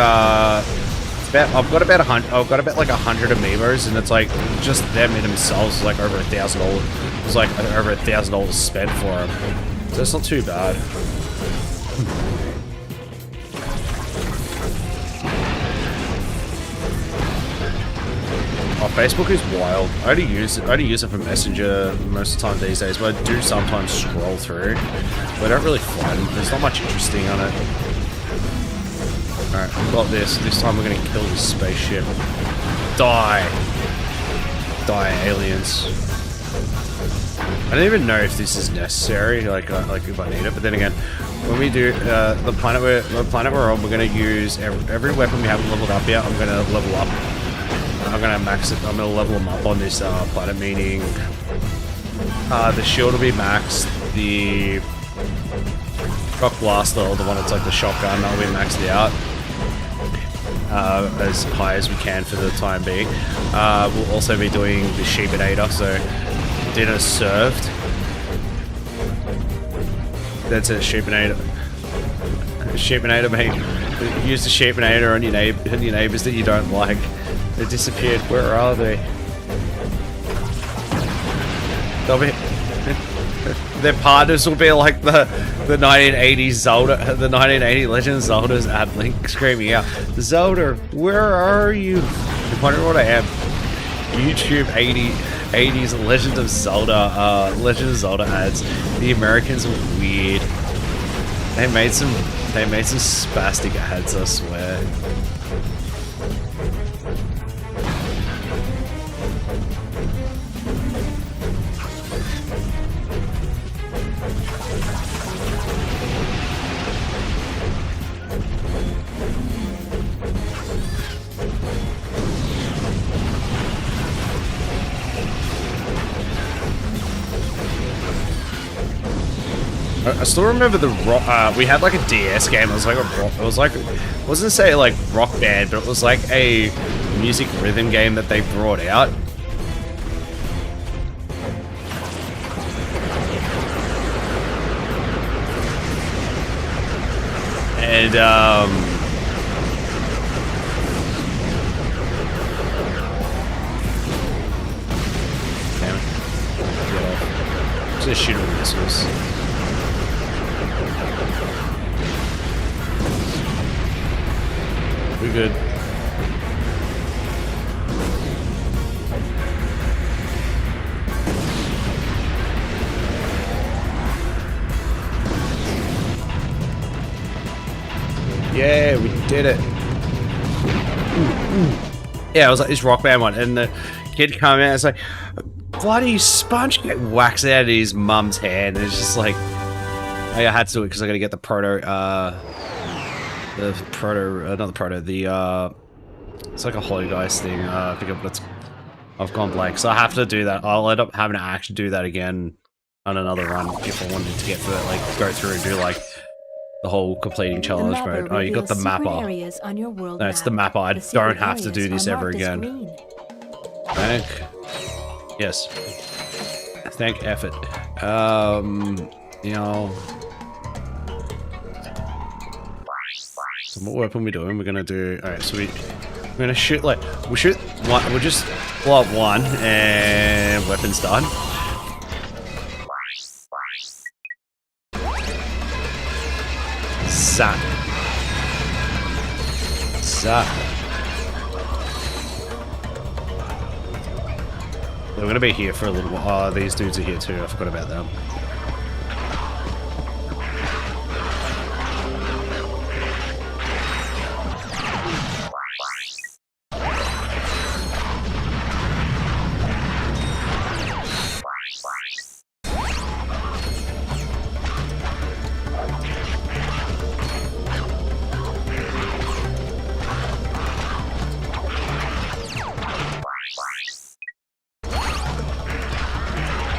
I've got about like 100 amiibos, and it's like just them in themselves is like over $1,000. It's like over $1,000 spent for them, so it's not too bad. Oh, Facebook is wild. I only use it for Messenger most of the time these days, but I do sometimes scroll through. But I don't really find there's not much interesting on it. Alright, we've got this. This time we're gonna kill this spaceship. Die, aliens. I don't even know if this is necessary, like if I need it. But then again, when we do the planet we're on, we're gonna use every weapon we haven't leveled up yet. I'm gonna level up. I'm gonna max it. I'm gonna level them up on this planet, meaning The shield will be maxed. The shock blaster, or the one that's like the shotgun, that'll be maxed out as high as we can for the time being. We'll also be doing the Sheepinator, so dinner served. That's a Sheepinator. Sheepinator, mate. Use the Sheepinator on your neighbors that you don't like. They disappeared. Where are they? They'll be. Their partners will be like the 1980s Zelda, the 1980 Legend of Zelda's ad Link screaming out, "Zelda, where are you?" I'm wondering what I am. YouTube 80s Legend of Zelda ads. The Americans are weird. They made some spastic ads, I swear. I still remember the rock. We had like a DS game. It was like I wasn't say like Rock Band, but it was like a music rhythm game that they brought out. And damn it. Get off. I'm just gonna shoot him with missiles. We're good. Yeah, we did it. Yeah, it was like this Rock Band one, and the kid come out, it's like, bloody sponge get waxed out of his mum's hand, and it's just like, I had to do it because I gotta get the it's like a Holygeist thing. I think I've gone blank, so I have to do that. I'll end up having to actually do that again on another run if I wanted to get through it, like go through and do like the whole completing challenge mode. Oh, you got the mapper. No, it's the mapper. I don't have to do this ever again. Yes. Thank effort. You know. So what weapon are we doing? We're gonna do. Alright, so we're gonna shoot like we'll shoot one. We'll just blow up one and weapon's done. Zap. Zap. We're gonna be here for a little while. Oh, these dudes are here too. I forgot about them.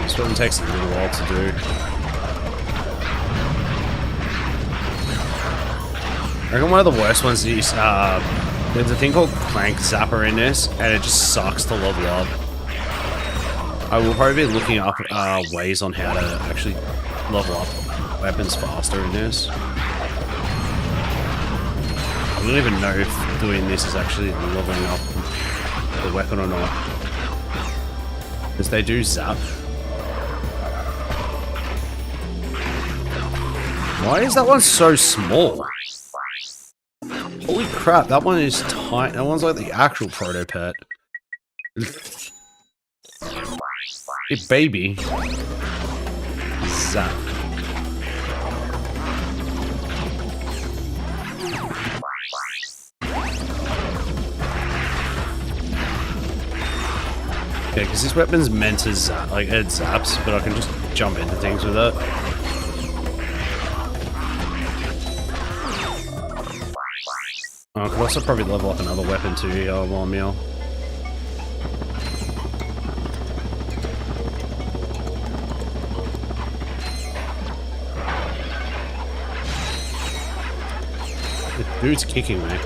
This one takes a little while to do. I reckon one of the worst ones is there's a thing called Clank Zapper in this, and it just sucks to level up. I will probably be looking up ways on how to actually level up weapons faster in this. I don't even know if doing this is actually leveling up the weapon or not. Because they do zap. Why is that one so small? Holy crap, that one is tiny. That one's like the actual proto-pet. Hey, baby. Zap. Okay, because this weapon's meant to zap, like it zaps, but I can just jump into things with it. I could also probably level up another weapon too while I'm here. Dude's kicking me.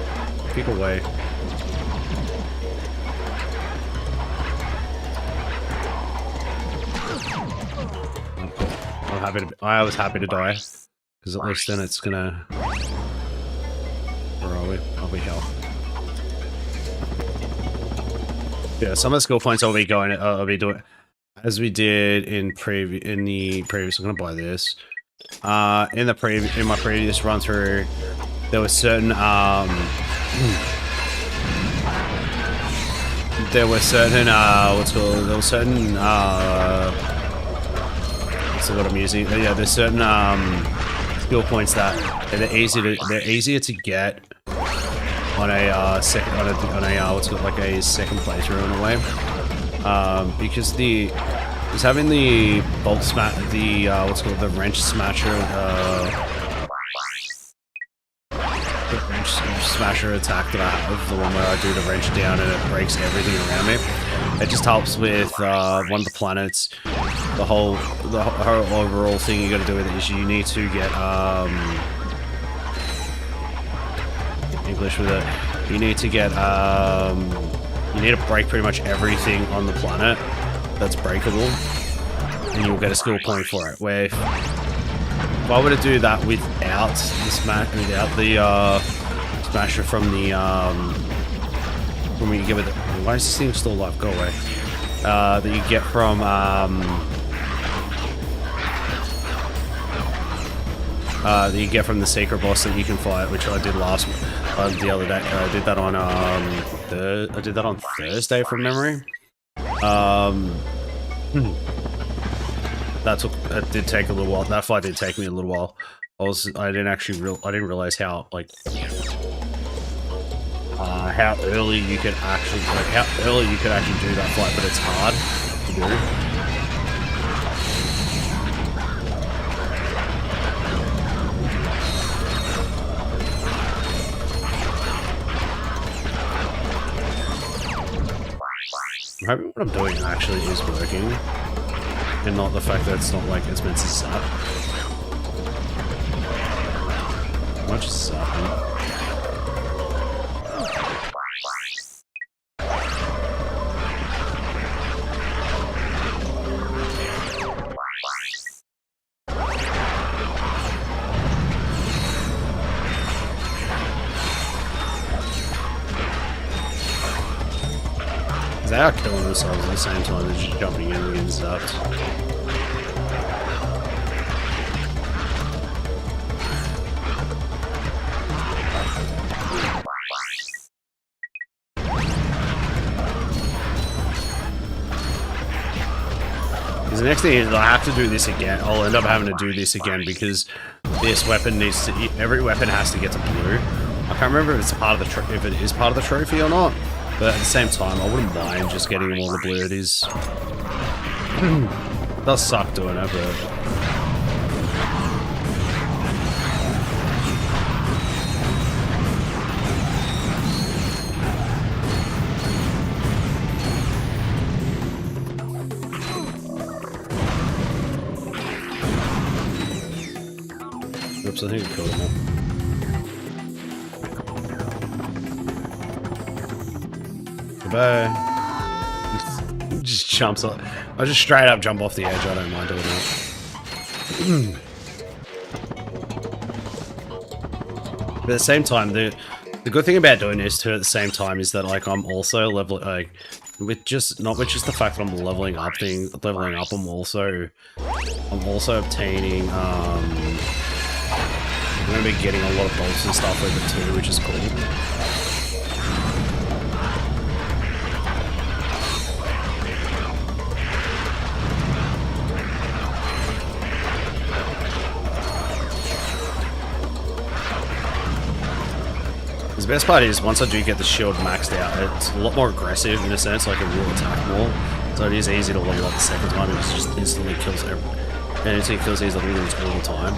Kick away. I was happy to die. Because at least then it's gonna... Where are we? Are we hell? Yeah, some of the skill points I'll be doing as we did in the previous. I'm gonna buy this. In my previous run through, there were certain what's the word I'm using? Yeah, there's certain skill points that they're easier to get on a second playthrough in a way, because having the bolt smash, the wrench smasher, attack that I have, the one where I do the wrench down and it breaks everything around me. It just helps with one of the planets. The whole overall thing you got to do with it is you need to get English with it. You need to get you need to break pretty much everything on the planet that's breakable, and you'll get a skill point for it. Where if I were to do that without the smasher from the when you give it, why is this thing still alive? Go away. That you get from the secret boss that you can fight, which I did the other day. I did that on Thursday from memory. That did take a little while. That fight did take me a little while. I didn't realize how how early you could actually do that fight, but it's hard to do. I'm hoping what I'm doing actually is working, and not the fact that it's not like it's meant to suck. Much sucking. They are killing themselves at the same time as just jumping in and getting stuffed. Because the next thing is I have to do this again. I'll end up having to do this again because this weapon needs to... Every weapon has to get to blue. I can't remember if it's part of the if it is part of the trophy or not. But at the same time, I wouldn't mind just getting them all the blue. It is... it does suck doing it, but... Oops, I think I killed him all. Goodbye. Just jumps off. I just straight up jump off the edge. I don't mind doing that. But at the same time, the good thing about doing this too at the same time is that like I'm also leveling, like with just the fact that I'm leveling up, I'm also obtaining I'm gonna be getting a lot of bolts and stuff with it too, which is cool. The best part is, once I do get the shield maxed out, it's a lot more aggressive in a sense, like it will attack more. So it is easy to level up the second time, and it just instantly kills these other ones all the time.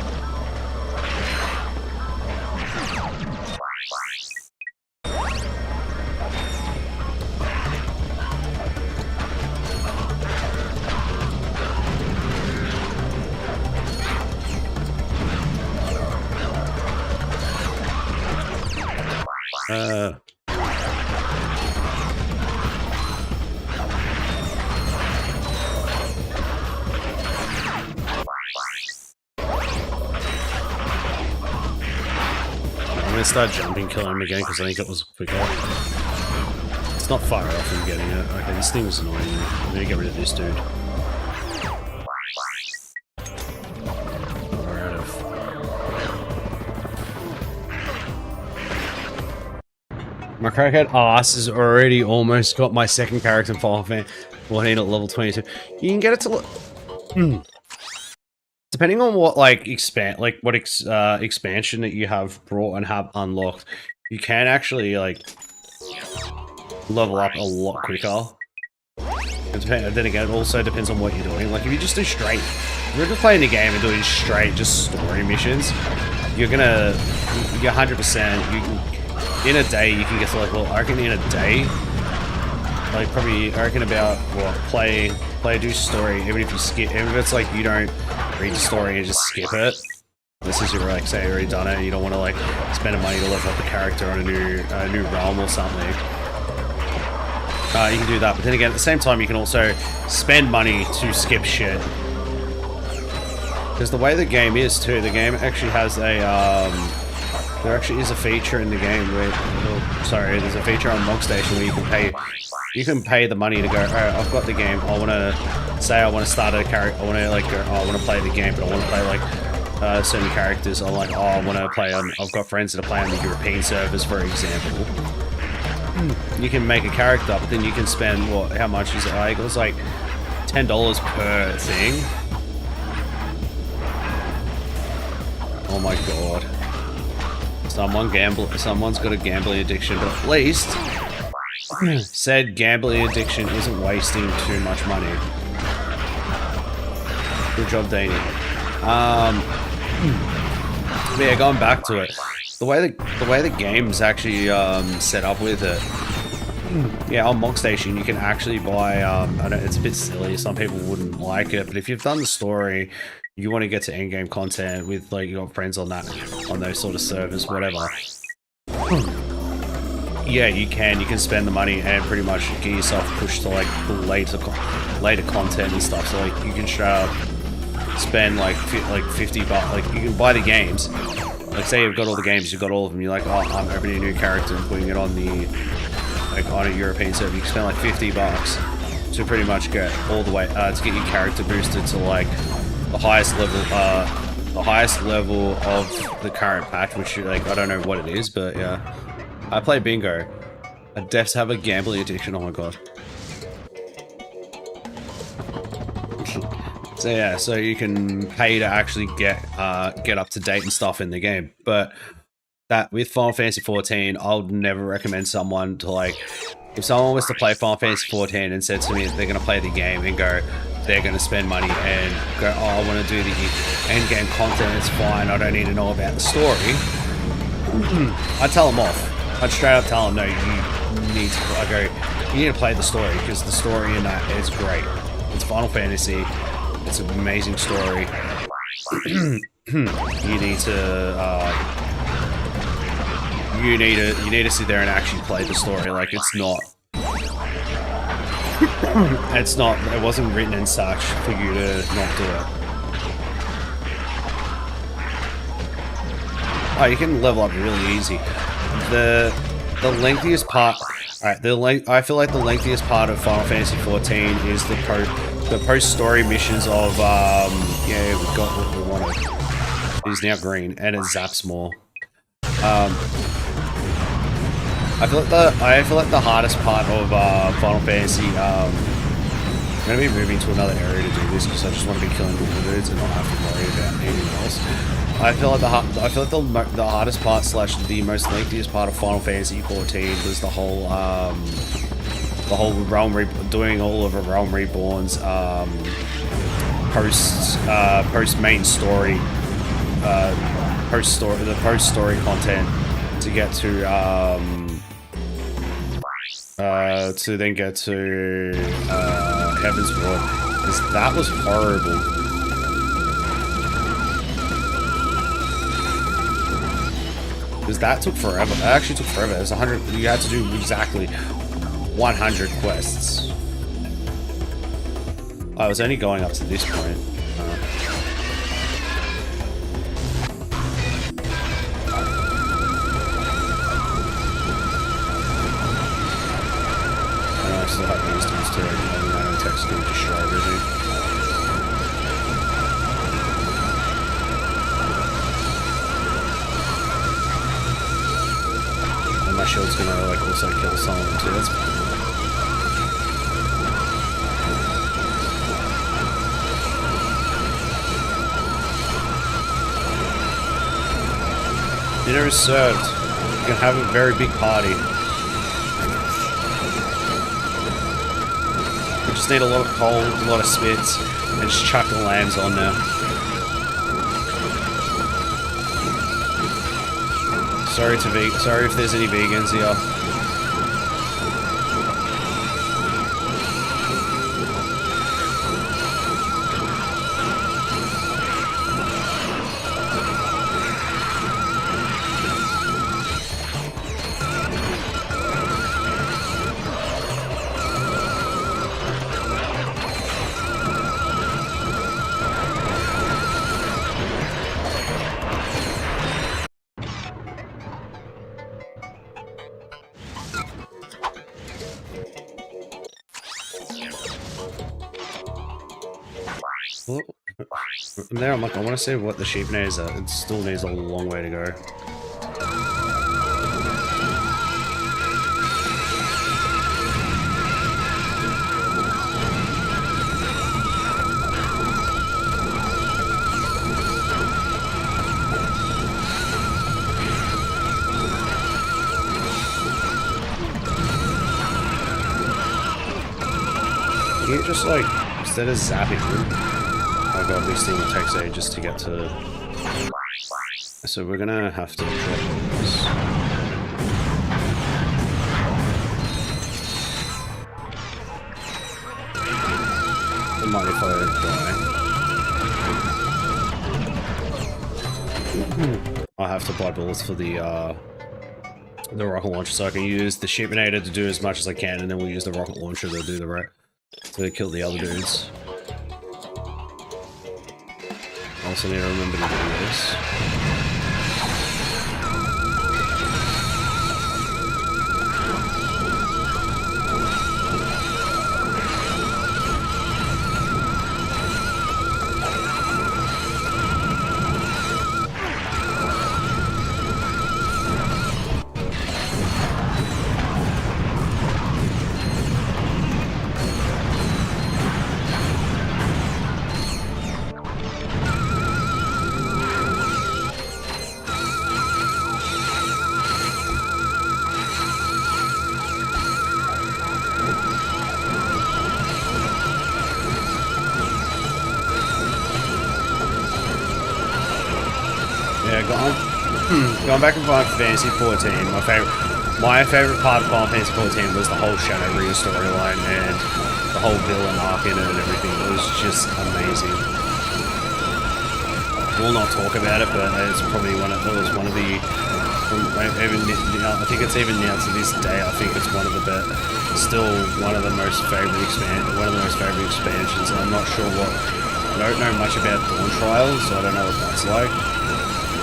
gonna start jumping, killing him again because I think it was quicker. It's not far off from getting it. Okay, this thing was annoying. I'm gonna get rid of this dude. My crackhead ass has already almost got my second character in Final Fantasy 14 at level 22. You can get it to depending on what expansion that you have brought and have unlocked, you can actually level up a lot quicker. Then again, it also depends on what you're doing. Like if you just do straight, if you're just playing the game and doing straight just story missions, you're 100%. You can. In a day, you can get to I reckon in a day, I reckon about play do story, even if you skip, even if it's you don't read the story and just skip it. This is your say you already done it and you don't want to spend the money to level up the character on a new realm or something. You can do that, but then again, at the same time, you can also spend money to skip shit. Because the way the game is too, the game actually has a there actually is a feature in the game where, there's a feature on Mog Station where you can pay the money to go, alright, I've got the game, I want to start a character, I want to play the game, but I want to play certain characters, I want to play on, I've got friends that are playing on the European servers, for example. You can make a character, but then you can spend, how much is it? It was $10 per thing. Oh my god. Someone's got a gambling addiction, but at least said gambling addiction isn't wasting too much money. Good job, Danny. But yeah, going back to it, the way the game's actually set up with it. Yeah, on Mog Station you can actually buy. I know it's a bit silly. Some people wouldn't like it, but if you've done the story, you want to get to end-game content with you got friends on those sort of servers, whatever. Yeah, you can spend the money and pretty much get yourself pushed to later content and stuff. So you can straight up spend $50. You can buy the games. Say you've got all the games, you've got all of them. You're oh, I'm opening a new character and putting it on the on a European server. You can spend $50 to pretty much get all the way to get your character boosted to the highest level of the current patch, which I don't know what it is, but yeah. I play bingo. I devs have a gambling addiction, oh my god. So yeah, so you can pay to actually get up to date and stuff in the game, but that with Final Fantasy 14, I would never recommend someone to if someone was to play Final Fantasy 14 and said to me that they're going to play the game and go, they're going to spend money and go, oh, I want to do the end game content, it's fine, I don't need to know about the story. I'd tell them off. I'd straight up tell them, no, you need to play the story, because the story in that is great. It's Final Fantasy, it's an amazing story. You need to sit there and actually play the story. It wasn't written and such for you to not do it. Oh, you can level up really easy. The lengthiest part, alright, I feel like the lengthiest part of Final Fantasy 14 is the post-story missions of, yeah, we got what we wanted. He's now green, and it zaps more. I feel like the hardest part of Final Fantasy. I'm gonna be moving to another area to do this because I just want to be killing all the dudes and not have to worry about anything else. I feel like the hardest part / the most lengthiest part of Final Fantasy 14 was the whole doing all of a Realm Reborn's post main story, the post story content to get to then get to Heaven's Ward, because that was horrible. Because that took forever. That actually took forever. It was 100. You had to do exactly 100 quests. I was only going up to this point. still have these dudes to nanotechs can destroy everything. And my shield's gonna like also kill some of them too. That's fine. Dinner is served. You can have a very big party. We just need a lot of coal, a lot of spits, and just chuck the lambs on there. Sorry if there's any vegans here. From there, I'm like, I want to see what the sheep needs. It still needs a long way to go. You just like, instead of zapping them, oh god, this thing takes ages to get to. So we're gonna have to drop this. Don't mind if I die. I have to buy bullets for the rocket launcher, so I can use the shipinator to do as much as I can, and then we'll use the rocket launcher to do the rest. To kill the other dudes. Also need to remember to do this. Going back and forth for Fantasy 14, my favorite part of Final Fantasy 14 was the whole Shadowbringers storyline and the whole villain arc in it and everything. It was just amazing. We'll not talk about it, but it's probably one of the, I think it's even now to this day, I think it's one of the one of the most favorite expansions. I'm not sure I don't know much about Dawn Trials, so I don't know what that's like.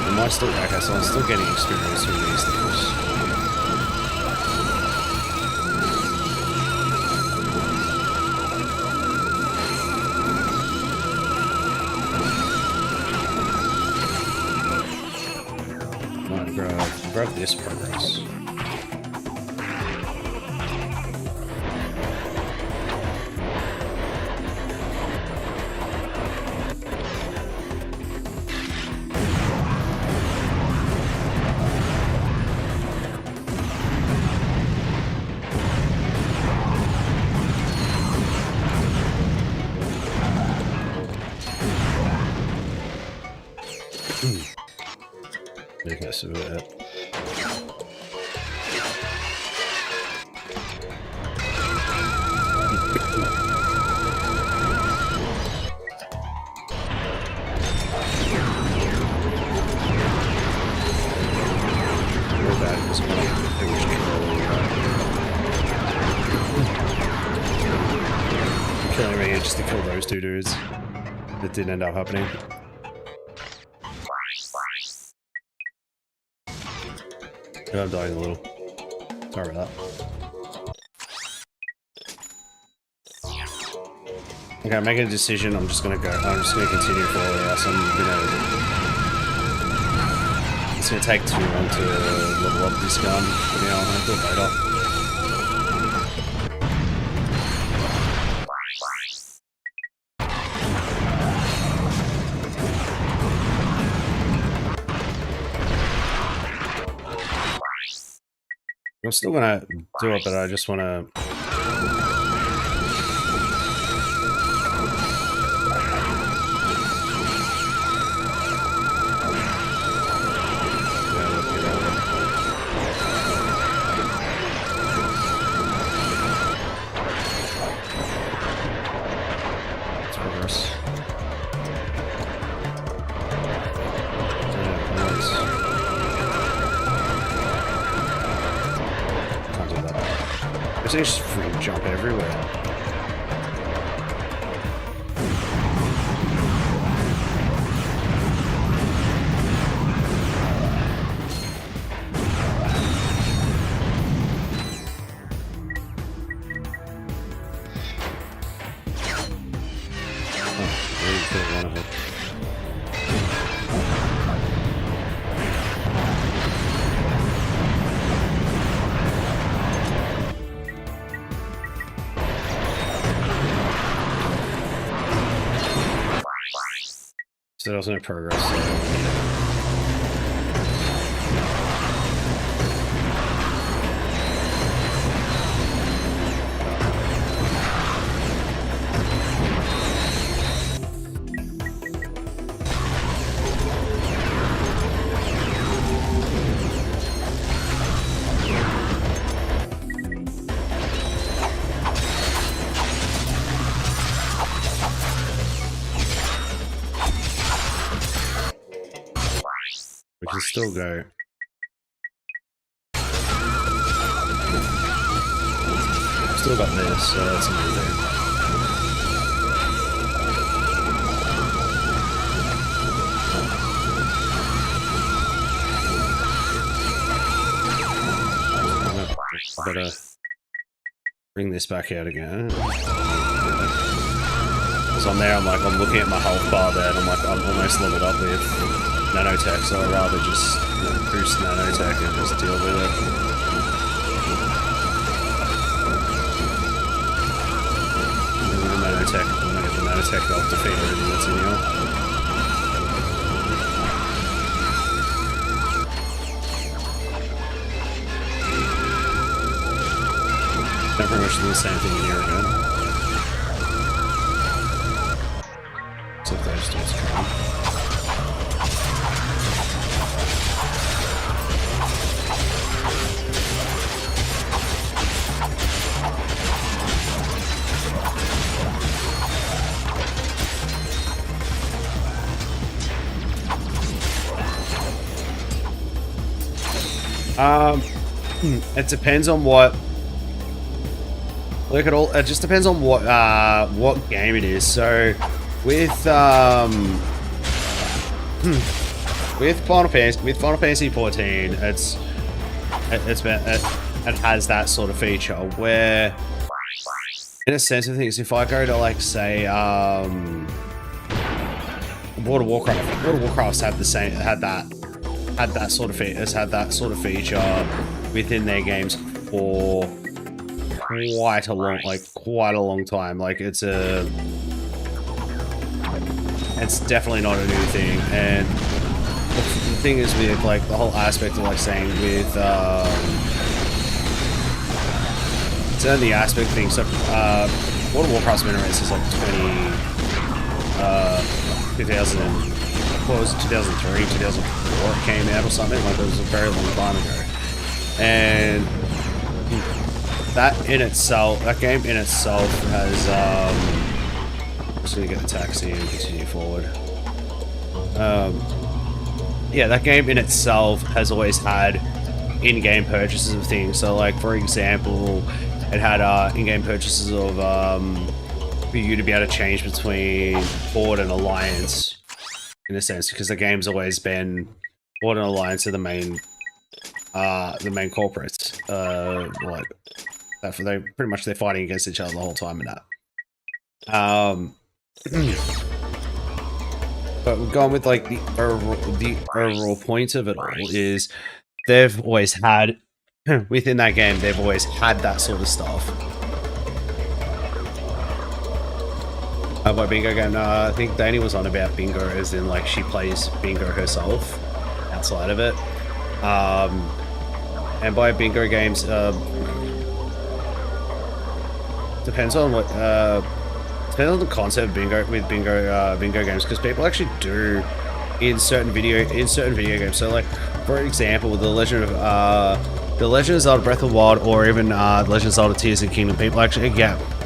Am I still okay? So I'm still getting experience with these things. Might grab this progress. Make us a bit. Killing me just to kill those two dudes. That didn't end up happening. I'm dying a little. Sorry about that. Okay, making a decision. I'm just gonna go. I'm just gonna continue forward, or else I'm gonna. It's gonna take too long to level up this gun. But yeah, I'll do it later. I'm still gonna do it, but I just wanna. They just free jump everywhere. So there was no progress. We can still go. Still got this, so that's a new thing. I better bring this back out again. Because I'm there, I'm looking at my health bar there, and I'm almost leveled up with nanotech, so I'd rather just boost nanotech and just deal with it. And with the nanotech, when I get the nanotech, I'll defeat everything that's in here. Don't pretty much do the same thing in here again. Except those dudes come. It depends on what. Look at all. It just depends on what game it is. So, with Final Fantasy 14, it has that sort of feature where, in a sense of things, if I go to like say World of Warcraft's had that sort of feature within their games for quite a long time. Like it's definitely not a new thing. And the thing is with like the whole aspect of like saying with certainly the aspect thing. So World of Warcraft's been around since like 2000. What was it, 2003, 2004 it came out or something, like it was a very long time ago. And that game in itself has, I'm just gonna get the taxi and continue forward. Yeah, that game in itself has always had in-game purchases of things. So like, for example, it had in-game purchases of, for you to be able to change between Horde and Alliance. In a sense, because the game's always been Horde and Alliance are the main corporates. Like they pretty much they're fighting against each other the whole time and that. But we've gone with like the overall point of it all is they've always had within that game they've always had that sort of stuff. About bingo game, no, I think Danny was on about bingo as in like she plays bingo herself outside of it. And by bingo games, depends on what depends on the concept of bingo with bingo games, because people actually do in certain video games. So like for example, the Legend of Zelda Breath of the Wild, or even the Legend of Zelda Tears of the Kingdom, people actually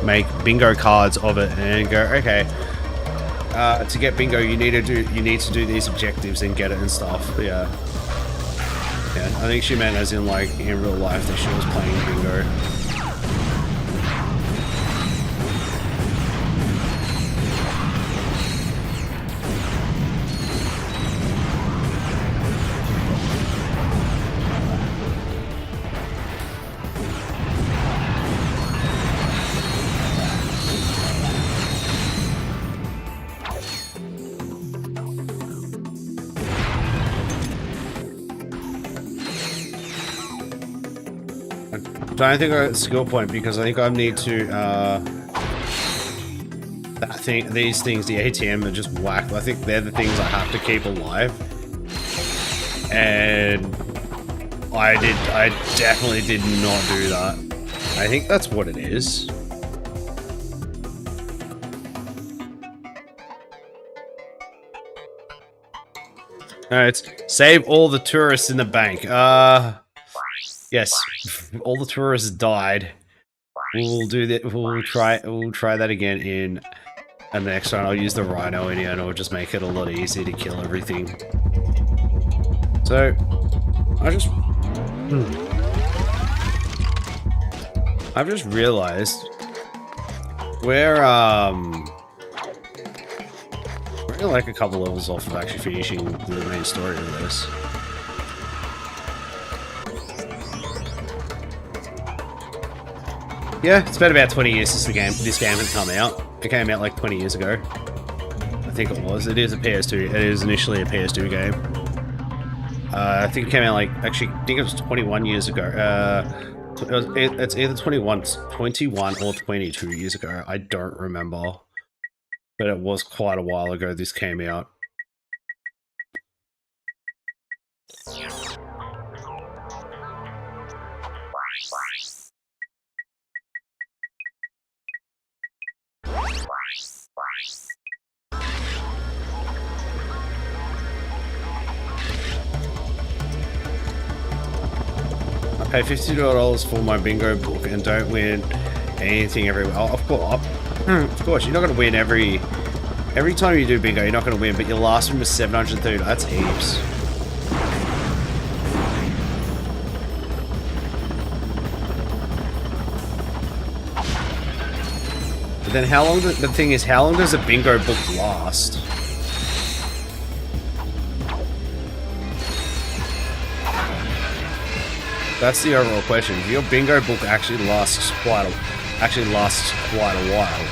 make bingo cards of it and go, okay, to get bingo you need to do these objectives and get it and stuff. Yeah, I think she meant as in like in real life that she was playing bingo. I don't think I got a skill point because I think I need to these things, the ATM, are just whack. I think they're the things I have to keep alive, and I definitely did not do that. I think that's what it is. Alright, save all the tourists in the bank. Yes, all the tourists died. We'll do that. We'll try that again in the next one. I'll use the rhino in here and it'll just make it a lot easier to kill everything. So I've just realized we're like a couple levels off of actually finishing the main story of this. Yeah, it's been about 20 years since this game had come out. It came out like 20 years ago. I think it was. It is a PS2. It is initially a PS2 game. I think it came out like, actually, I think it was 21 years ago. It's either 21 or 22 years ago. I don't remember. But it was quite a while ago this came out. I pay $50 for my bingo book and don't win anything every. Oh, of course, you're not going to win every time you do bingo. You're not going to win, but your last one was 730. That's heaps. But then how long? The thing is, how long does a bingo book last? That's the overall question. If your bingo book actually lasts quite a while,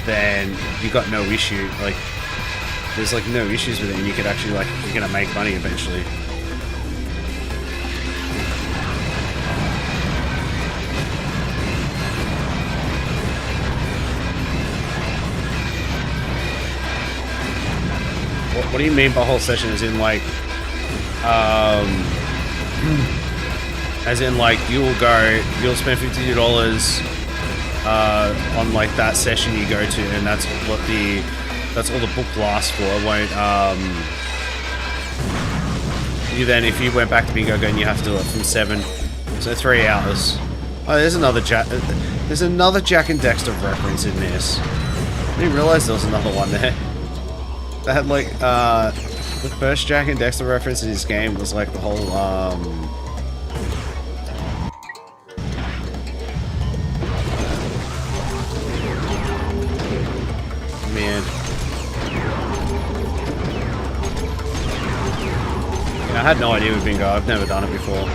then you got no issue. Like, there's like no issues with it, and you could actually like you're gonna make money eventually. What do you mean by whole session? As in like, as in like you'll spend $50 on like that session you go to, and that's all the book lasts for. It won't you then, if you went back to bingo again, you have to do it from 7, so 3 hours. Oh, there's another Jack and Dexter reference in this. I didn't realize there was another one there. They had like the first Jack and Dexter reference in this game was like the whole man. Yeah, I had no idea with bingo. I've never done it before.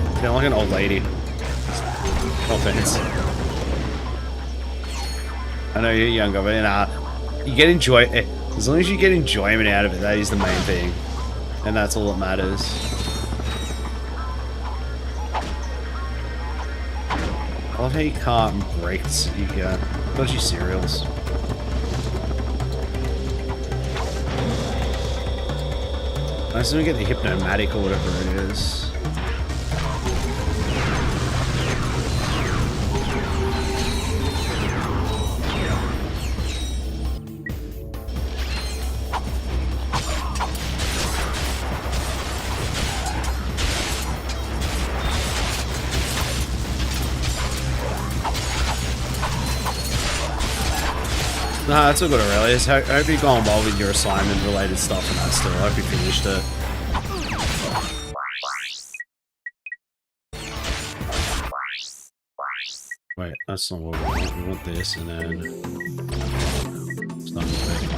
I feel like an old lady. No offense. I know you're younger, but you get enjoy. As long as you get enjoyment out of it, that is the main thing, and that's all that matters. I love how you can't break you dodgy cereals. I just want to get the Hypnomatic or whatever it is. Nah, that's all good, Aurelius. I hope you're going well with your assignment-related stuff and that still. I hope you finished it. Wait, that's not what we want. We want this, and then... It's not moving.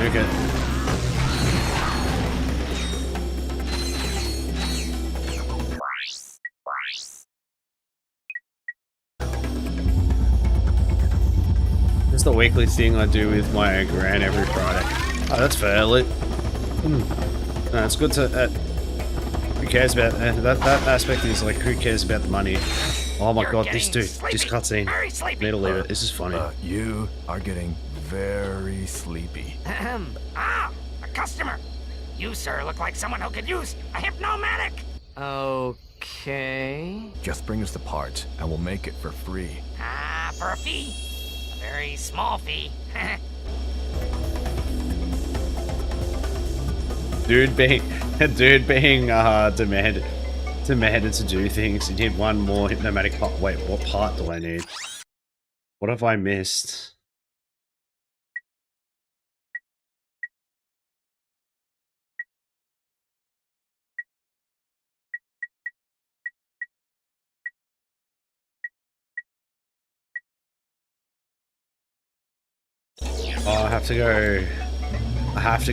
Okay. It's the weekly thing I do with my gran every Friday. Oh, that's fair. No, it's good to... who cares about... that aspect is like, who cares about the money? Oh my god, this dude. This cutscene. Need to leave it. This is funny. You are getting very sleepy. A customer. You, sir, look like someone who could use a hypnomatic. Okay. Just bring us the parts, and we'll make it for free. For a fee. A very small fee. dude being demanded to do things. He did one more hypnomatic part. Wait, what part do I need? What have I missed? Oh, I have to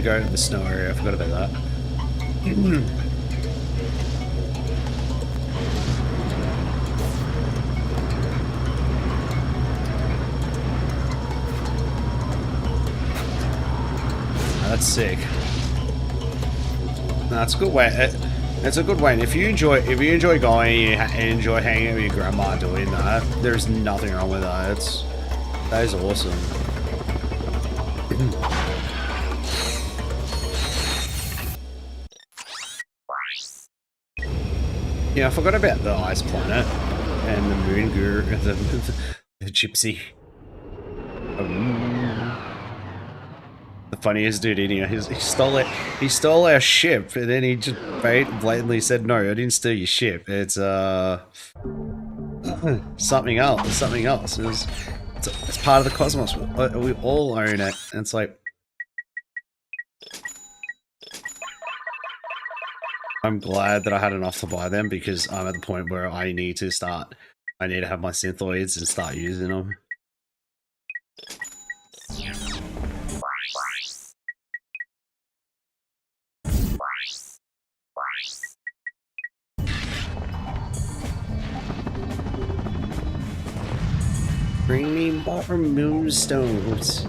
go to the snow area. I forgot about that. That's sick. No, it's a good way. It's a good way. And if you enjoy going and enjoy hanging out with your grandma doing that, there's nothing wrong with that. That is awesome. Yeah, I forgot about the ice planet and the moon guru, the gypsy. The funniest dude in here. He stole our ship, and then he just blatantly said, "No, I didn't steal your ship. It's something else. It's something else. It's part of the cosmos. We all own it." And it's like, I'm glad that I had enough to buy them, because I'm at the point where I need to have my synthoids and start using them. Bring me more moonstones.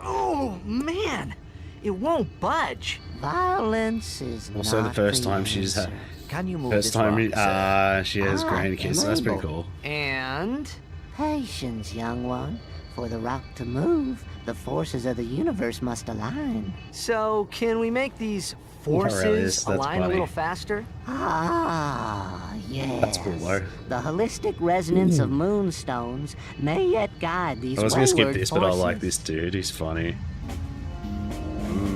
Oh, man. It won't budge. Violence is also not the first the time she's answer. Can you move first this time rock, she has grandkids, so that's pretty cool. And? Patience, young one. For the rock to move, the forces of the universe must align. So, can we make these forces align a little faster? Ah, yes. That's cool, though. The holistic resonance of moonstones may yet guide these I was gonna skip wayward this, but I forces. like this dude. He's funny.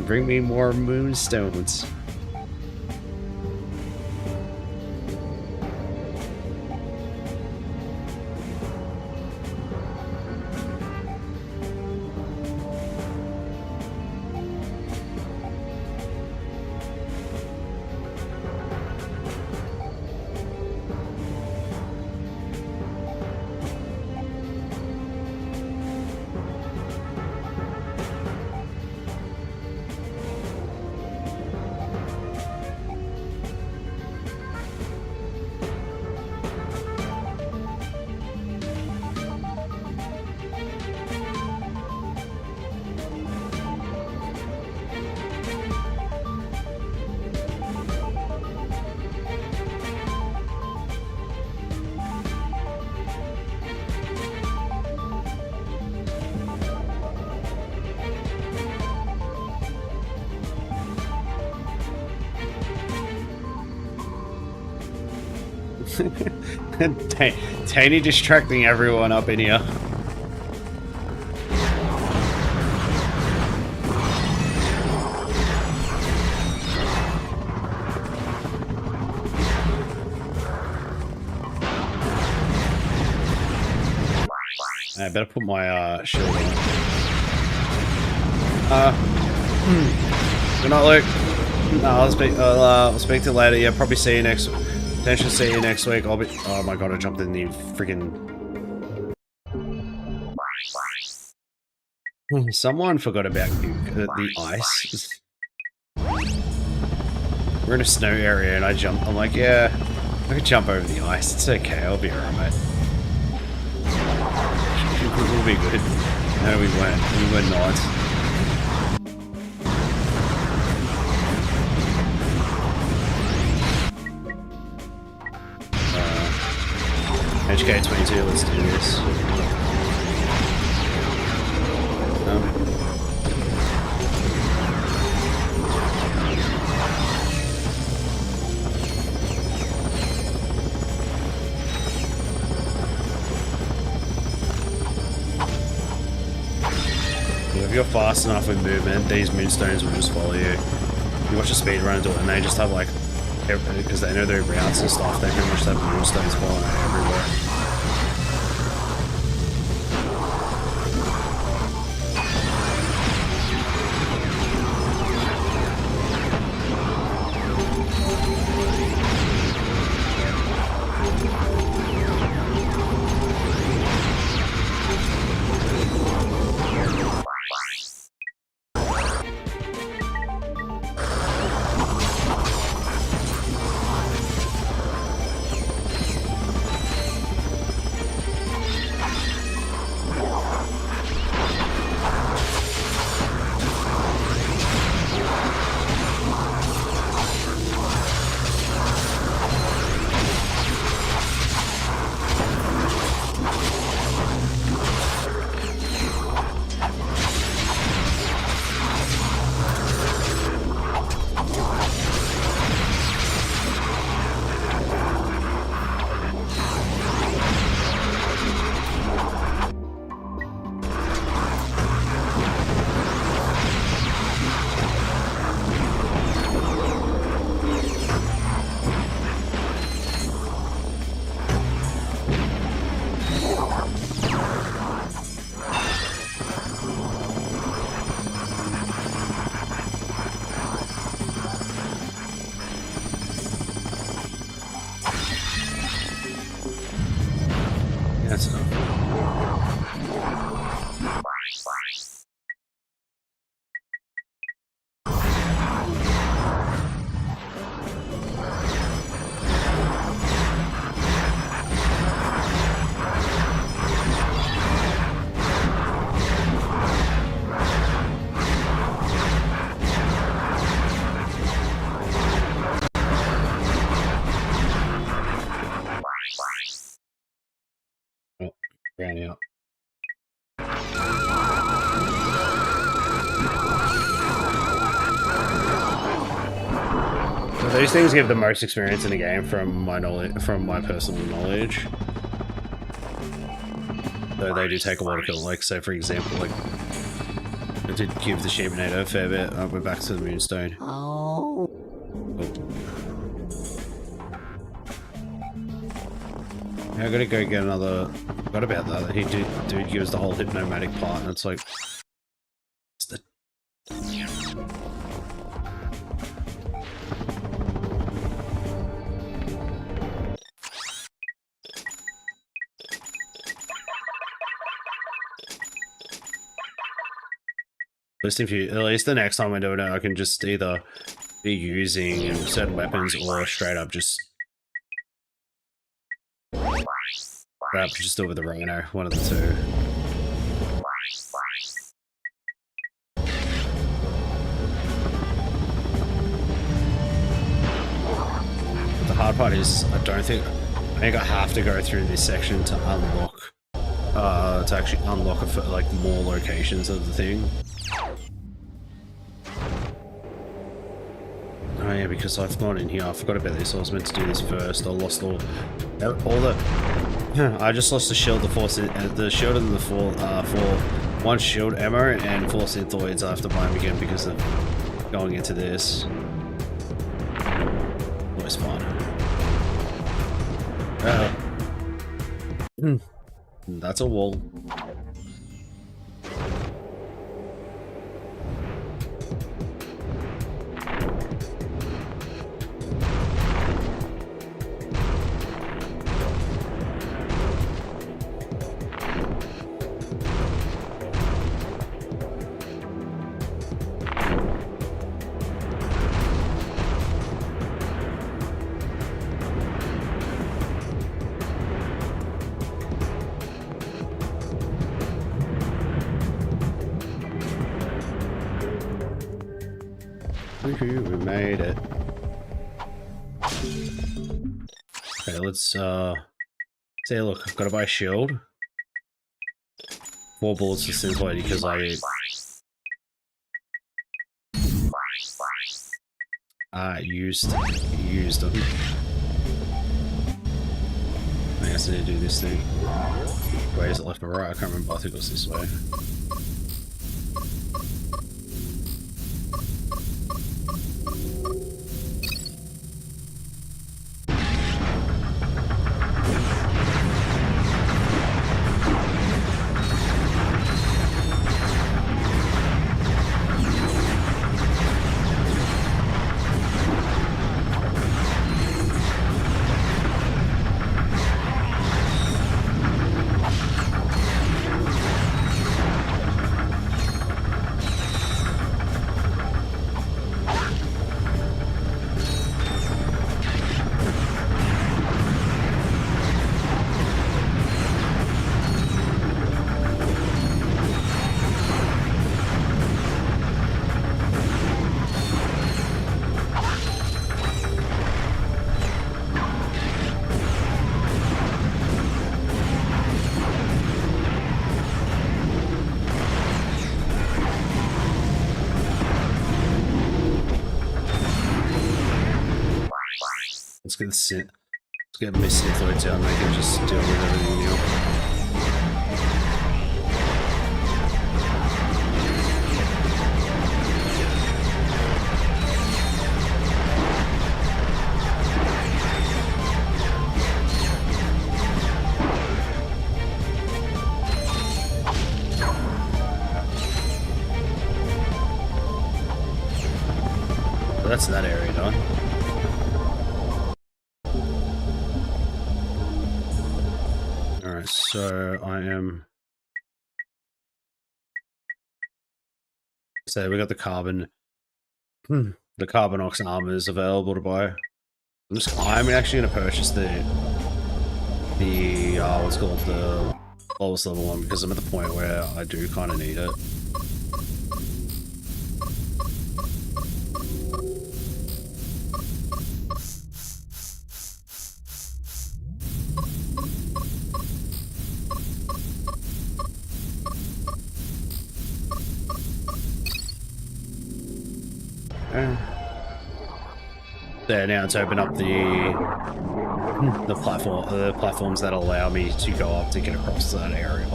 Bring me more moonstones. Tiny distracting everyone up in here. I better put my shield on. Good night, Luke. No, I'll speak to you later. Yeah, probably see you next. Potentially see you next week. I'll be. Oh my god! I jumped in the freaking. Someone forgot about the ice. We're in a snow area, and I jumped. I'm like, yeah, I could jump over the ice. It's okay. I'll be alright, mate. We'll be good. No, we weren't. We were not. HK22, let's do this. If you're fast enough with movement, these moonstones will just follow you. You watch a speedrun do it, and they just have like, because they know their routes and stuff, they pretty much have moonstones following everywhere. That's enough. Ran out. So these things give the most experience in the game from my knowledge, from my personal knowledge. Though they do take a while to kill. Like, so for example, like I did give the Sheepinator a fair bit. We're back to the Moonstone. Oh. Yeah, I gotta go get another. Forgot about that. He dude gives the whole hypnomatic part, and it's like, it's the. At least the next time I do it, I can just either be using certain weapons or straight up just. Just do it with the Rhino, one of the two. The hard part is, I think I have to go through this section to unlock, to actually unlock like more locations of the thing. Oh yeah, because I've gone in here. I forgot about this. I was meant to do this first. I lost all the. I just lost the shield, the shield and the full one shield ammo and 4 synthoids. I have to buy them again because of going into this. Always fun. That's a wall. We made it. Okay, let's say, look, I've got to buy a shield. 4 bullets for synthoid because I used them. I guess I need to do this thing. Wait, is it left or right? I can't remember. I think it was this way. Let's get my synthoids out and I can just deal with everything now. So that's that area done. So I am. So we got the carbon, the Carbonox armors available to buy. I'm actually going to purchase the what's called the lowest level one because I'm at the point where I do kind of need it. There, now it's opened up the platforms that allow me to go up to get across that area.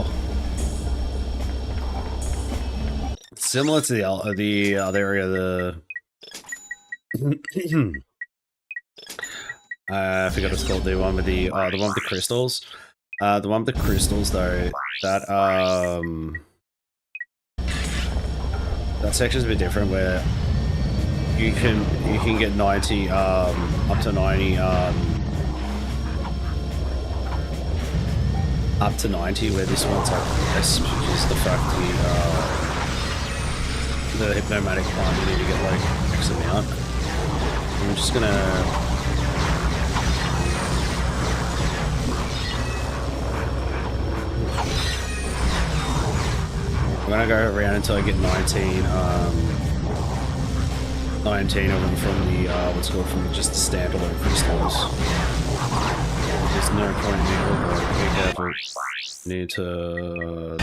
Similar to the other area, I forgot what it's called. The one with the one with the crystals. The one with the crystals, though, that section's a bit different where you can get 90 up to 90 up to 90, where this one's like less, just the fact the hypnomatic plant you need to get like X amount. I'm just gonna go around until I get 19 of them from the what's called from just the standalone crystals. There's no point in me need to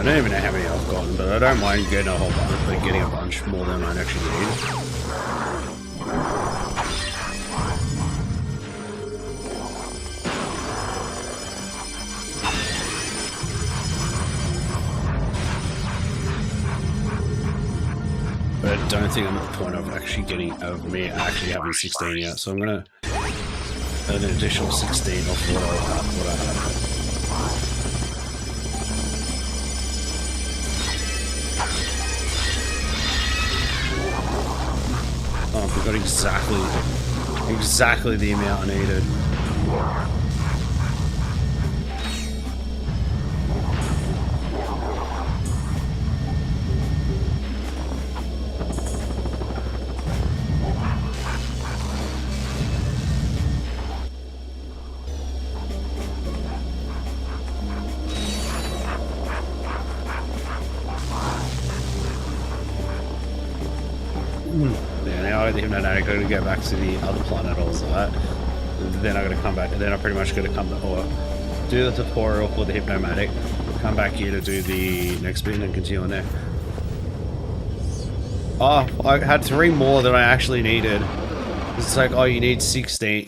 don't even know how many I've gotten, but I don't mind getting a whole bunch, like getting a bunch more than I actually need. But I don't think I'm at the point of actually me actually having 16 yet, so I'm gonna add an additional 16 off what I have. Oh, we got exactly the amount I needed. I gotta go back to the other planet I was at. Then I gotta come back, and then I pretty much gotta come to, or do the tutorial for the Hypnomatic, come back here to do the next bit and continue on there. Oh, I had 3 more than I actually needed. It's like, oh, you need 16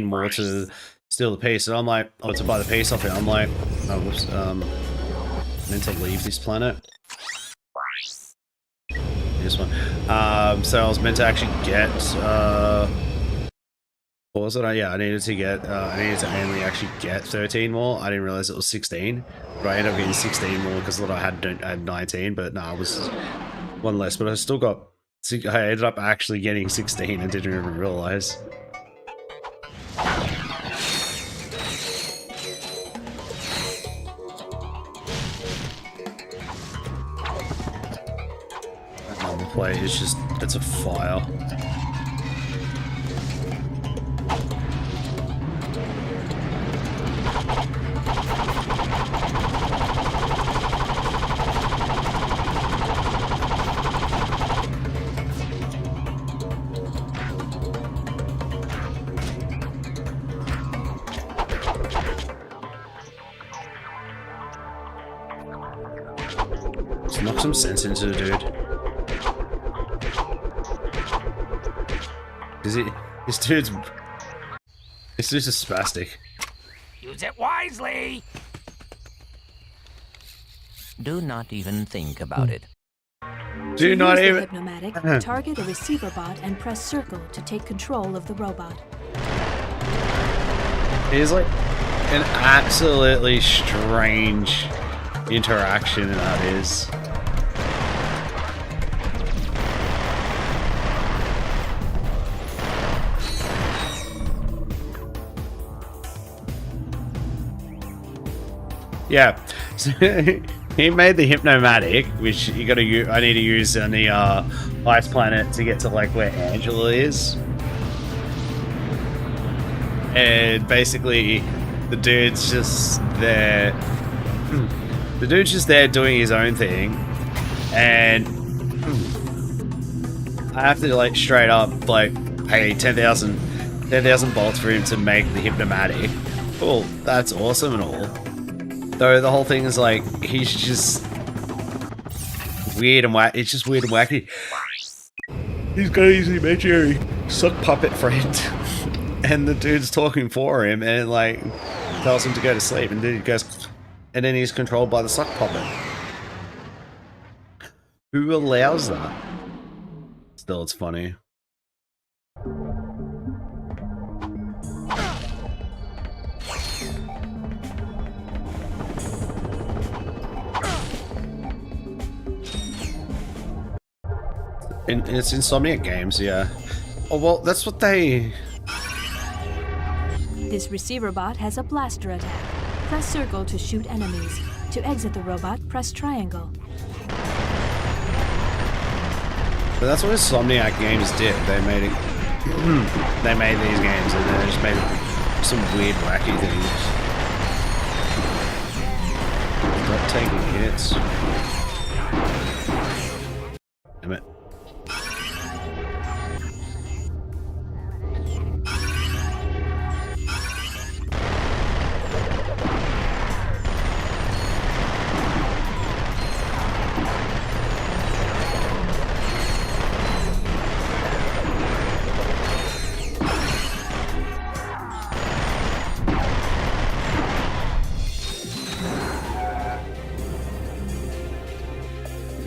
more to steal the piece. And I'm like, oh, to buy the piece off it. I'm like, oh, whoops, meant to leave this planet. This one. So I was meant to actually get, what was it? Yeah, I needed to only actually get 13 more. I didn't realize it was 16, but I ended up getting 16 more because I had 19, but no, it was one less, but I still got, I ended up actually getting 16 and didn't even realize. Play is just, it's a fire. Let's knock some sense into the dude. This dude's a spastic. Use it wisely. Do not even think about it. Do not even. Hypnomatic, target a receiver bot and press circle to take control of the robot. It is like an absolutely strange interaction that is. Yeah, so he made the Hypnomatic, which I need to use on the ice planet to get to like where Angela is. And basically, the dude's just there. The dude's just there doing his own thing, and I have to like straight up like pay 10,000 bolts for him to make the Hypnomatic. Cool, that's awesome and all. Though the whole thing is like, he's just weird and wacky. It's just weird and wacky. He's got his imaginary sock puppet friend, and the dude's talking for him, and like tells him to go to sleep, and then he goes, and then he's controlled by the sock puppet. Who allows that? Still, it's funny. It's Insomniac Games, yeah. Oh, well, that's what they... This receiver bot has a blaster attack. Press circle to shoot enemies. To exit the robot, press triangle. But that's what Insomniac Games did. They made it... they made these games and they just made some weird, wacky things. Stop taking hits. Damn it.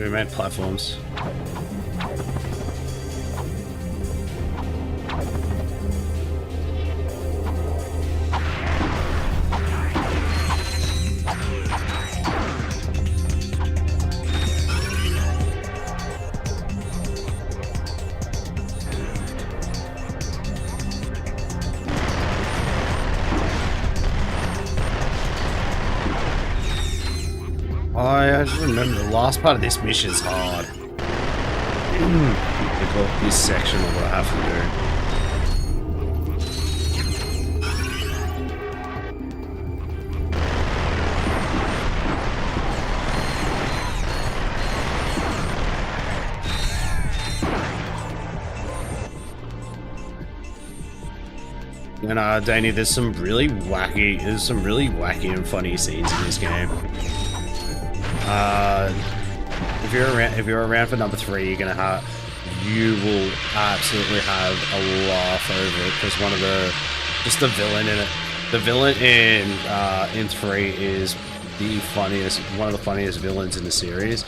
we made platforms. I just remember the last part of this mission's hard. This section of what I have to do. And Danny, there's some really wacky and funny scenes in this game. If you're around for number 3, you will absolutely have a laugh over it, because the villain in it, the villain in 3 is one of the funniest villains in the series,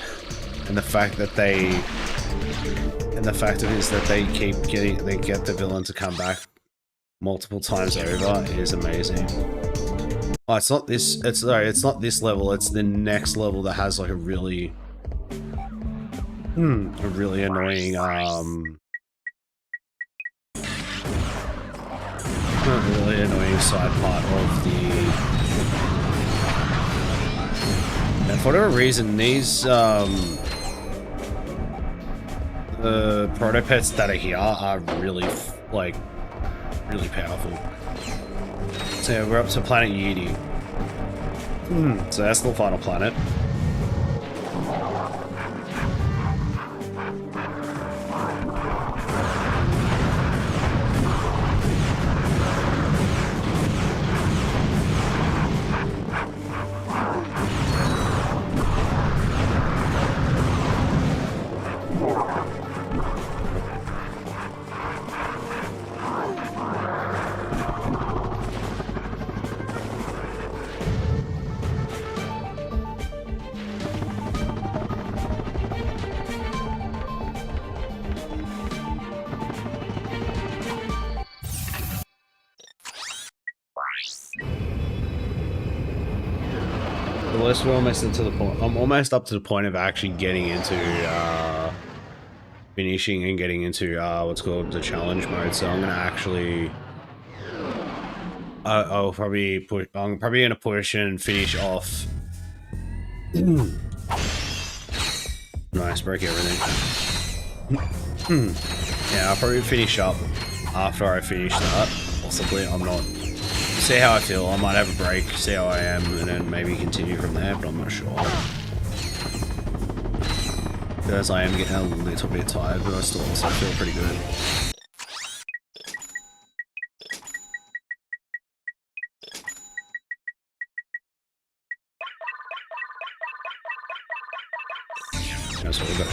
and the fact of it is that they get the villain to come back multiple times over is amazing. Oh, it's not this level, it's the next level that has like a really annoying side part of the, and for whatever reason these the proto-pets that are here are really powerful. So yeah, we're up to planet Yeti. So that's the final planet. We're almost into the point. I'm almost up to the point of actually getting into finishing and getting into what's called the challenge mode. So I'm gonna actually, I'm probably gonna push and finish off. Nice, break everything. Yeah, I'll probably finish up after I finish that. Possibly, I'm not. See how I feel. I might have a break, see how I am, and then maybe continue from there, but I'm not sure. Because I am getting a little bit tired, but I still also feel pretty good. That's what we got.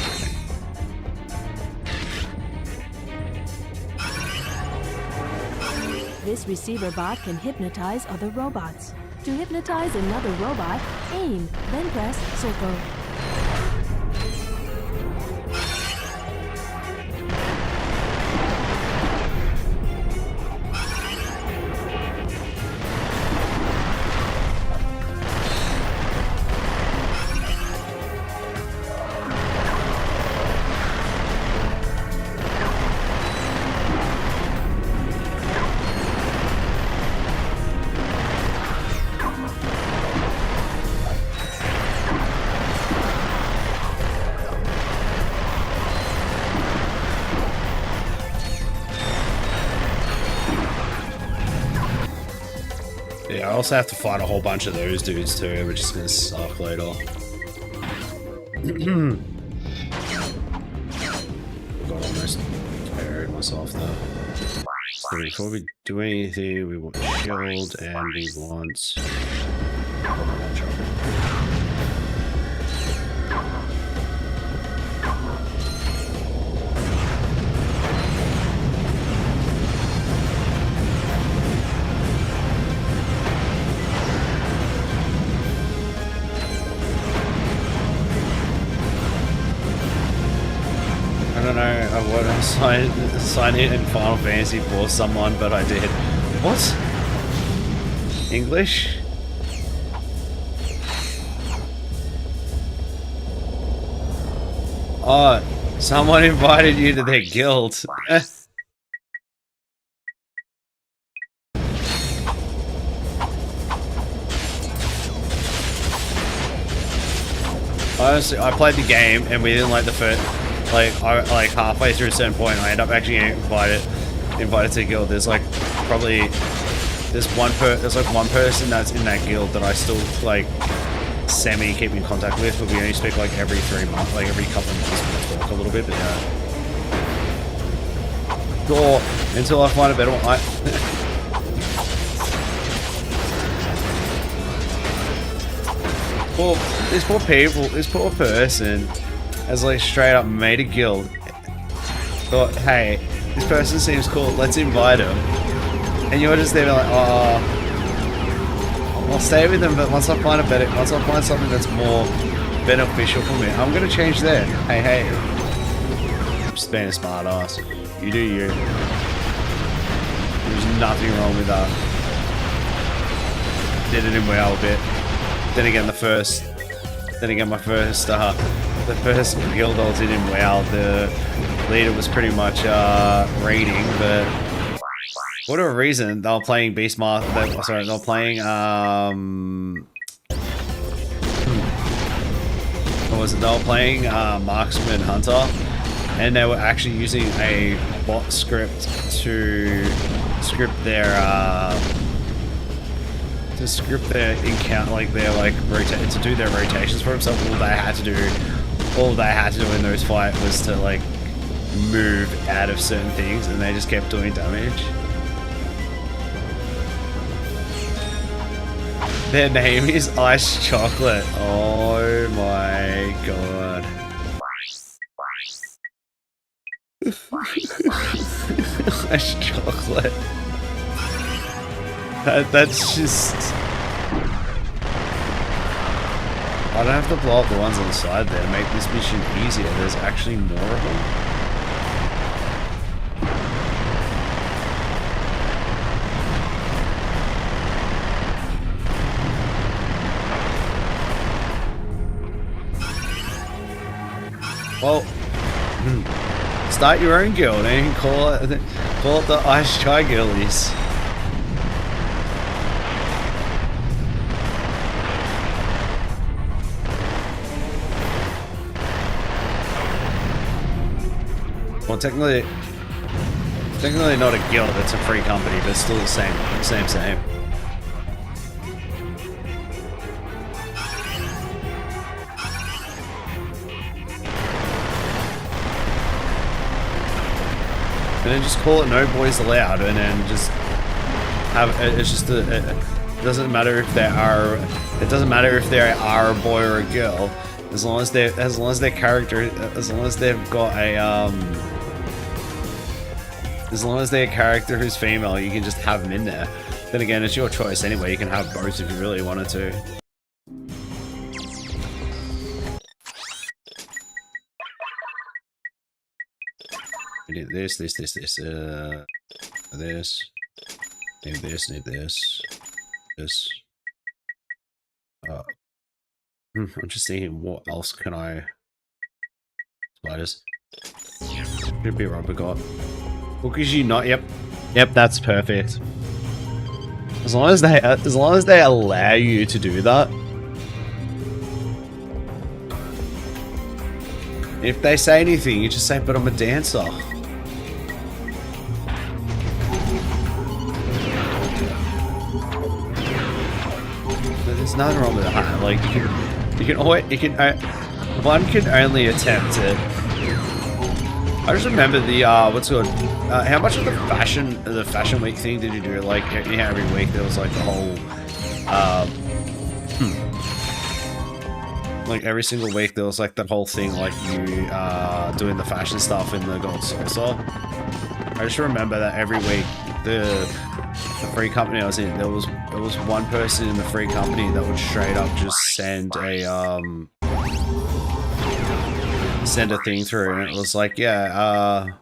This receiver bot can hypnotize other robots. To hypnotize another robot, aim, then press circle. I also have to fight a whole bunch of those dudes too, which is gonna suck later. Got almost buried myself there. So before we do anything, we want shield and we want. what I signed in Final Fantasy for someone, but I did. What? English? Oh, someone invited you to their guild. Honestly, I played the game and we didn't like the first, like halfway through a certain point, I end up actually getting invited to the guild. There's like probably there's one person that's in that guild that I still like semi keep in contact with, but we only speak like every 3 months, like every couple of months we talk a little bit, but yeah. Or until I find a better one. Well, this poor person has like straight up made a guild. Thought, hey, this person seems cool, let's invite him. And you're just there like, oh, I'll stay with them, but once I find something that's more beneficial for me, I'm gonna change there. Hey. I'm just being a smart ass. You do you. There's nothing wrong with that. Did it in WoW a bit. Then again, the first guild I was in WoW, the leader was pretty much raiding, but for whatever reason, they were playing Beastmaster. They were playing what was it? They were playing Marksman Hunter, and they were actually using a bot script to script their encounter, like their to do their rotations for themselves. All they had to do in those fights was to like move out of certain things, and they just kept doing damage. Their name is Ice Chocolate. Oh my god. Ice Chocolate. That's just... I don't have to blow up the ones on the side there to make this mission easier. There's actually more of them. Well, start your own guild and call it the Ice Chai Guildies. Well, technically not a guild. It's a free company, but it's still the same. And then just call it No Boys Allowed, and then just have it's just it doesn't matter if they are a boy or a girl, as long as their character, as long as they've got a as long as they're a character who's female, you can just have them in there. Then again, it's your choice anyway. You can have both if you really wanted to. We need this, need this. I'm just thinking, what else can I... Spiders. Could be a rubber god. Because you not... Yep, that's perfect. As long as they allow you to do that. If they say anything, you just say, but I'm a dancer. There's nothing wrong with that. Like one can only attempt it. I just remember the what's it called? How much of the fashion week thing did you do? Like every week there was like the whole like every single week there was like that whole thing, like you doing the fashion stuff in the Gold Saucer. I just remember that every week the free company I was in, there was one person in the free company that would straight up just send a thing through, and it was like, yeah,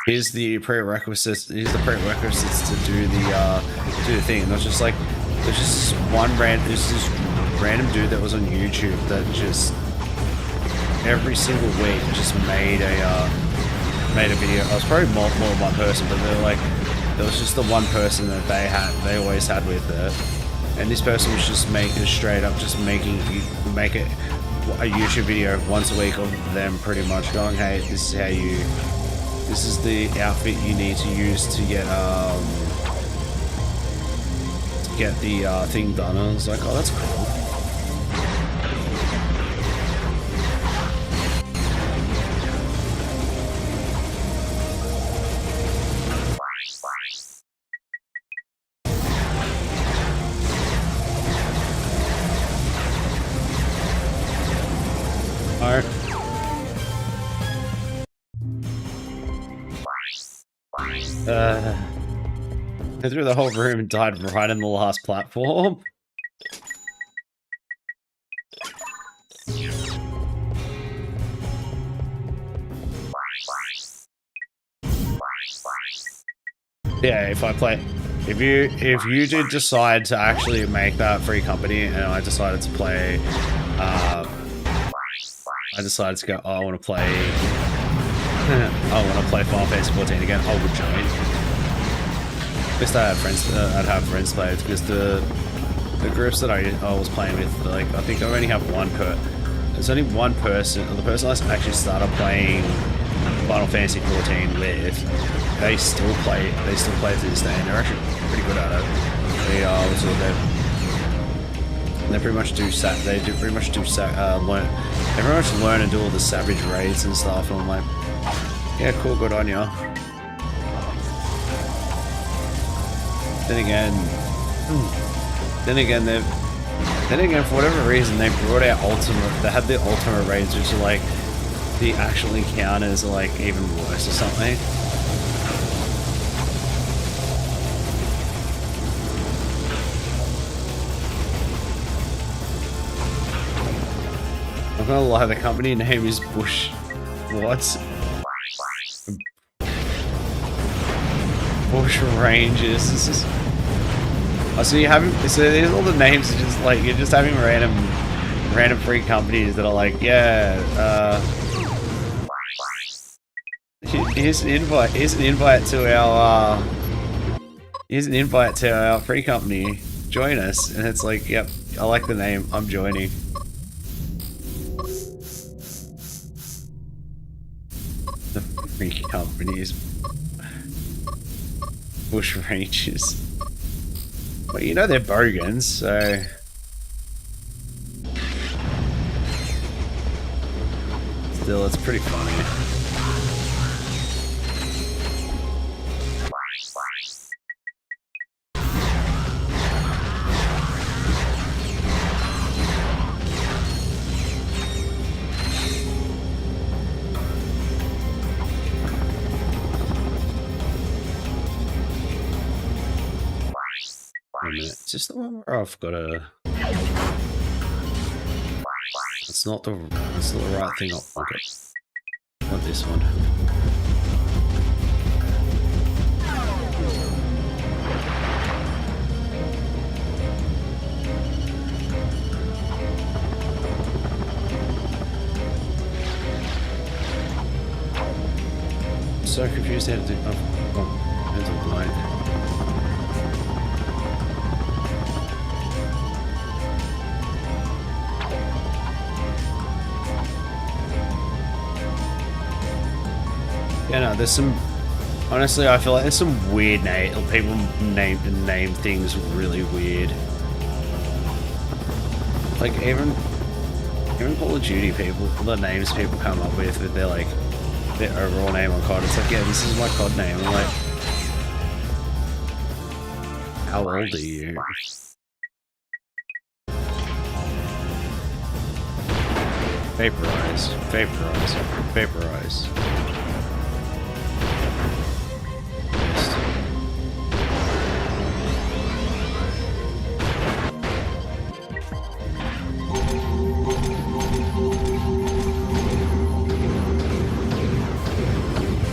here's the prerequisites. Here's the prerequisites to do the thing. And it's just like there's just there's this random dude that was on YouTube that just every single week just made a video. I was probably more than one person, but they're like there was just the one person that they always had with it. And this person was just straight up just make it a YouTube video once a week of them pretty much going, hey, this is the outfit you need to use to get the thing done. And I was like, oh, that's cool. I threw the whole room and died right in the last platform. Yeah, if you did decide to actually make that free company, and I decided to play, I decided to go, oh, I want to play Final Fantasy 14 again, I would join. At least I'd have friends play it, because the groups that I was playing with, like, I think I only have there's only one person, the person I actually started playing Final Fantasy 14 with, they still play it to this day, and they're actually pretty good at it. They pretty much learn and do all the savage raids and stuff, and I'm like, yeah, cool, good on ya. Then again, for whatever reason, they brought out they had the ultimate raids, which are like, the actual encounters are like even worse or something. I'm gonna lie, the company name is Bush. What? Bush Rangers. This is. Oh, so these all the names are just like you're just having random free companies that are like, yeah. Here's an invite to our free company. Join us, and it's like, yep, I like the name. I'm joining. The free companies. Bush Rangers. Well, you know they're bogans, so... Still, it's pretty funny. Is this the one where I've got a... It's not the right thing. Okay. Not this one. I'm so confused how to do... Oh, hands are blank. Yeah, no, there's some... Honestly, I feel like there's some weird people name things really weird. Like, even Call of Duty people, the names people come up with their, like, their overall name on COD, it's like, yeah, this is my COD name. I'm like... How old are you? Vaporize.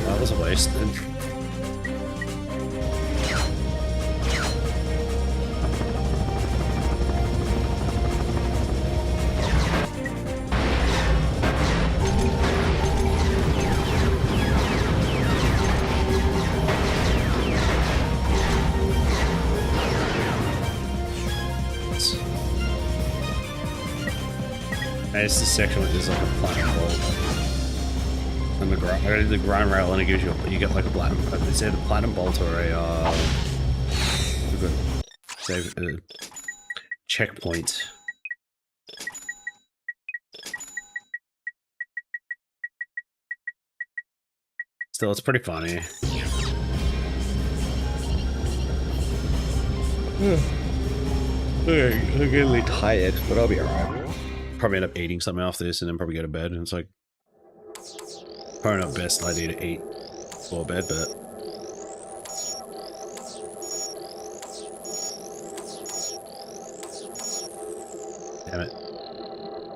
That was a waste. It's the section where there's like a platinum bolt. And the grind rail, and it gives you get like a platinum. It's either platinum bolt or a save checkpoint. Still, it's pretty funny. I'm getting a little tired, but I'll be alright. Probably end up eating something after this and then probably go to bed. And it's like, probably not best idea to eat before bed, but damn it.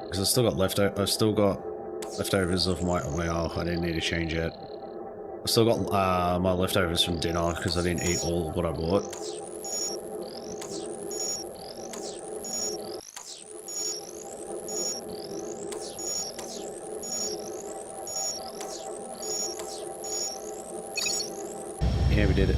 Because I've still got leftovers of my I didn't need to change yet. I've still got my leftovers from dinner because I didn't eat all of what I bought. Yeah, we did it.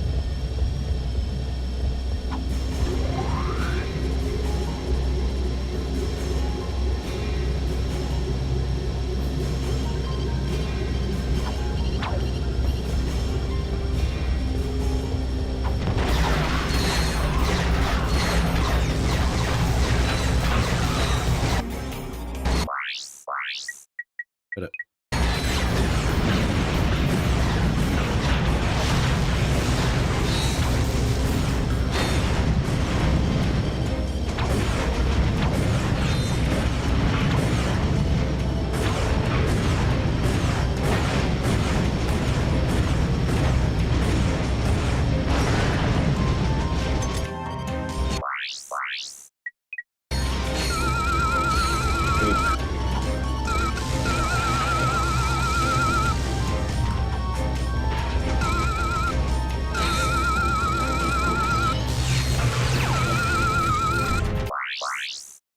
Did it.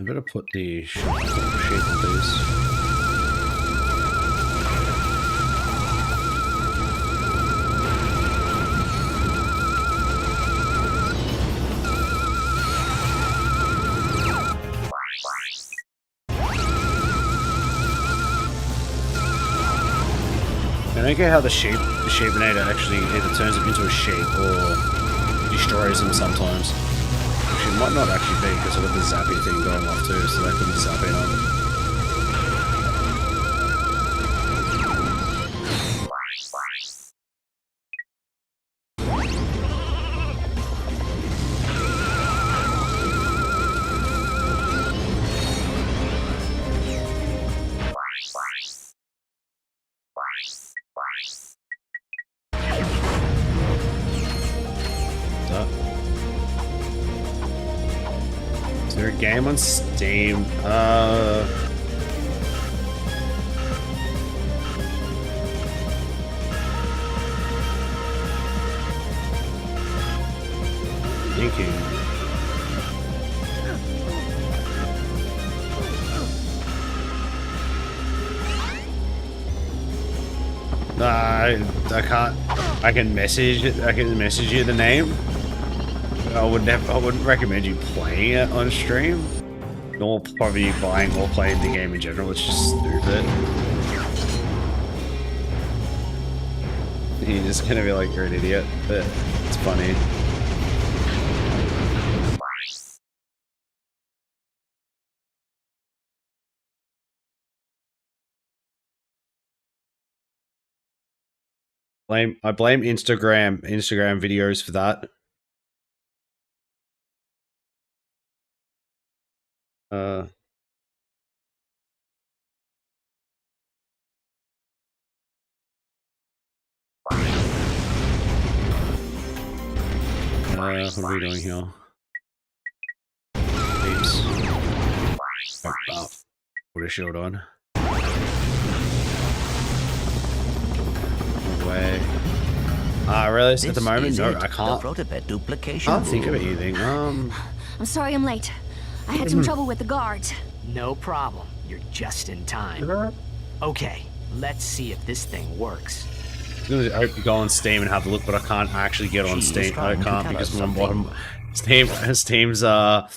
I better put the shape on this. I don't get how the Shapeinator actually either turns him into a shape or destroys him sometimes. Actually, it might not actually be because I've got the zappy thing going off too, so that could be zapping on. Is there a game on Steam? Thinking. I can't. I can message you the name. I wouldn't recommend you playing it on stream, nor probably buying or playing the game in general. It's just stupid. You're just gonna be like, you're an idiot, but it's funny. I blame Instagram videos for that. What are we doing here? Oops. Oh, put a shield on. No way. I realize at the moment, no, I can't. Can't think of anything. I'm sorry I'm late. I had some trouble with the guards. No problem. You're just in time. Okay, let's see if this thing works. I hope you go on Steam and have a look, but I can't actually get on Steam. I can't because Steam's on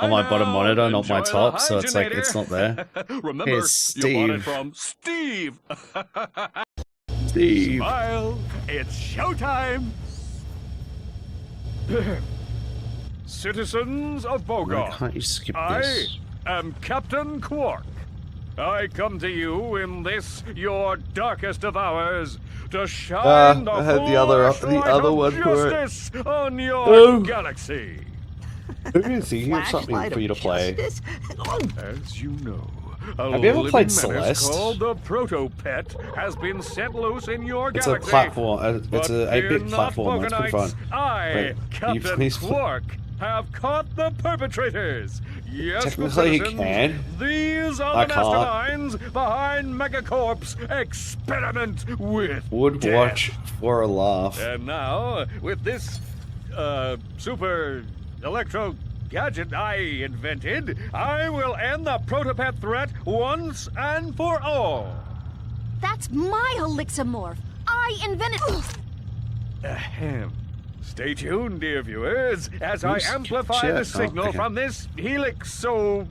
my bottom monitor, not my top, so it's like it's not there. Remember, Here's you bought it Steve. from Steve. Steve. Smile, it's showtime. Citizens of Why Bogart, can't you skip I this? am Captain Quark. I come to you in this, your darkest of hours, to shine the I had the full other light of one for it. justice on your Oh. galaxy. I've been thinking of something for you to play. As you know, a Have you ever living played menace Celeste? called the Proto-Pet has been set loose in your It's a galaxy. platform. It's But an 8-bit fear not, platform. It's pretty fun. Bogonites. I, Wait, you Captain please- Quark, have caught the perpetrators. Yes, Technically, you citizens, can. These are I the can't. masterminds behind Megacorp's experiment with Would death. watch for a laugh. And now, with this, super electro gadget I invented, I will end the Protopet threat once and for all. That's my Elixamorph. I invented. Ahem. Stay tuned, dear viewers, as I Who's amplify shit? the Oh, signal okay. from this helixo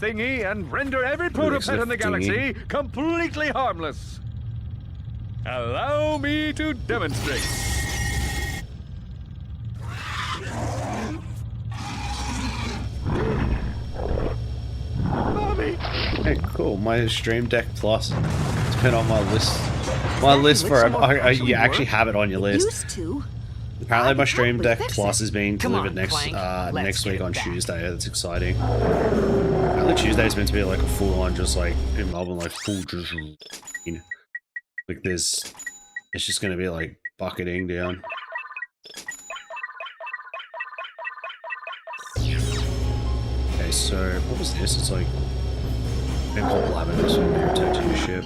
thingy and render every Protopet in the galaxy completely harmless. Allow me to demonstrate. Mommy! Hey, cool. My Stream Deck Plus. It's been on my list. My list for you actually have it on your list. Used to. Apparently, my Stream Deck fix Plus is being Come delivered on, next Clank. Let's next week get on back. Tuesday. That's exciting. Apparently, Tuesday's meant to be like a full-on, just like in Melbourne, like full just like there's. It's just gonna be like bucketing down. Okay, so what was this? It's like been called Lavender, so irritate to your ship.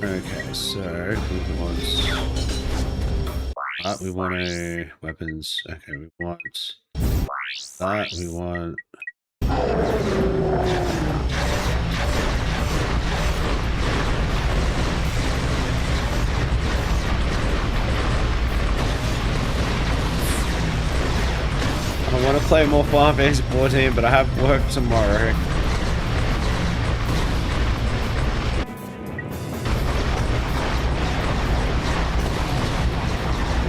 Okay, so we want that. We want a weapons. Okay, we want that. We want. I want to play more Final Fantasy 14, but I have work tomorrow.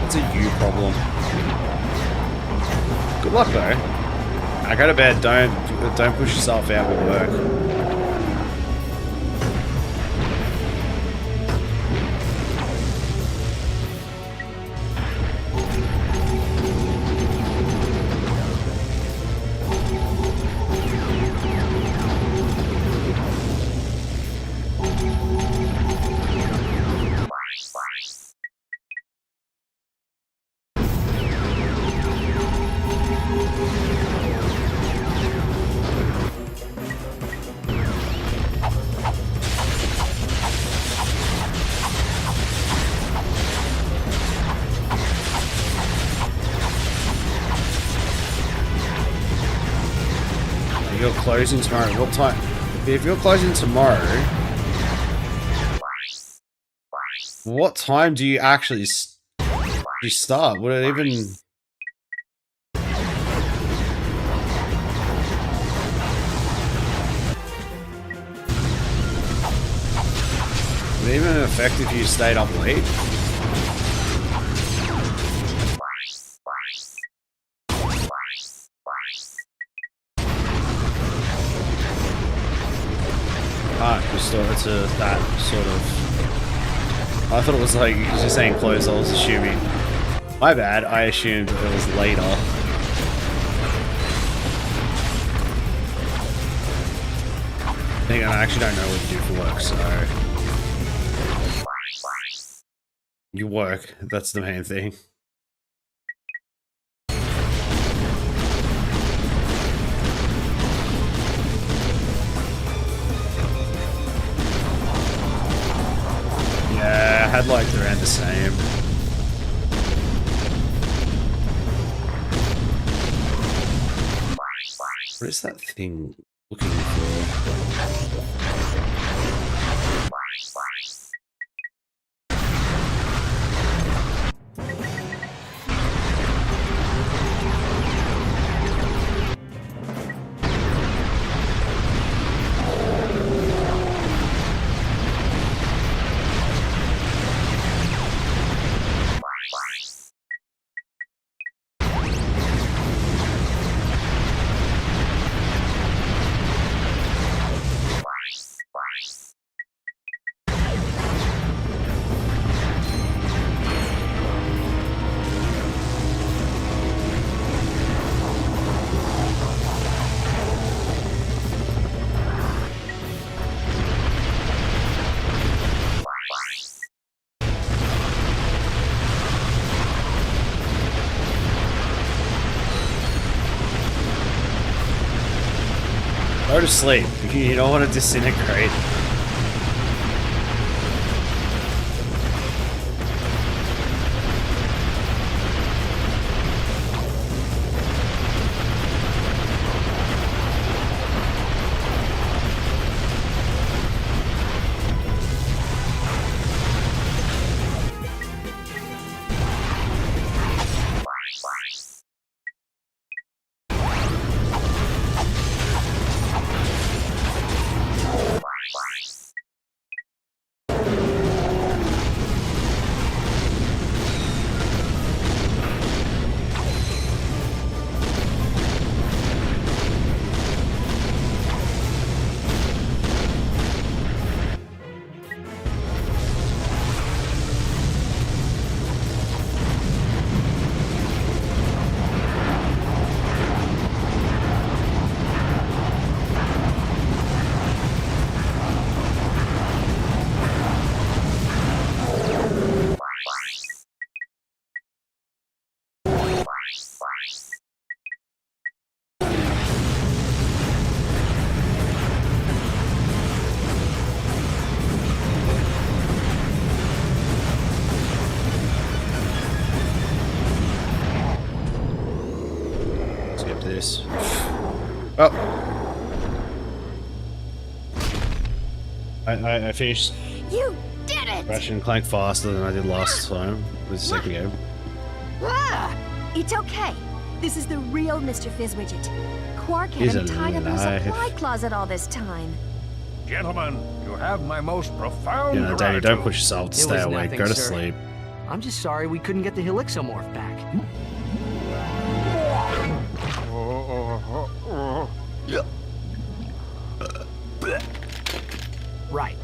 It's a you problem. Good luck though. I go to bed. Don't push yourself out with work. You're closing tomorrow. What time? If you're closing tomorrow, what time do you actually start? Would it even? Would it even affect if you stayed up late? Ah, just thought it's that sort of. I thought it was like just saying close. I was assuming. My bad. I assumed it was later. Hang on, I actually don't know what you do for work, so. You work. That's the main thing. Yeah, I'd like to around the same. What is that thing looking for? Go to sleep. You don't want to disintegrate. Skip this. Oh. I finished You did it! Ratchet and Clank faster than I did last time with the second game. Ah, it's okay. This is the real Mr. Fizzwidget. Quark had He's him tied up in a alive. supply closet all this time. Gentlemen, you have my most profound You know, Danny, don't push yourself to It stay was awake. nothing, Go to sir. sleep. I'm just sorry we couldn't get the Helixomorph back. Right.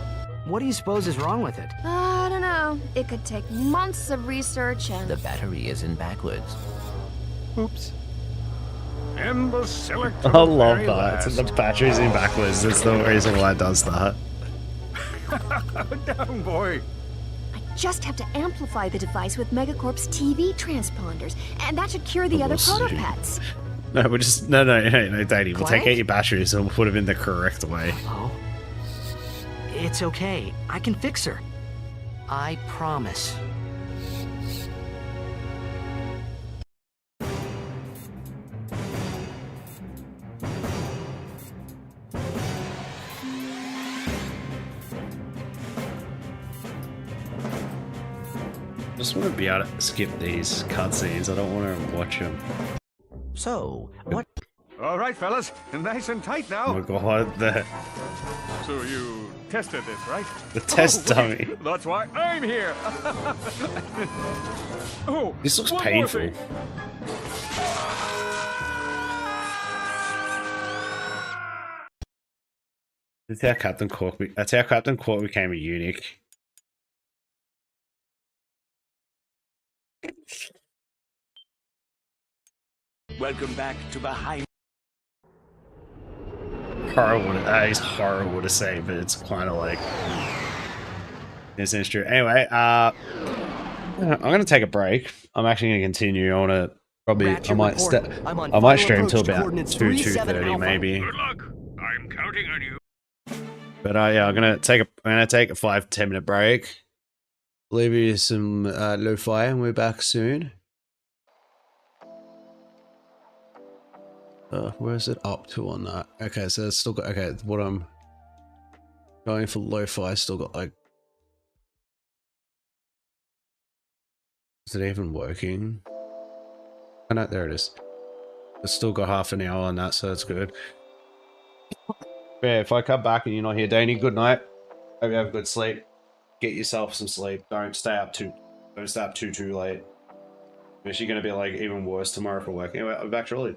What do you suppose is wrong with it? I don't know. It could take months of research and... The battery isn't backwards. Oops. Imbecilic I love that. The battery's in backwards. That's the reason why it does that. Down, boy. I just have to amplify the device with Megacorp's TV transponders, and that should cure the other protopets. No, we're just no, Danny. We'll take Clank? out your batteries and we'll put them in the correct way. Oh. It's okay. I can fix her. I promise. Just want to be able to skip these cutscenes. I don't want to watch them. So, what? All right, fellas, nice and tight now. Oh my god, the So you tested this, right? test Oh, wait, dummy. That's why I'm here. Oh, This looks one more painful. thing. That's how Captain Quark. That's how Captain Quark became a eunuch. Welcome back to behind. Horrible. That is horrible to say, but it's kind of like this is true. Anyway, I'm gonna take a break. I'm actually gonna continue. I want to probably. Ratchet report. I'm on I might final stream till approach to about coordinates 2:30 Alpha. maybe. Good luck. I'm counting on you. But yeah, I'm gonna take a 5-10 minute break. Leave you some lo-fi, and we're back soon. Where's it up to on that? Okay, so it's still got. Okay, what I'm going for lo-fi, still got like. Is it even working? Oh no, there it is. It's still got half an hour on that, so that's good. Yeah, if I come back and you're not here, Danny, good night. Hope you have a good sleep. Get yourself some sleep. Don't stay up too late. It's actually gonna be like even worse tomorrow for work. Anyway, I'll be back shortly.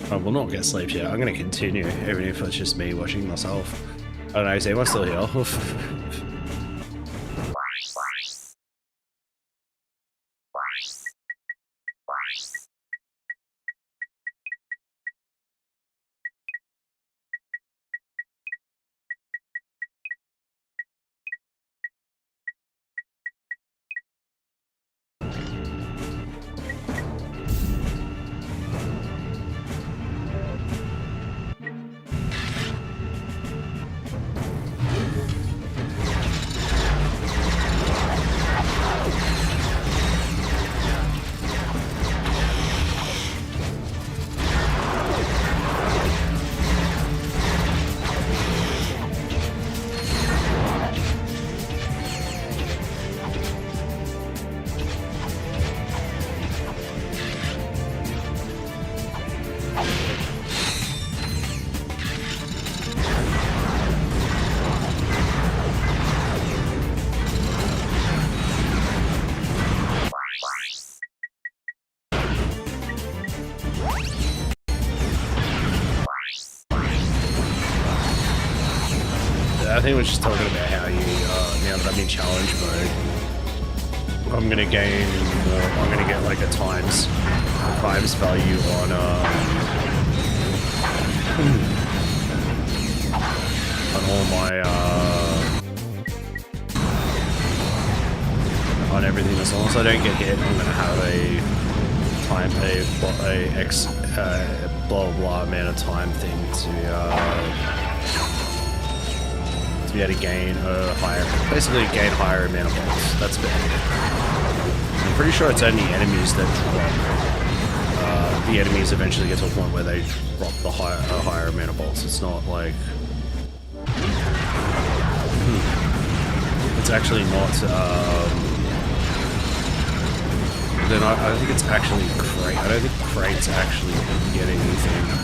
I will not get sleep yet. I'm going to continue, even if it's just me watching myself. I don't know, is anyone still here? I think we're just talking about how you, now that I'm in challenge mode, I'm gonna gain more, I'm gonna get like a times value on, all my, on everything. As long as I don't get hit, I'm gonna have a time, blah blah amount of time thing to be able to gain a higher, basically gain higher amount of bolts. That's about it. I'm pretty sure it's only enemies that drop. The enemies eventually get to a point where they drop the higher amount of bolts. It's not like it's actually not. Then I don't think it's actually crate. I don't think crates actually get anything.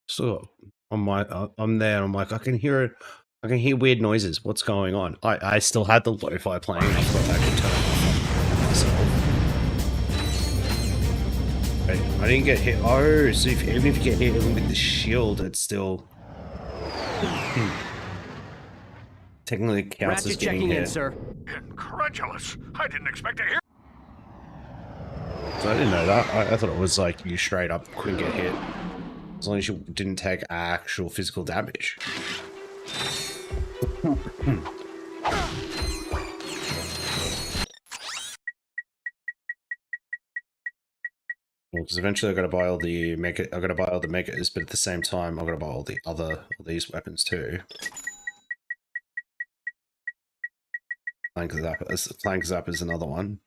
So I'm there and I'm like, I can hear weird noises. What's going on? I still had the lo-fi playing. I forgot to actually turn it off. So, I didn't get hit. Oh, so even if you get hit with the shield, it's still technically counts as getting hit. In, sir. Incredulous! I didn't expect to hear. So I didn't know that. I thought it was like you straight up couldn't get hit. As long as you didn't take actual physical damage. Because eventually I gotta buy all the megas, but at the same time I gotta buy all these weapons too. Flank Zap is another one.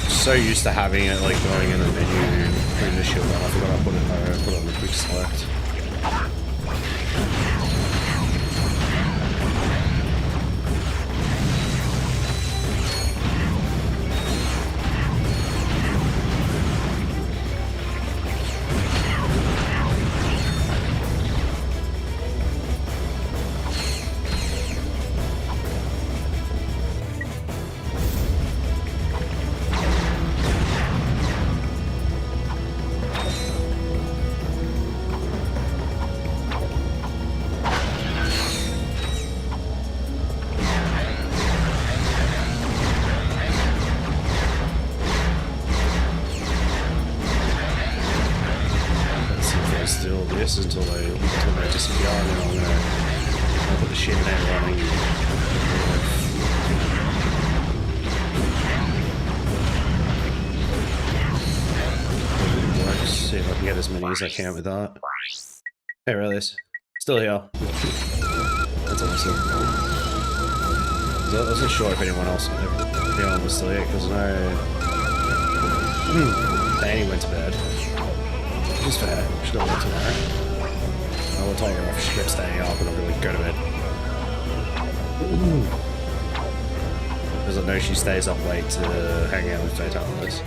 So used to having it like going in the menu through the shield, I forgot I put it on the quick select. guys to do all this until they disappear, and then I'm gonna put the shit there running. See if I can get as many as I can with that. Hey, Relius. Still here. That's awesome. I wasn't sure if anyone was still here, because I know Danny went to bed. Which is fair. She's got work tomorrow. I will tell her off. She kept staying up and I'm really go to bed. Because I know she stays up late to hang out with Fatalist.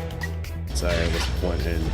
So what's the point in...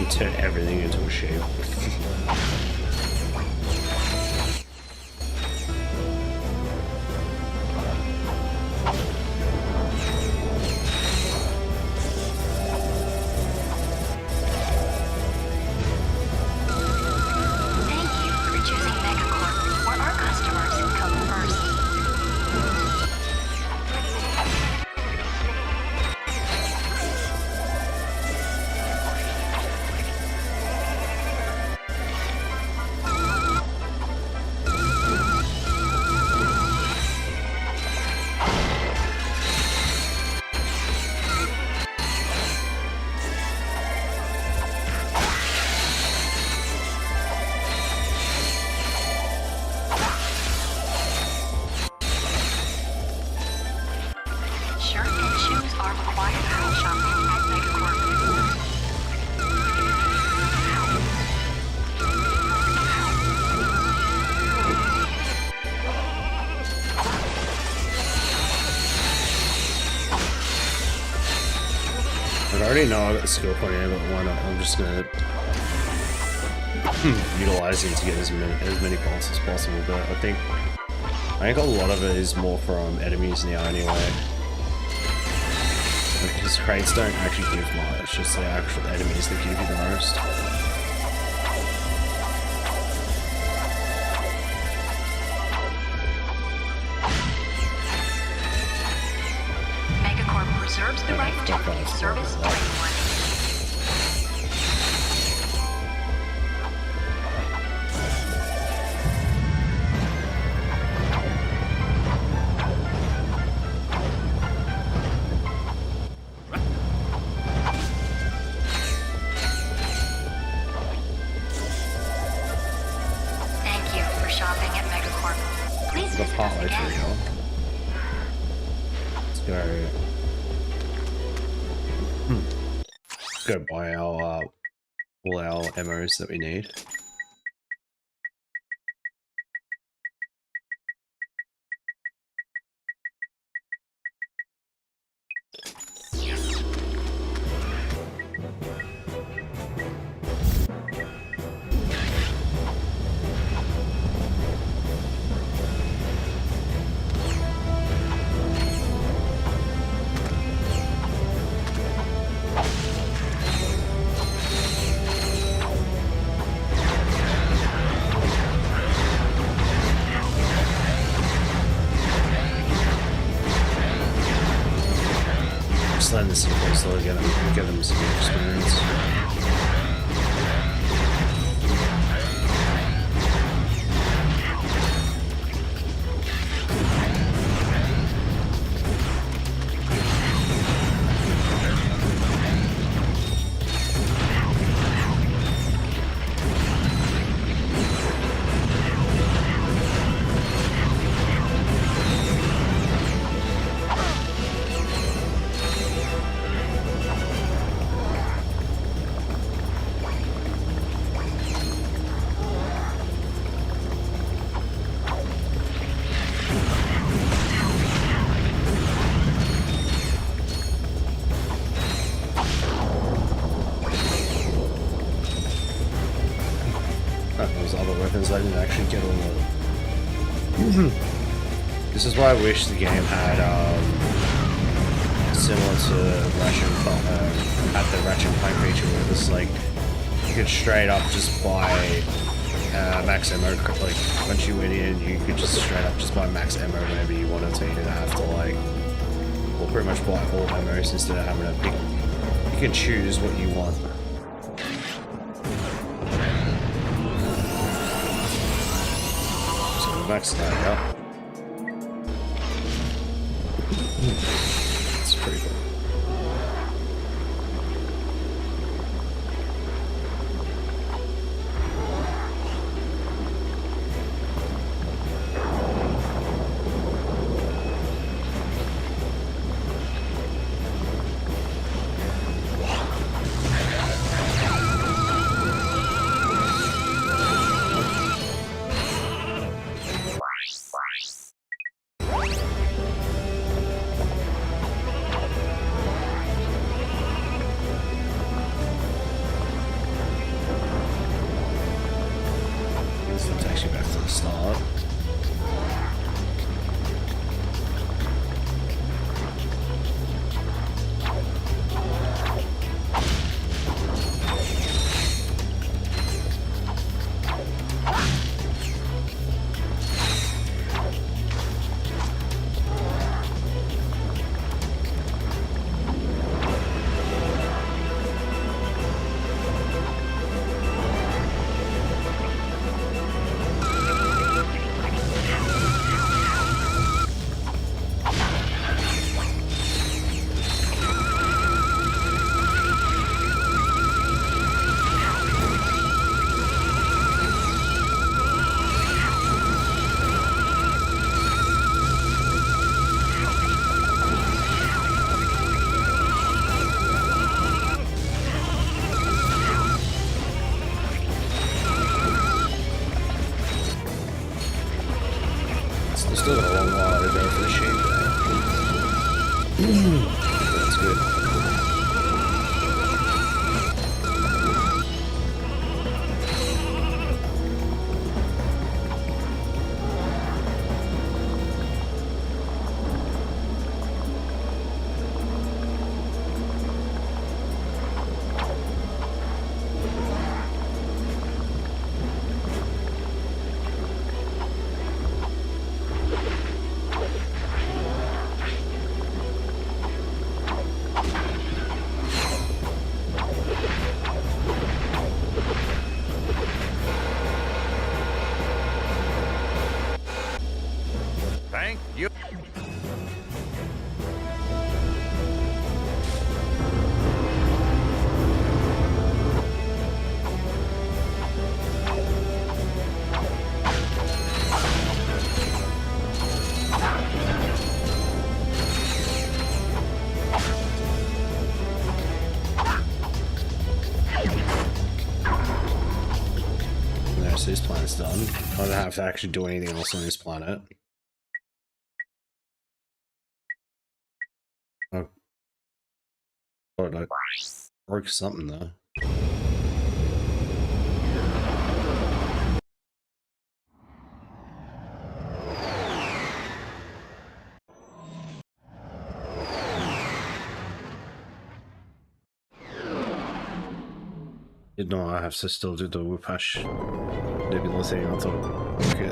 Turn everything into a shape. I already know I got the skill point here, but why not? I'm just gonna utilize it to get as many bolts as possible. But I think a lot of it is more from enemies now anyway. Because crates don't actually give much, it's just the actual enemies that give you the most. Reserves the right to refuse service to anyone. Thank you for shopping at Megacorp. Please visit us again. Let's go. Go buy our all our ammos that we need. Just letting the sequels still get them some experience. Those other weapons, I didn't actually get all of them. This is why I wish the game had, similar to Ratchet and Clank, had the Ratchet and Clank feature where it's like, you could straight up just buy max ammo, like, once you went in, you could just straight up just buy max ammo whenever you wanted, so you didn't have to, like, well, pretty much buy all ammos instead of having to pick, you can choose what you want. Max that up. It's pretty cool. Still got a long while to go for the shape there. That's good. Thank you. There, so this planet's done. I don't have to actually do anything else on this planet. Oh, I broke something though. No, I have to still do the Wupash Nebula thing. I thought, okay.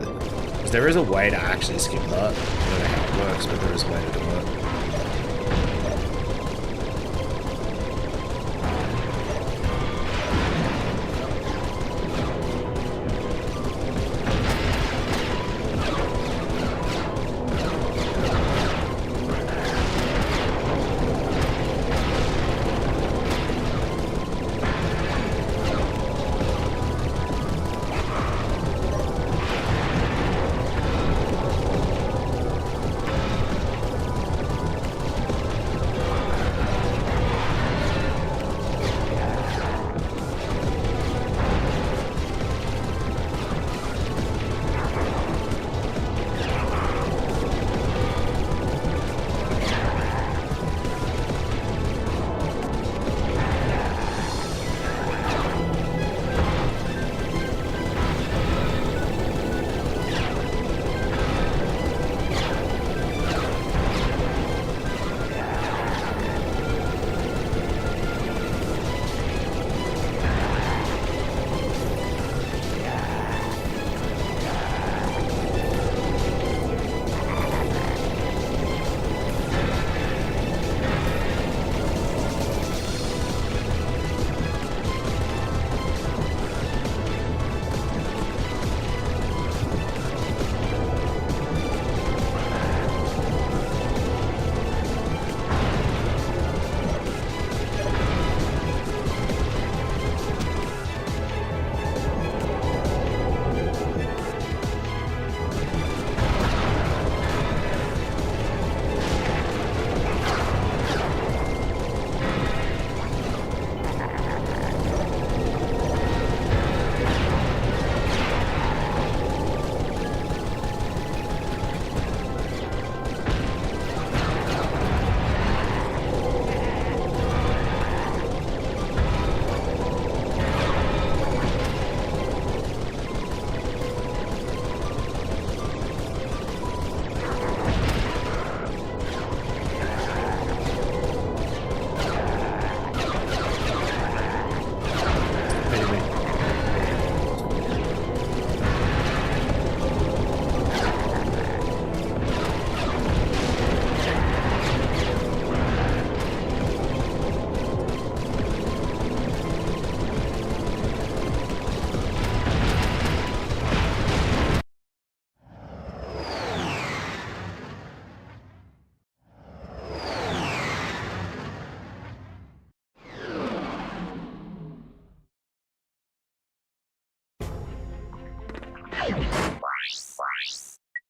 Because there is a way to actually skip that. I don't know how it works, but there is a way to do it.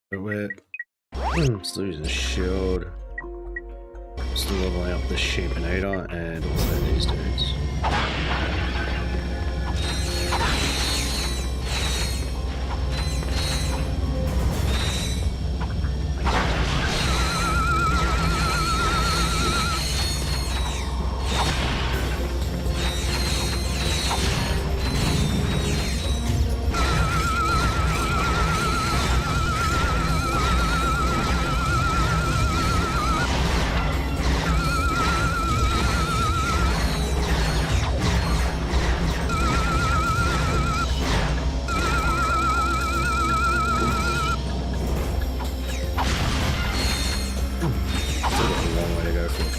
But we're still using shield. Still leveling up the Sheepinator and also these dudes.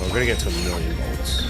We're gonna get to 1,000,000 volts.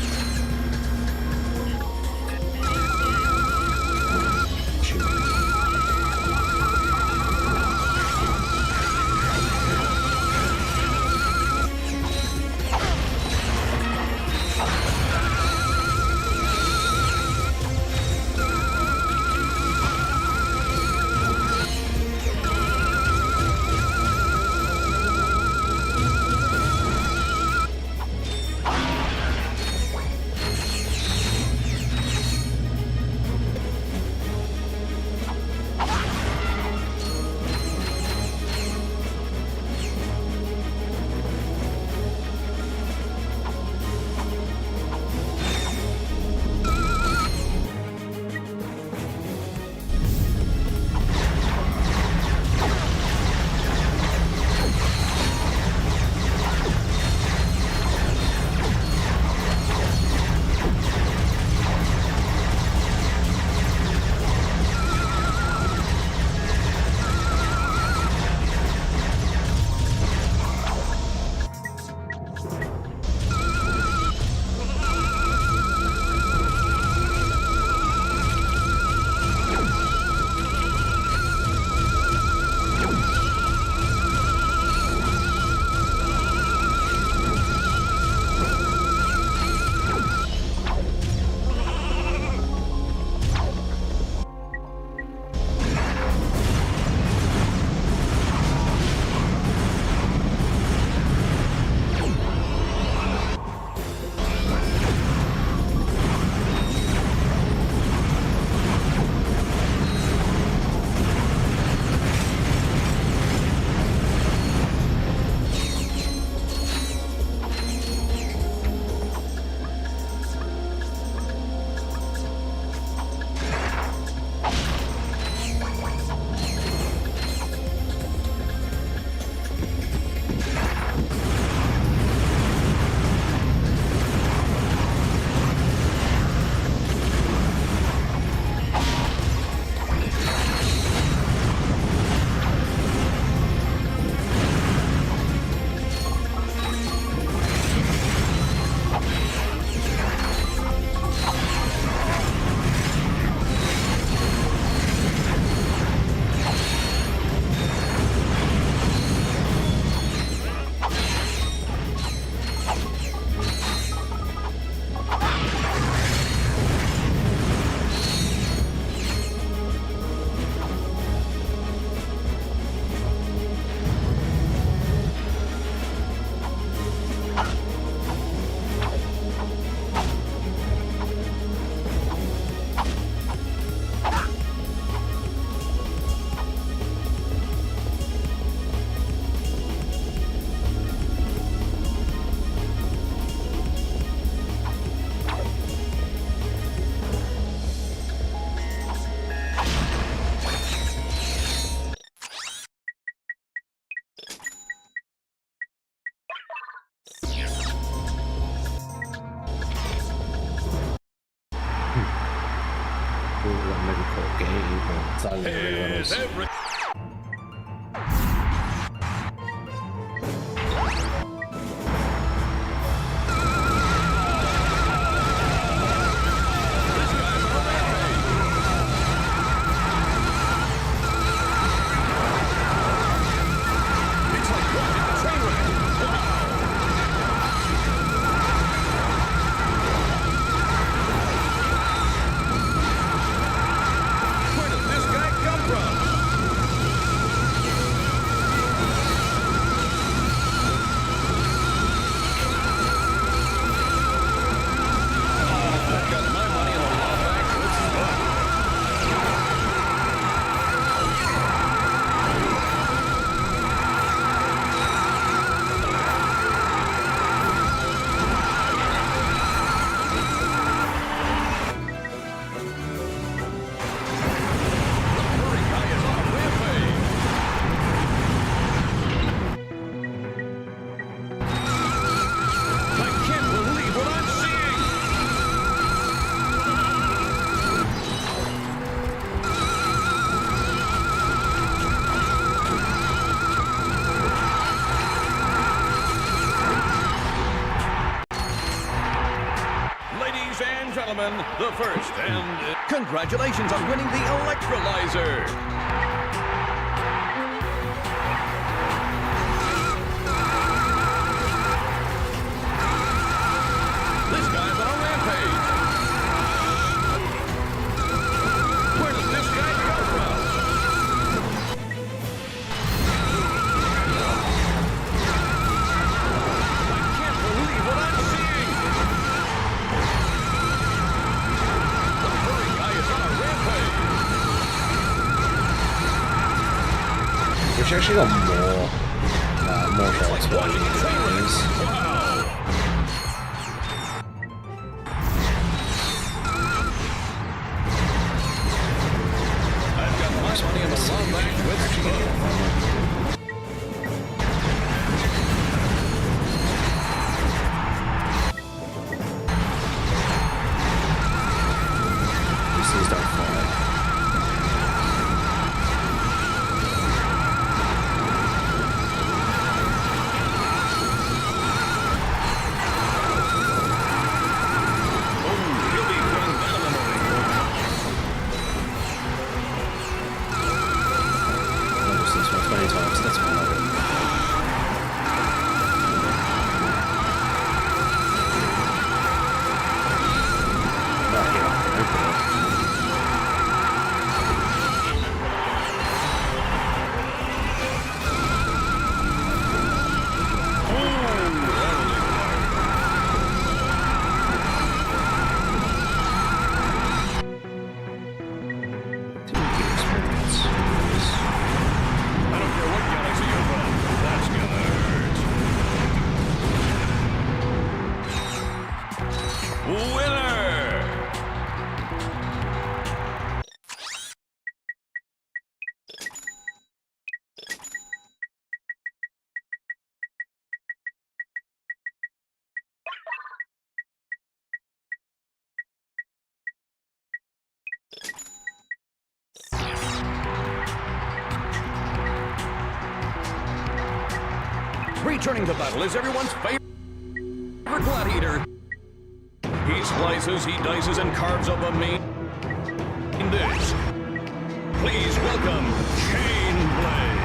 and gentlemen, the first and congratulations on winning the electrolyzer. This guy's on a rampage. Where did this guy come from? I can't believe what I'm seeing. The furry guy is on a rampage. Which actually got more shots than these. Returning to battle is everyone's favorite gladiator. He slices, he dices, and carves up a meat dish. Please welcome Chainblade.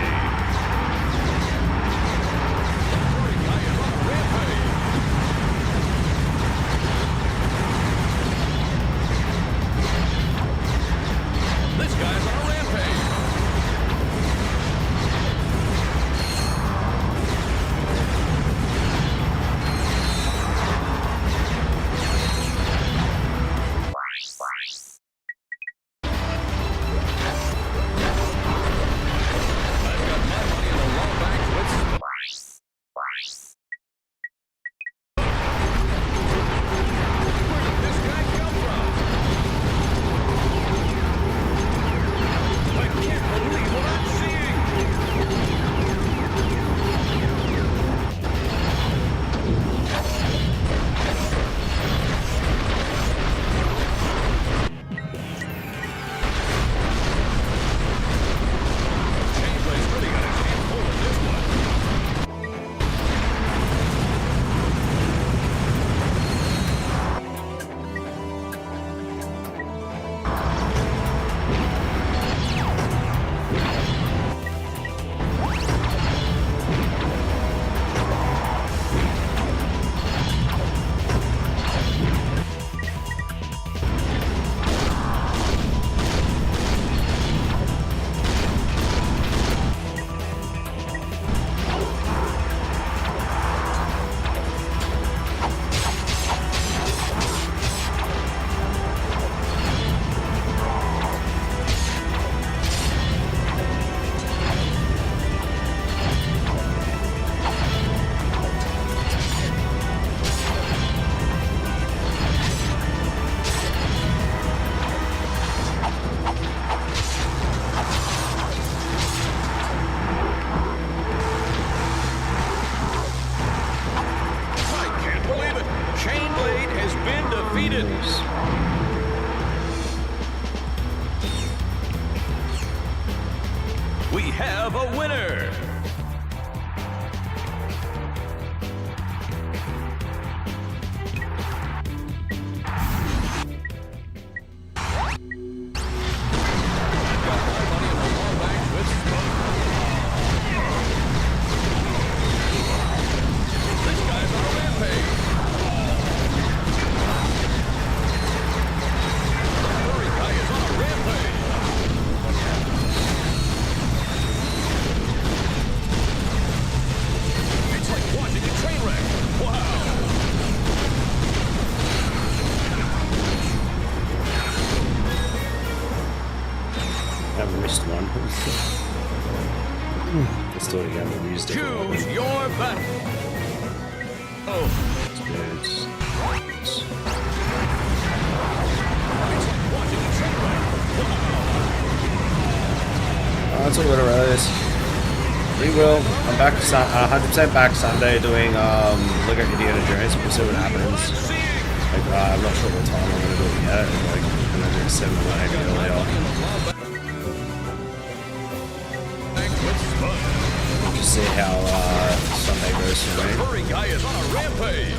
This guy's on a rampage. We have a winner! Let's do it again. We'll use different Choose your battle. Oh. That's a little release. We will. I'm back 100% back Sunday doing look at Indiana Jones. We'll see what happens. Like, I'm not sure what time I'm gonna do it yet. Like I'm gonna do 7 or 8 earlier. Just see how Sunday goes for me. Furry guy is on a rampage.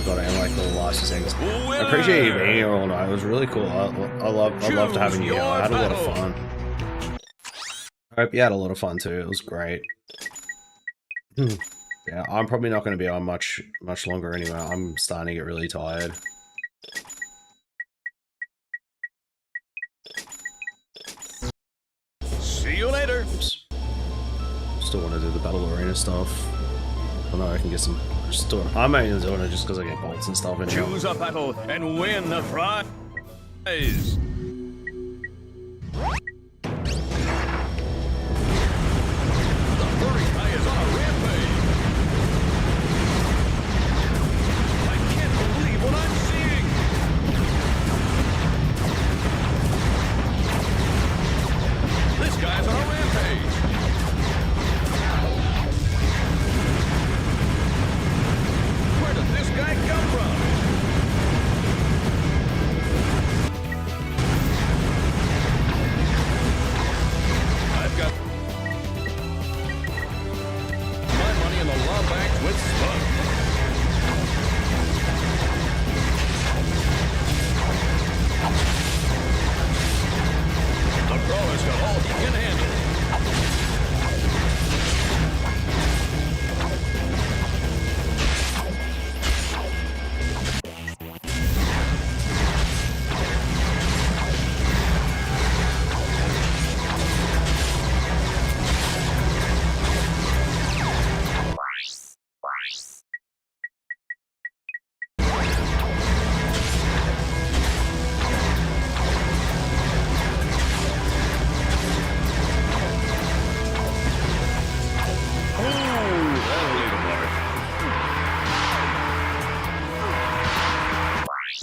Got it in like the last 2 seconds. I appreciate you being here all night. It was really cool. I loved having you here. I had a lot of fun. I hope you had a lot of fun too. It was great. Yeah, I'm probably not going to be on much longer anyway. I'm starting to get really tired. See you later. Oops. Still want to do the battle arena stuff. I know I can get some. I'm only doing it just because I get bolts and stuff in here. Choose a battle and win the prize.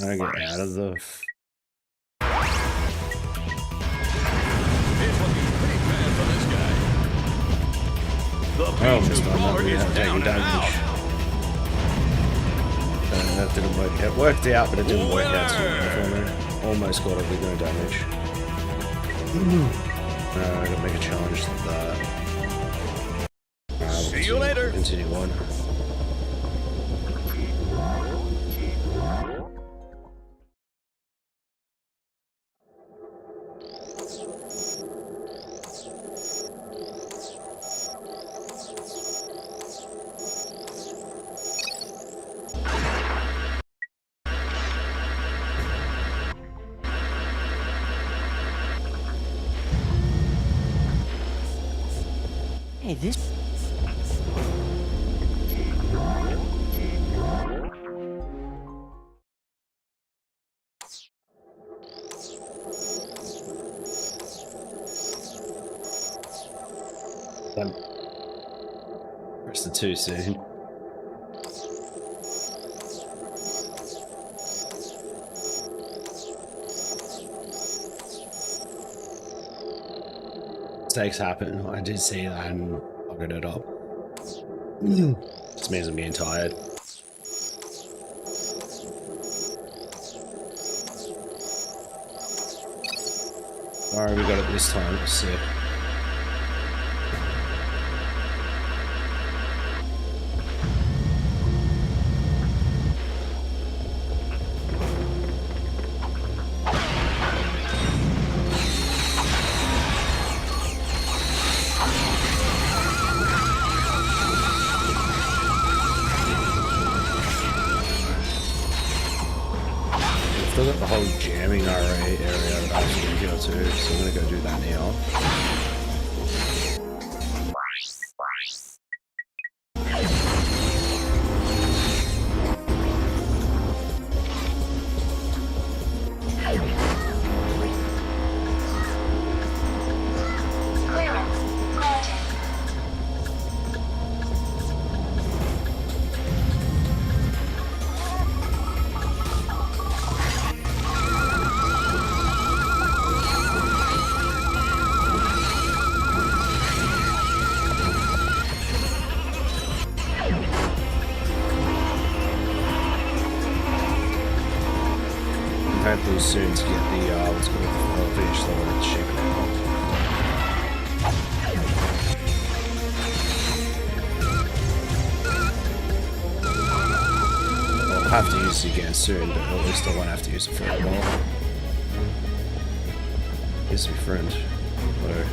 I get out of the. Oh, missed on that. We have taken damage. That didn't work. It worked out, but it didn't work out too well for me. Almost got it with no damage. I gotta make a challenge to that. See you later. Continue on. Hey, this... Press the 2 soon. Mistakes happen. I did see that and fucking it up. Just means I'm being tired. Alright, we got it this time. Let's see. Still got the whole jamming array area that I was going to go to, so I'm going to go do that now. hopefully soon to get the what's called finish the ship. I'll have to use it again soon, but at least I won't have to use it for a while. Here's my friend. Hello.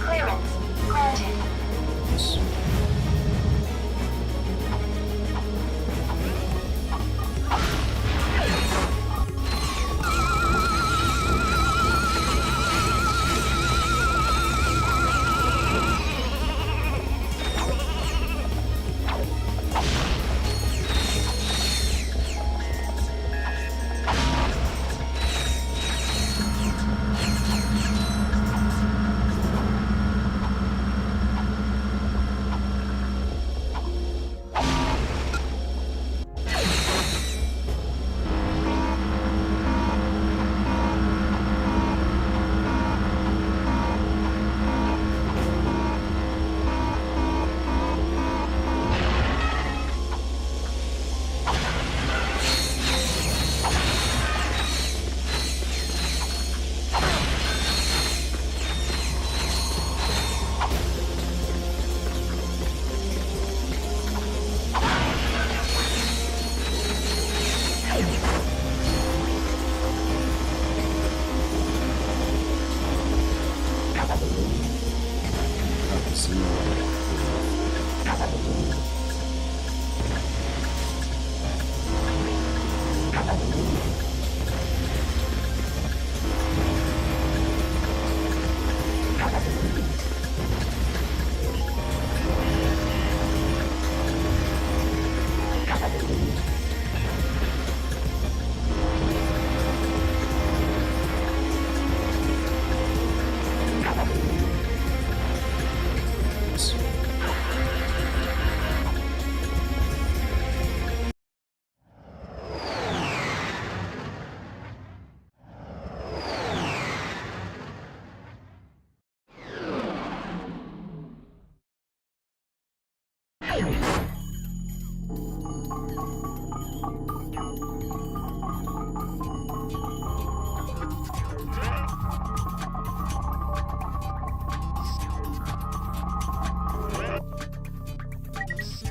Clearance granted.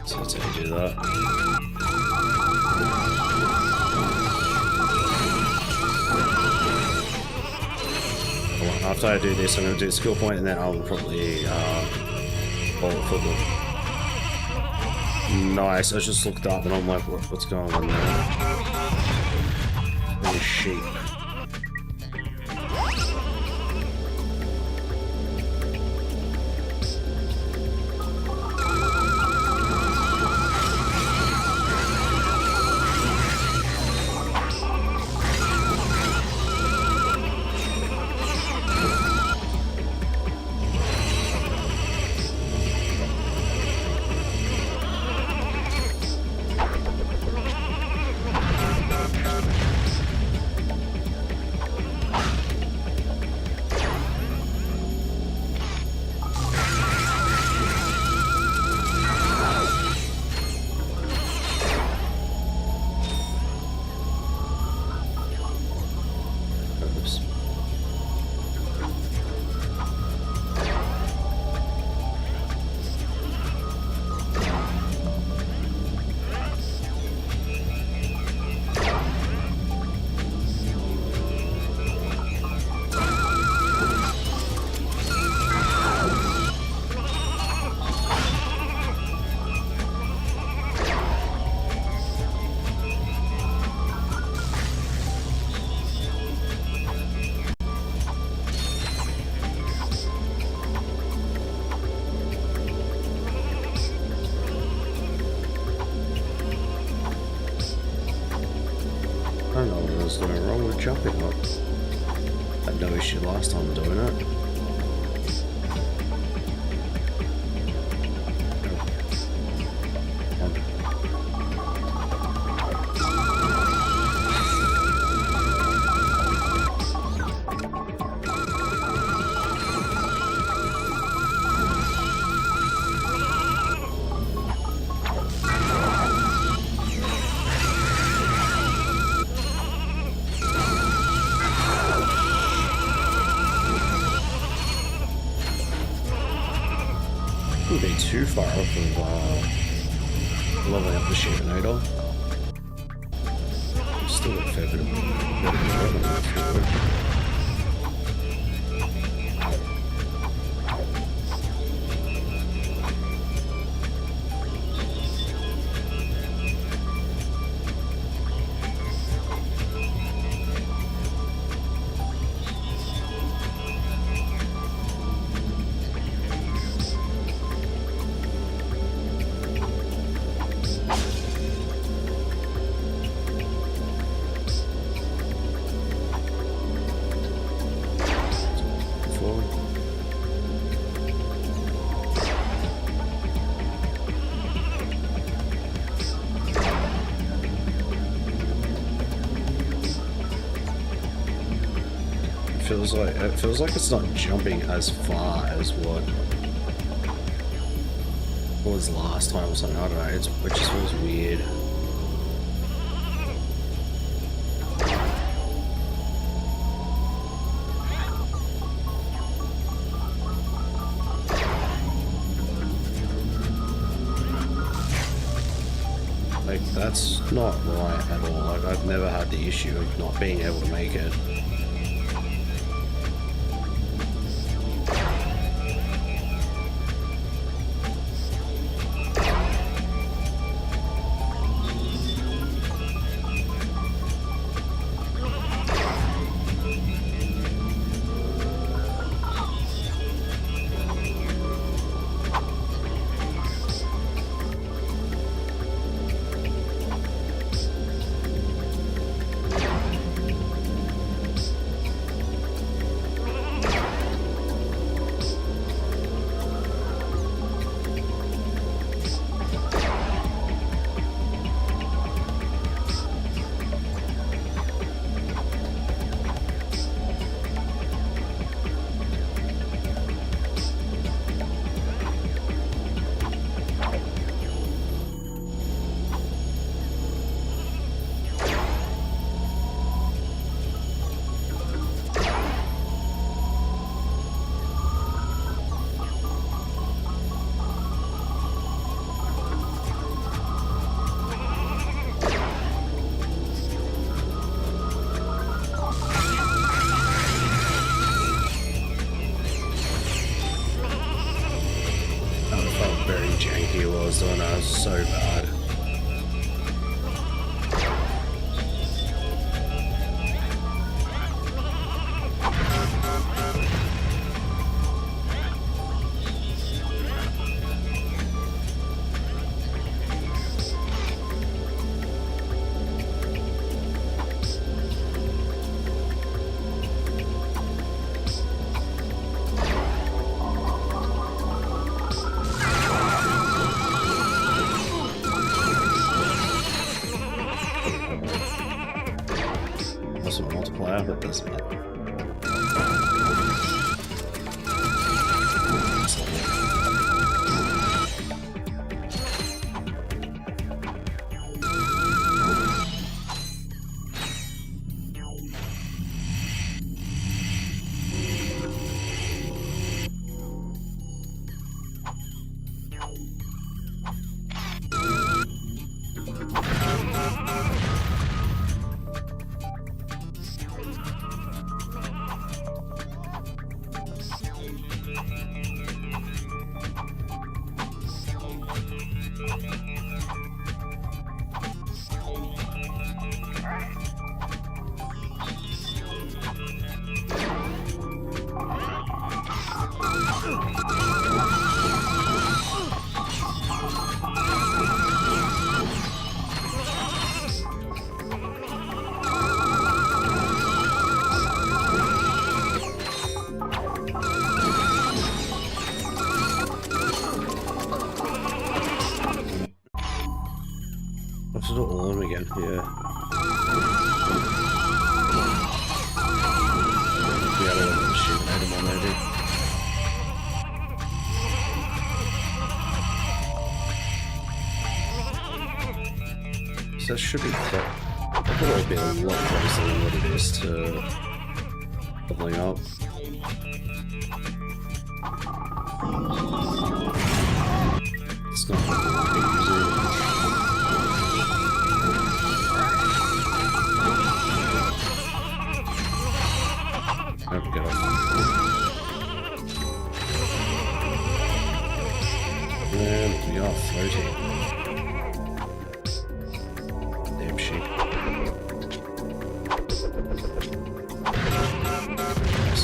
So that's how you do that. After I do this, I'm going to do a skill point, and then I'll probably ball football. Nice. I just looked up and I'm like, what's going on there? There's sheep. I don't know what was going wrong with jumping up. I had no issue last time doing it. Wouldn't be too far off of leveling up the Shipinator. Still got a fair bit of it feels like it's not jumping as far as what was last time or something. I don't know. It just feels weird. Like, that's not right at all. Like, I've never had the issue of not being able to make it. So bad. Multiplier, but doesn't matter. Let's do all of them again, yeah. We gotta let them shoot item on maybe. So that should be that would be a lot closer than what it is to leveling up. It's not fucking easy. Oh, get off. And we are floating. Damn sheep. Nice.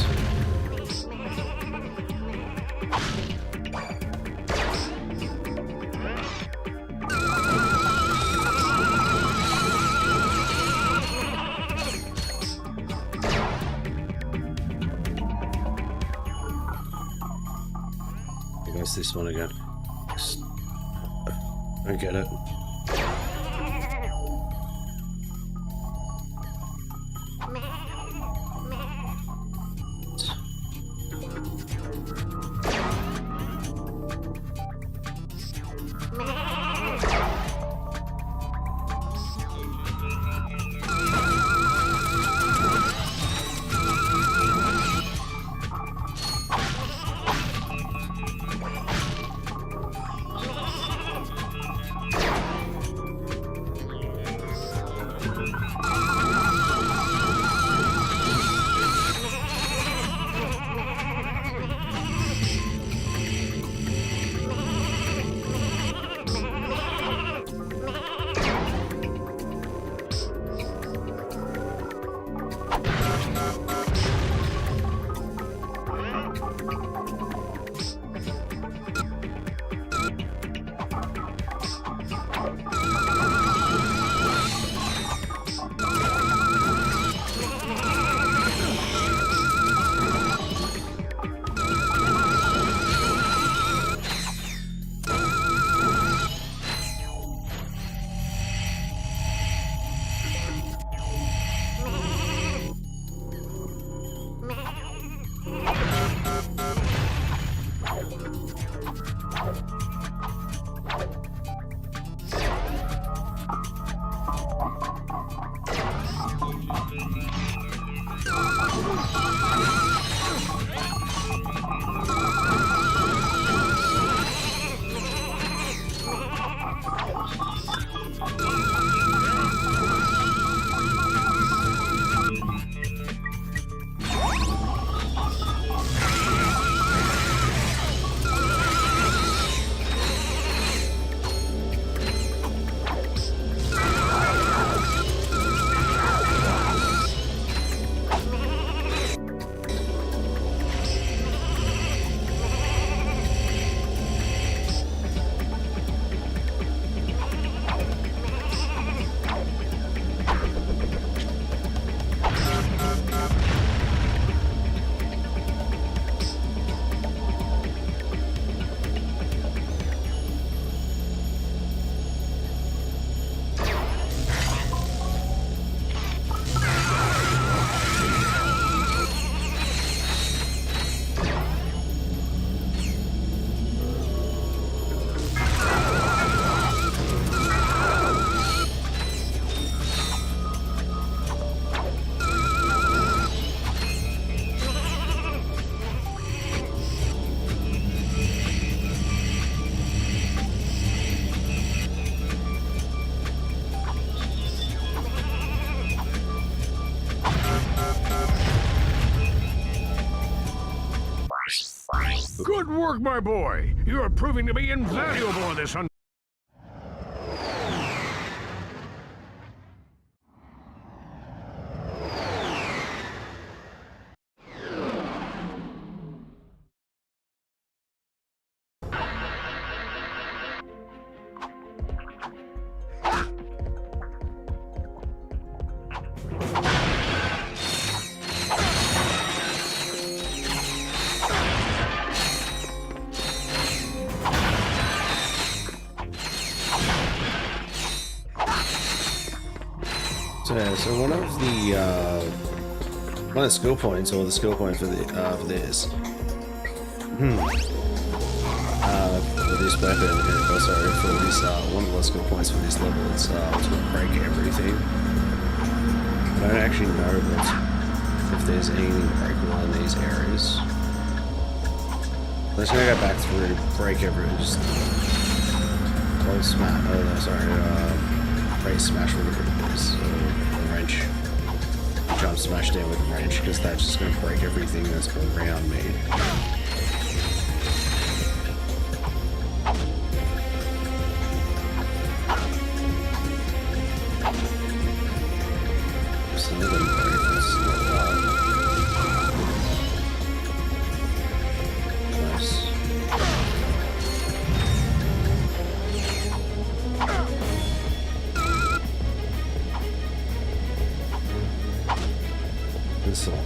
Here goes this one again. I get it. Good work, my boy. You are proving to be invaluable in this So one of the skill points, or the skill point for this, for this weapon, for this one of the skill points for this level, it's to break everything. I don't actually know if there's anything breakable in these areas. I'm just gonna go back through, break everything, just Roll smash. Oh, no, sorry. Raise smash with a wrench. Jump smash down with a wrench because that's just going to break everything that's around me. Some of them break. It's not bad. Nice.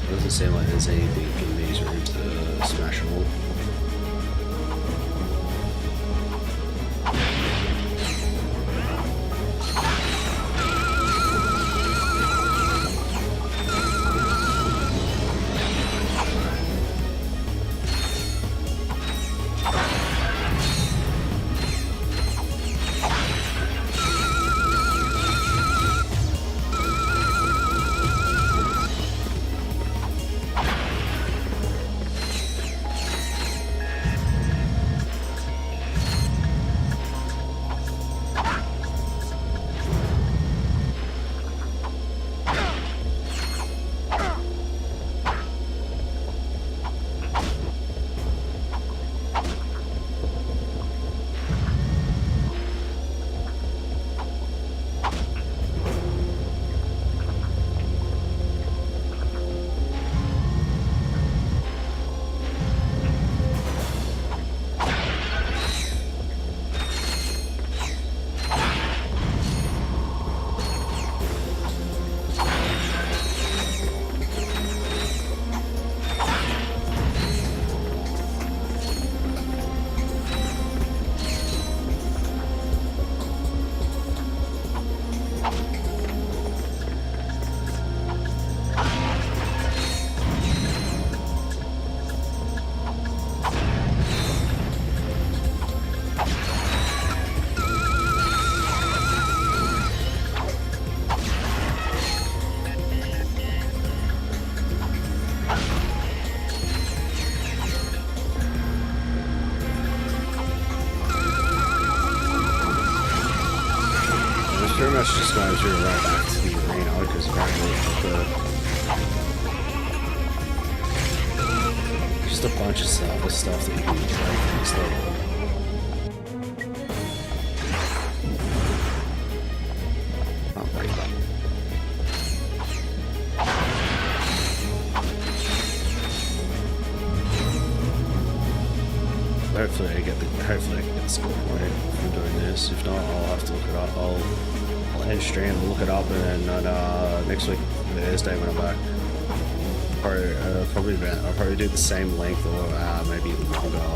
Doesn't seem like there's anything in these rooms smashable. Pretty much just going through right back to the arena because apparently just a bunch of stuff that you can try from this level. Not break that. Hopefully I get the score point from doing this. If not, I'll have to look it up. I'll end stream, look it up, and then next week, Thursday when I'm back, I'll probably do the same length or maybe longer.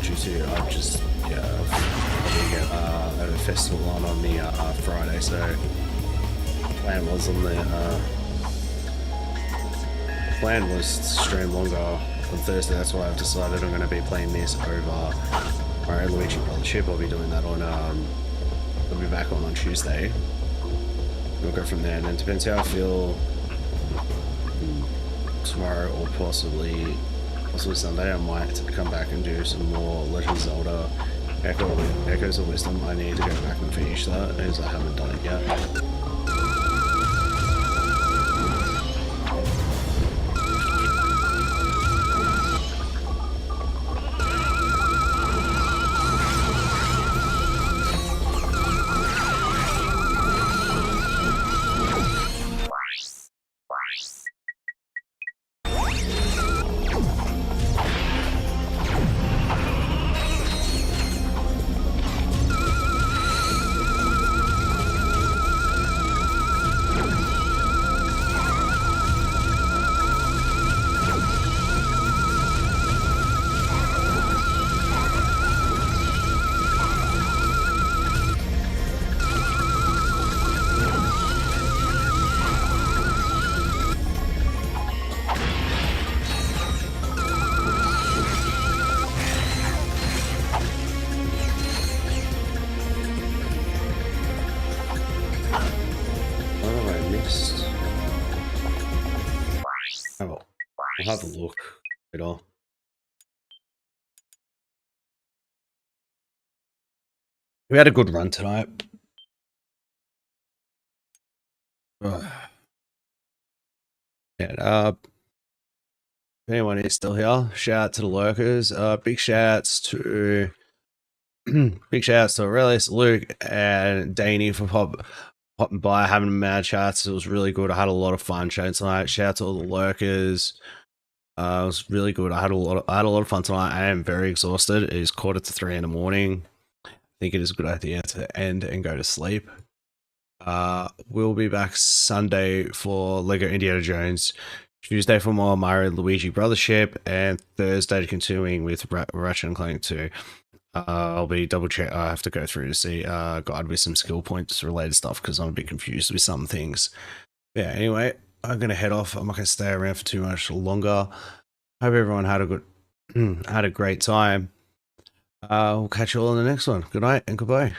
Due to I'll just probably get a festival on the Friday, so plan was to stream longer on Thursday. That's why I've decided I'm going to be playing this over Mario Luigi Brothership. I'll be doing that on I'll be back on Tuesday. We'll go from there, and then depends how I feel tomorrow or possibly Sunday. I might come back and do some more Legend of Zelda Echoes of Wisdom. I need to go back and finish that as I haven't done it yet. I'll have a look at all. We had a good run tonight. Ugh. Yeah, if anyone is still here, shout out to the lurkers. Big shouts to big shouts to Aurelius, Luke, and Danny for popping by, having mad chats. It was really good. I had a lot of fun chatting tonight. Shout out to all the lurkers. It was really good. I had a lot of fun tonight. I am very exhausted. It is 2:45 in the morning. I think it is a good idea to end and go to sleep. We'll be back Sunday for Lego Indiana Jones, Tuesday for more Mario Luigi Brothership, and Thursday continuing with Ratchet and Clank 2. I'll be double check. I have to go through to see guide with some skill points related stuff because I'm a bit confused with some things. Yeah. Anyway, I'm gonna head off. I'm not gonna stay around for too much longer. Hope everyone had a good, had a great time. We'll catch you all in the next one. Good night and goodbye.